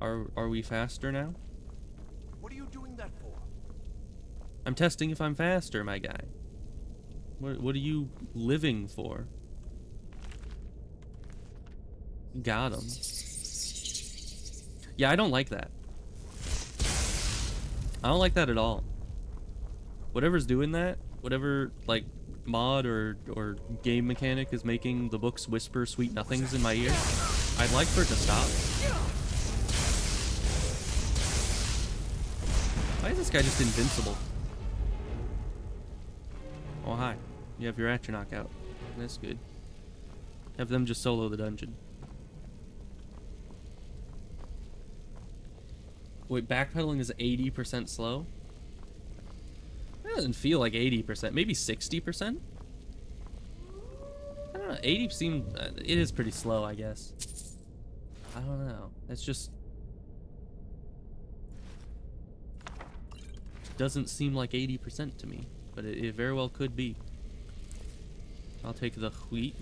Are we faster now? What are you doing that for? I'm testing if I'm faster, my guy. What are you living for? Got him. Yeah, I don't like that. I don't like that at all. Whatever's doing that, whatever like mod or game mechanic is making the books whisper sweet nothings in my ear, I'd like for it to stop. Why is this guy just invincible? Oh, hi. You have your Atronach out. That's good. Have them just solo the dungeon. Wait, backpedaling is 80% slow? That doesn't feel like 80%. Maybe 60%? I don't know. 80 seems... it is pretty slow, I guess. I don't know. It's just... doesn't seem like 80% to me. But it very well could be. I'll take the wheat.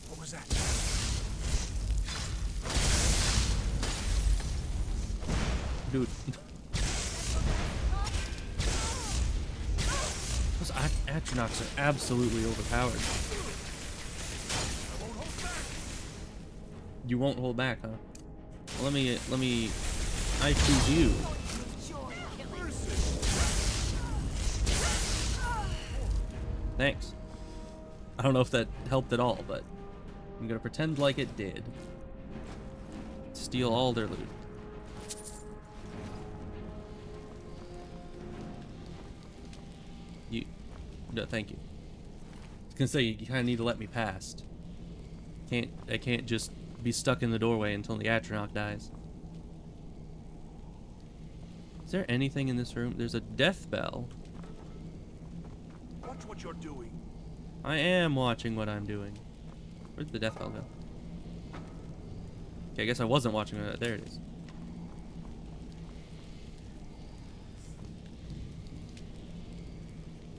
What was that? Dude. Atronachs are absolutely overpowered. You won't hold back, huh? Well, let me. I choose you. Thanks. I don't know if that helped at all, but I'm gonna pretend like it did. Steal all their loot. No, thank you. I was gonna say, you kind of need to let me past. I can't just be stuck in the doorway until the Atronach dies. Is there anything in this room? There's a death bell. Watch what you're doing. I am watching what I'm doing. Where'd the death bell go? Okay, I guess I wasn't watching it. There it is.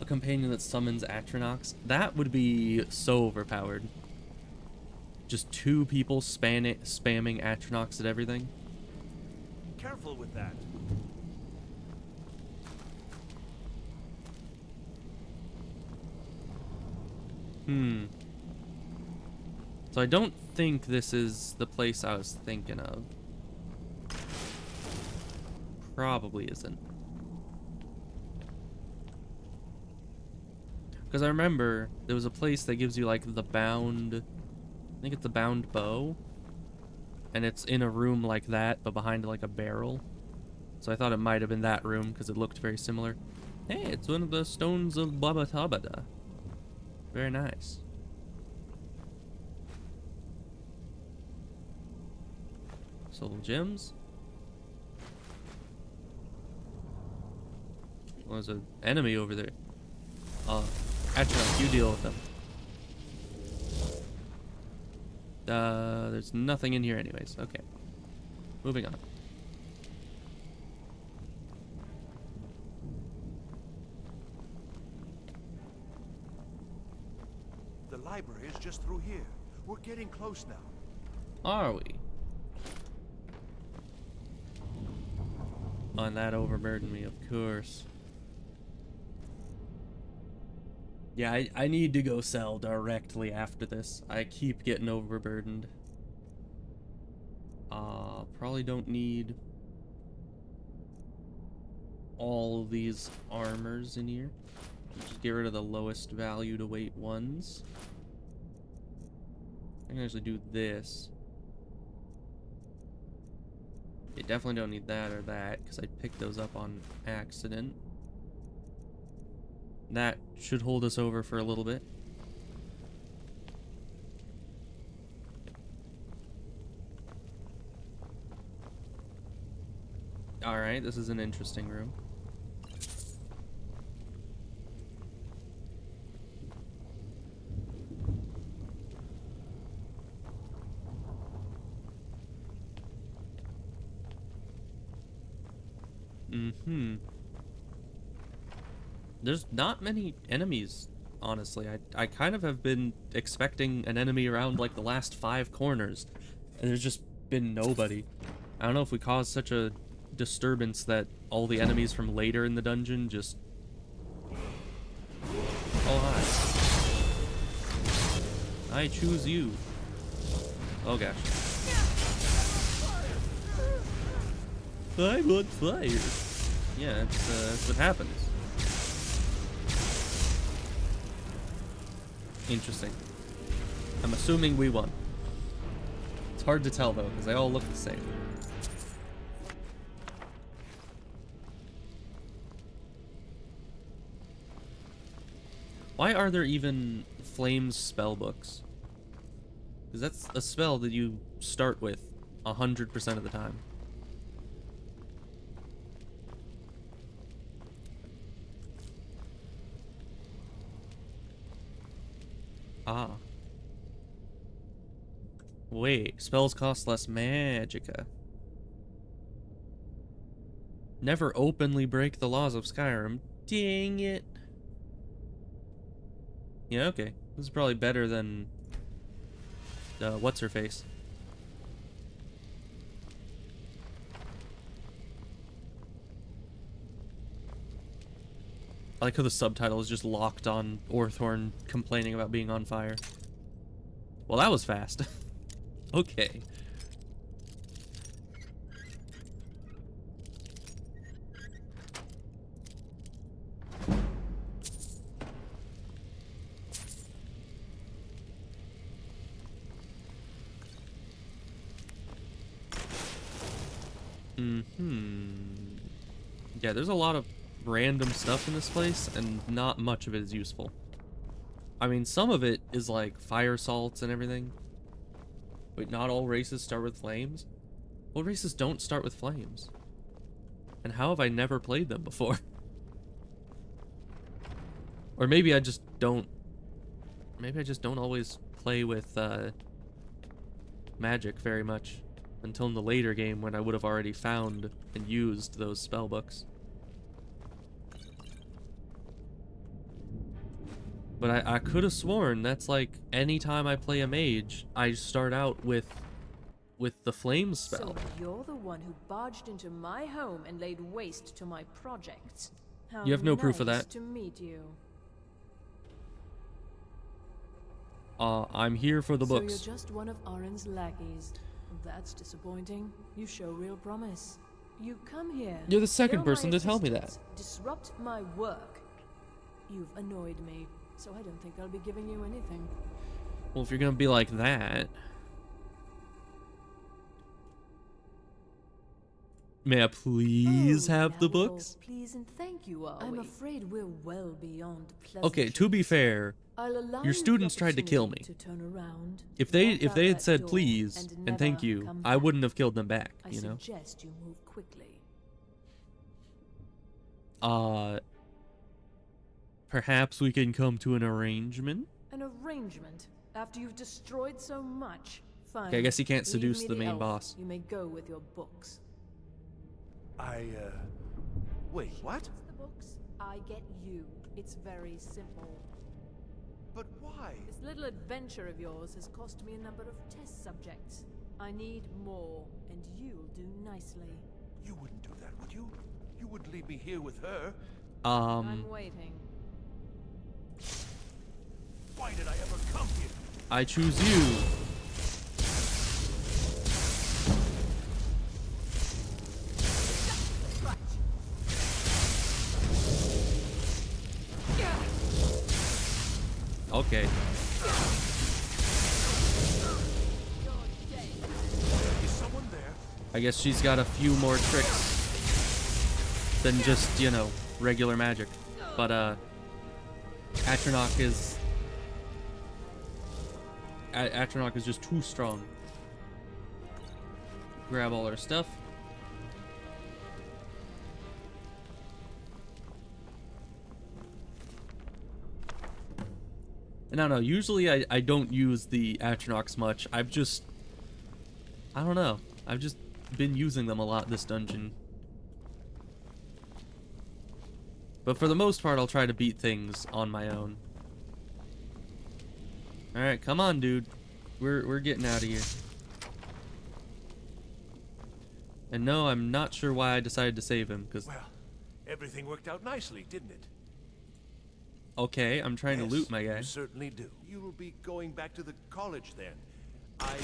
A companion that summons Atronachs. That would be so overpowered. Just 2 people spamming Atronachs at everything. Careful with that. So I don't think this is the place I was thinking of. Probably isn't. Because I remember there was a place that gives you like the bound, I think it's the bound bow. And it's in a room like that, but behind like a barrel. So I thought it might have been that room because it looked very similar. Hey, it's one of the stones of Baba Tabada. Very nice. Soul gems. Well, there's an enemy over there. Atronach, you deal with them. There's nothing in here anyways. Okay. Moving on. The library is just through here. We're getting close now. Are we? Oh, and that overburdened me, of course. Yeah, I need to go sell directly after this. I keep getting overburdened. Probably don't need all of these armors in here. Just get rid of the lowest value to weight ones. I can actually do this. Okay, definitely don't need that or that, because I picked those up on accident. That should hold us over for a little bit. Alright, this is an interesting room. There's not many enemies, honestly. I kind of have been expecting an enemy around like the last 5 corners, and there's just been nobody. I don't know if we caused such a disturbance that all the enemies from later in the dungeon just... Oh, hi. I choose you. Oh, gosh. I want fire. Yeah, that's what happens. Interesting. I'm assuming we won. It's hard to tell, though, because they all look the same. Why are there even Flames spellbooks? Because that's a spell that you start with 100% of the time. Ah. Wait, spells cost less magicka. Never openly break the laws of Skyrim. Dang it. Yeah, okay. This is probably better than... what's-her-face? I like how the subtitle is just locked on Orthorn complaining about being on fire. Well, that was fast. Okay. Yeah, there's a lot of random stuff in this place, and not much of it is useful. I mean, some of it is like fire salts and everything. Wait, not all races start with flames? What races don't start with flames? And how have I never played them before? Or maybe I just don't... Maybe I just don't always play with magic very much. Until in the later game when I would have already found and used those spell books. But I could have sworn that's like anytime I play a mage, I start out with the flame spell. So you're the one who barged into my home and laid waste to my projects. How You have no proof of nice that. to meet you. I'm here for the books. So you're just one of Arin's lackeys. That's disappointing. You show real promise. You come here. You're the second kill person my to tell me that. assistants, disrupt my work. You've annoyed me, so I don't think I'll be giving you anything. Well, if you're gonna be like that... May I please have the books? Please and thank you, are I'm afraid we're well beyond pleasant. Okay, to be fair, your students tried to kill me. To turn around, If they walk out had that said door please and thank never you, come I back. wouldn't have killed them back, I you know? suggest you move quickly. Perhaps we can come to an arrangement? An arrangement? After you've destroyed so much? Fine. Okay, I guess he can't Leave seduce me the main elf. boss. You may go with your books. Wait, what? The books, I get you. It's very simple. But why? This little adventure of yours has cost me a number of test subjects. I need more, and you'll do nicely. You wouldn't do that, would you? You wouldn't leave me here with her. I'm waiting. Why did I ever come here? I choose you. Okay. Is someone there? I guess she's got a few more tricks than just, you know, regular magic. But, Atronach is... Atronach is just too strong. Grab all her stuff. And I don't know, usually I don't use the Atronachs much. I don't know. I've just been using them a lot this dungeon. But for the most part, I'll try to beat things on my own. Alright, come on, dude. We're getting out of here. And no, I'm not sure why I decided to save him, because... Well, everything worked out nicely, didn't it? Okay, I'm trying to Yes, loot my guy. You certainly do. You'll be going back to the college then. I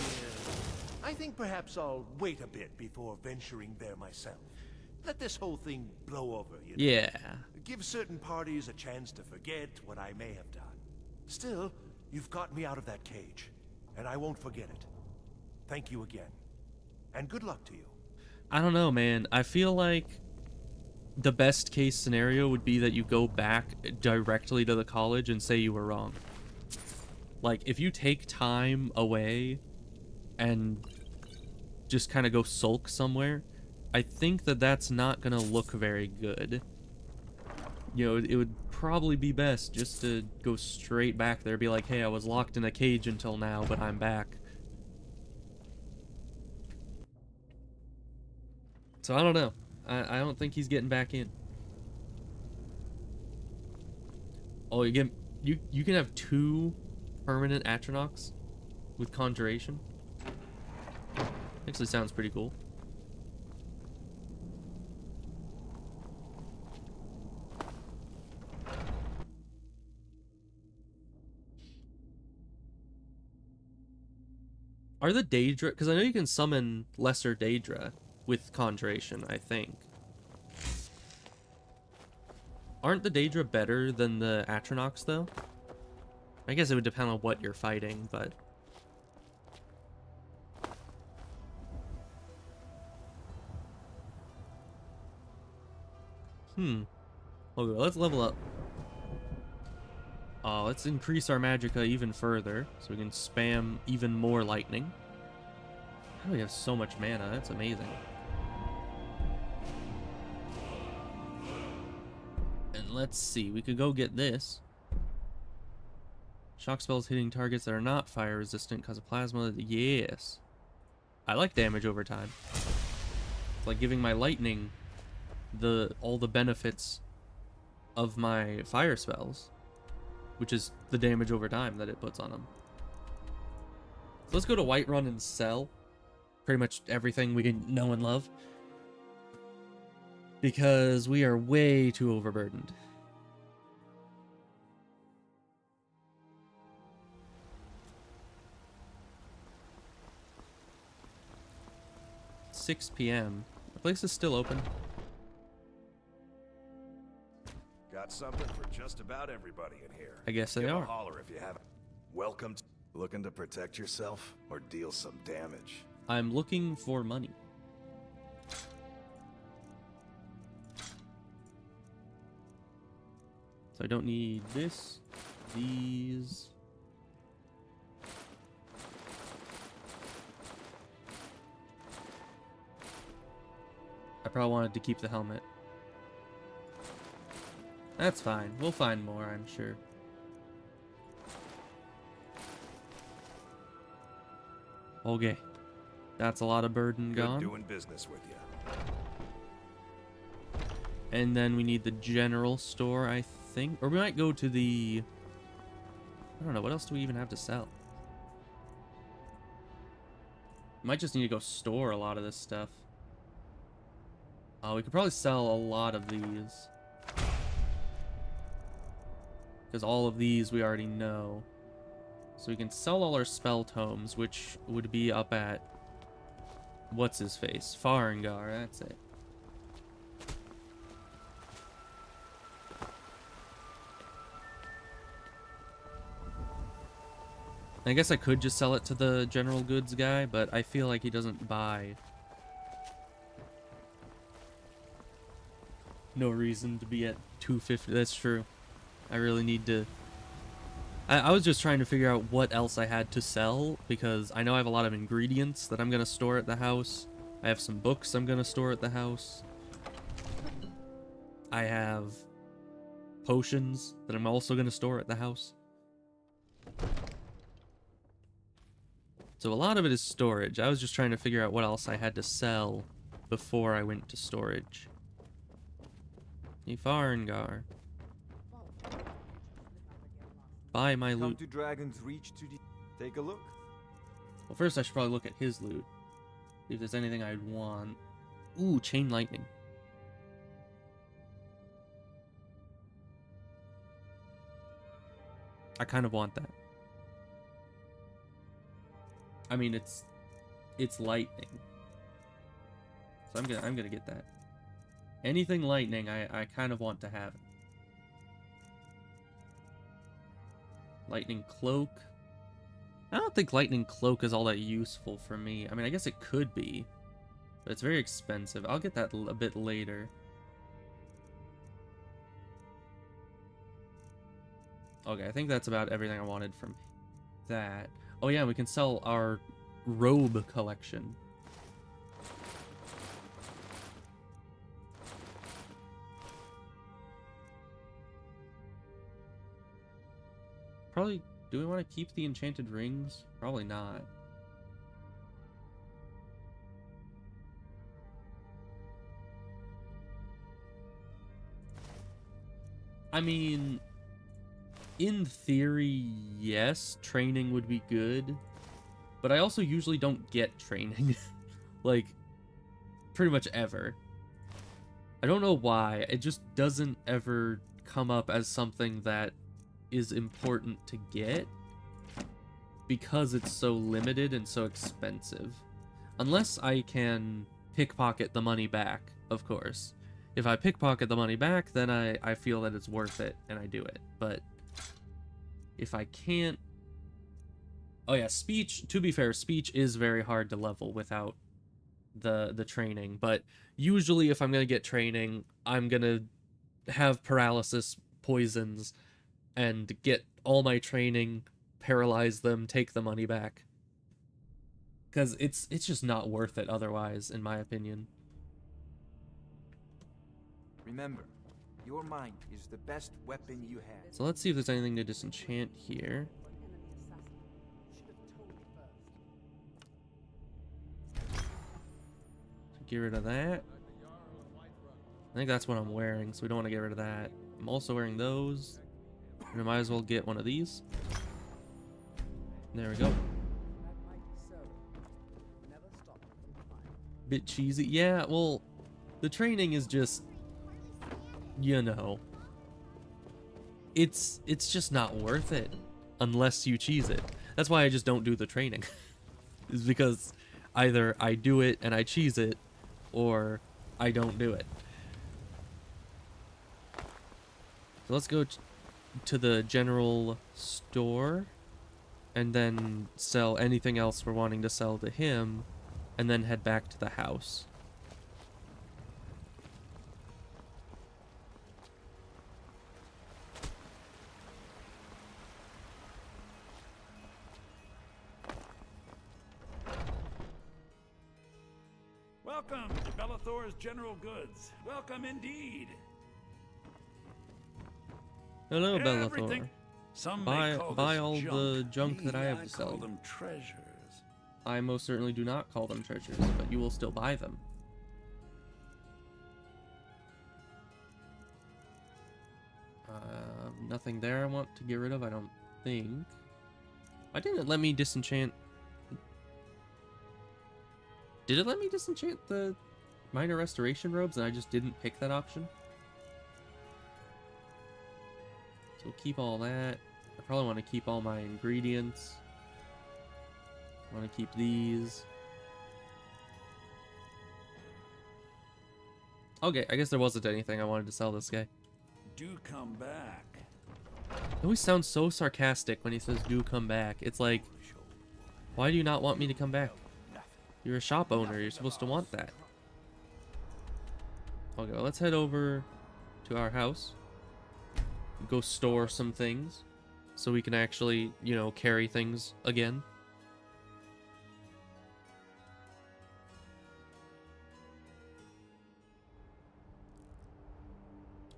think perhaps I'll wait a bit before venturing there myself. Let this whole thing blow over, you know. Yeah. Give certain parties a chance to forget what I may have done. Still, you've got me out of that cage, and I won't forget it. Thank you again. And good luck to you. I don't know, man. I feel like the best case scenario would be that you go back directly to the college and say you were wrong. Like, if you take time away and just kind of go sulk somewhere, I think that that's not going to look very good. You know, it would probably be best just to go straight back there, be like, hey, I was locked in a cage until now, but I'm back. So I don't know. I don't think he's getting back in. Oh, you can have 2 permanent Atronachs with conjuration. Actually sounds pretty cool. Are the Daedra... Because I know you can summon lesser Daedra with Conjuration, I think. Aren't the Daedra better than the Atronachs, though? I guess it would depend on what you're fighting, but... Okay, let's level up. Let's increase our magicka even further, so we can spam even more lightning. How do we have so much mana? That's amazing. And let's see, we could go get this. Shock spells hitting targets that are not fire resistant because of plasma. Yes. I like damage over time. It's like giving my lightning all the benefits of my fire spells, which is the damage over time that it puts on them. So let's go to Whiterun and sell pretty much everything we can know and love, because we are way too overburdened. It's 6 p.m. The place is still open. Got something for just about everybody in here. I guess they Give are. a holler if you haven't. Welcome to looking to protect yourself or deal some damage. I'm looking for money. So I don't need this, these. I probably wanted to keep the helmet. That's fine. We'll find more, I'm sure. Okay. That's a lot of burden gone. Good doing business with you. And then we need the general store, I think. Or we might go to the... I don't know. What else do we even have to sell? Might just need to go store a lot of this stuff. We could probably sell a lot of these. Because all of these we already know. So we can sell all our spell tomes, which would be up at... What's his face? Farengar, that's it. I guess I could just sell it to the general goods guy, but I feel like he doesn't buy. No reason to be at 250. That's true. I really need to... I was just trying to figure out what else I had to sell, because I know I have a lot of ingredients that I'm going to store at the house. I have some books I'm going to store at the house. I have potions that I'm also going to store at the house. So a lot of it is storage. I was just trying to figure out what else I had to sell before I went to storage. Farengar. Buy my loot. Come to Dragon's Reach to take a look. Well, first I should probably look at his loot. See if there's anything I'd want. Ooh, chain lightning. I kind of want that. I mean, it's lightning. So I'm gonna get that. Anything lightning, I kind of want to have it. Lightning cloak. I don't think lightning cloak is all that useful for me. I mean, I guess it could be, but it's very expensive. I'll get that a bit later. Okay, I think that's about everything I wanted from that. Oh yeah, we can sell our robe collection. Probably, do we want to keep the enchanted rings? Probably not. I mean, in theory, yes, training would be good, but I also usually don't get training, like, pretty much ever. I don't know why, it just doesn't ever come up as something that is important to get. because it's so limited and so expensive. Unless I can pickpocket the money back, of course. If I pickpocket the money back, then I feel that it's worth it, and I do it. But if I can't... Oh yeah, speech, to be fair, speech is very hard to level without the training. But usually if I'm going to get training, I'm going to have paralysis poisons and get all my training, paralyze them, take the money back. Because it's just not worth it otherwise, in my opinion. Remember, your mind is the best weapon you have. So let's see if there's anything to disenchant here. Get rid of that. I think that's what I'm wearing, so we don't want to get rid of that. I'm also wearing those. And I might as well get one of these. There we go. Bit cheesy. Yeah, well, the training is just, you know, it's just not worth it unless you cheese it. That's why I just don't do the training. Is because either I do it and I cheese it, or I don't do it. So let's go to the general store and then sell anything else we're wanting to sell to him, and then head back to the house. Welcome to Bellathor's General Goods. Welcome indeed. Hello, Bellathor. Everything. Some may call Buy this all junk. the junk that I have I to sell. call them treasures. I most certainly do not call them treasures, but you will still buy them. Nothing there I want to get rid of, I don't think. Why didn't it let me disenchant? Did it let me disenchant the minor restoration robes and I just didn't pick that option? So we'll keep all that. I probably want to keep all my ingredients. I want to keep these. Okay, I guess there wasn't anything I wanted to sell this guy. Do come back. He always sounds so sarcastic when he says do come back. It's like, why do you not want me to come back? You're a shop owner, you're supposed to want that. Okay, well, let's head over to our house. Go store some things so we can actually, you know, carry things again.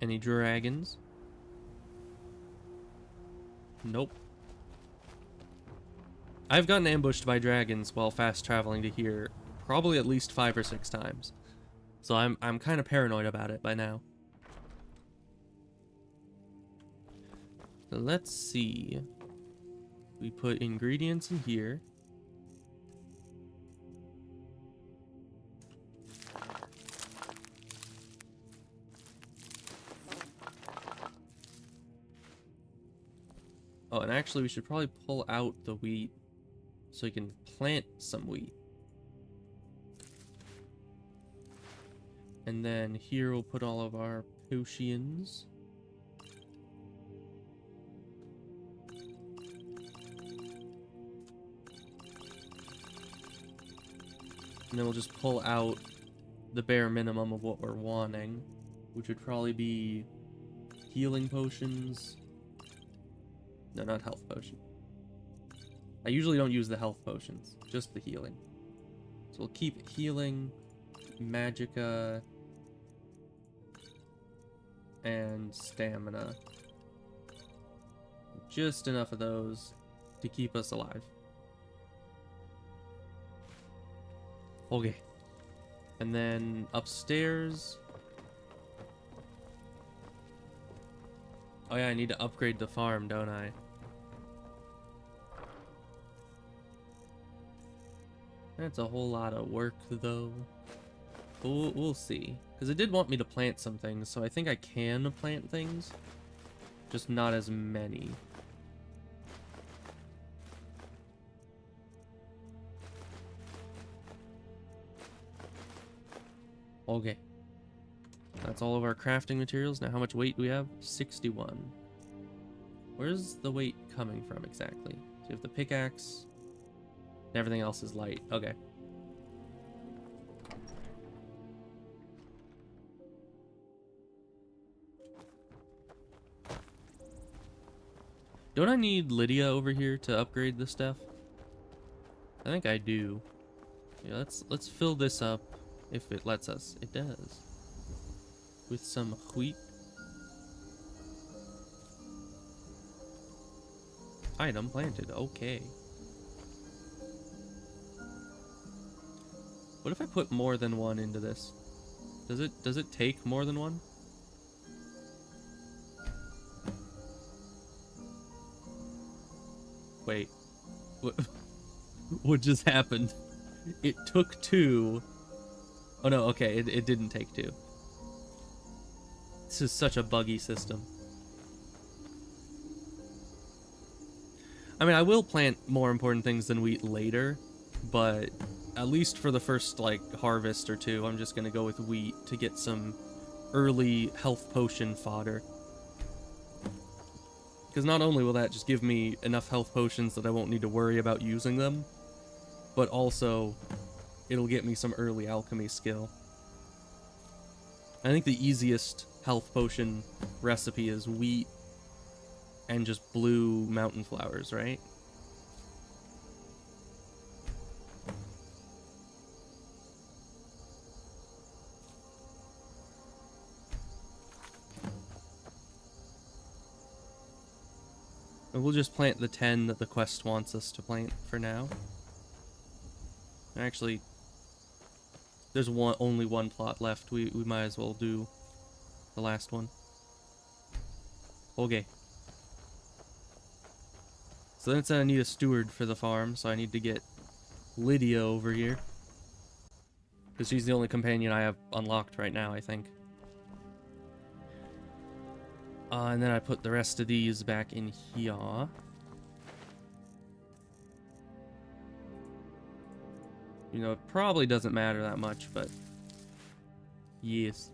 Any dragons? Nope. I've gotten ambushed by dragons while fast traveling to here probably at least 5 or 6 times. So I'm kind of paranoid about it by now. So let's see. We put ingredients in here. Oh, and actually we should probably pull out the wheat so we can plant some wheat. And then here we'll put all of our potions. And then we'll just pull out the bare minimum of what we're wanting, which would probably be healing potions. No, not health potion. I usually don't use the health potions, just the healing. So we'll keep healing, magicka, and stamina. Just enough of those to keep us alive. Okay. And then upstairs. Oh yeah, I need to upgrade the farm, don't I? That's a whole lot of work, though. We'll see. Because it did want me to plant some things, so I think I can plant things. Just not as many. Okay. That's all of our crafting materials. Now how much weight do we have? 61. Where's the weight coming from exactly? So you have the pickaxe. And everything else is light. Okay. Don't I need Lydia over here to upgrade this stuff? I think I do. Yeah, let's fill this up if it lets us. It does. With some wheat. Item planted. Okay. What if I put more than one into this? Does it take more than one? Wait. What just happened? It took 2. Oh no, okay, it didn't take 2. This is such a buggy system. I mean, I will plant more important things than wheat later, but at least for the first, like, harvest or 2, I'm just gonna go with wheat to get some early health potion fodder. Because not only will that just give me enough health potions that I won't need to worry about using them, but also it'll get me some early alchemy skill. I think the easiest health potion recipe is wheat and just blue mountain flowers, right? And we'll just plant the 10 that the quest wants us to plant for now. Actually, there's only one plot left. We might as well do the last one. Okay. So then it said I need a steward for the farm, so I need to get Lydia over here. Because she's the only companion I have unlocked right now, I think. And then I put the rest of these back in here. You know, it probably doesn't matter that much, but yes.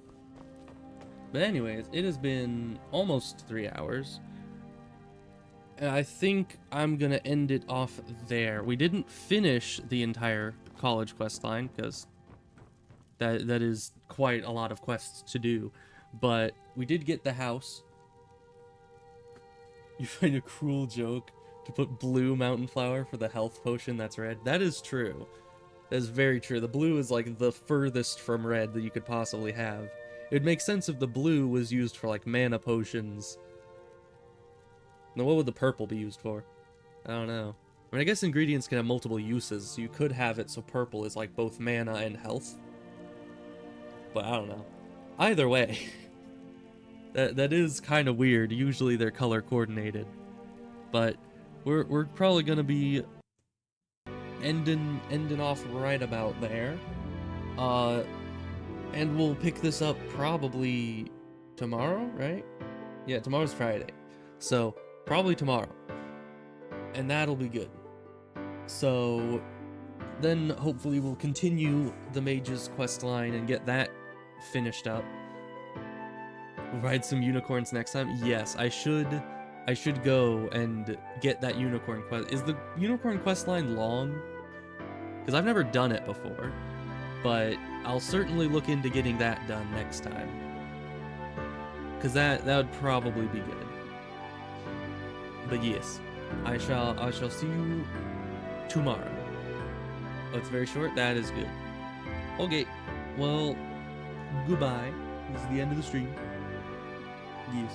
But anyways, it has been almost 3 hours. And I think I'm gonna end it off there. We didn't finish the entire college quest line, because that is quite a lot of quests to do. But we did get the house. You find a cruel joke to put blue mountain flower for the health potion that's red. That is true. That is very true. The blue is like the furthest from red that you could possibly have. It would make sense if the blue was used for like mana potions. Now what would the purple be used for? I don't know. I mean, I guess ingredients can have multiple uses, so you could have it so purple is like both mana and health. But I don't know. Either way. That is kind of weird. Usually they're color coordinated. But we're probably gonna be ending off right about there. And we'll pick this up probably tomorrow, right? Yeah, tomorrow's Friday. So probably tomorrow. And that'll be good. So then hopefully we'll continue the Mage's quest line and get that finished up. We'll ride some unicorns next time. Yes, I should go and get that unicorn quest. Is the unicorn quest line long? Because I've never done it before. But I'll certainly look into getting that done next time. Because that would probably be good. But yes, I shall see you tomorrow. Oh, it's very short? That is good. Okay, well, goodbye. This is the end of the stream. Yes.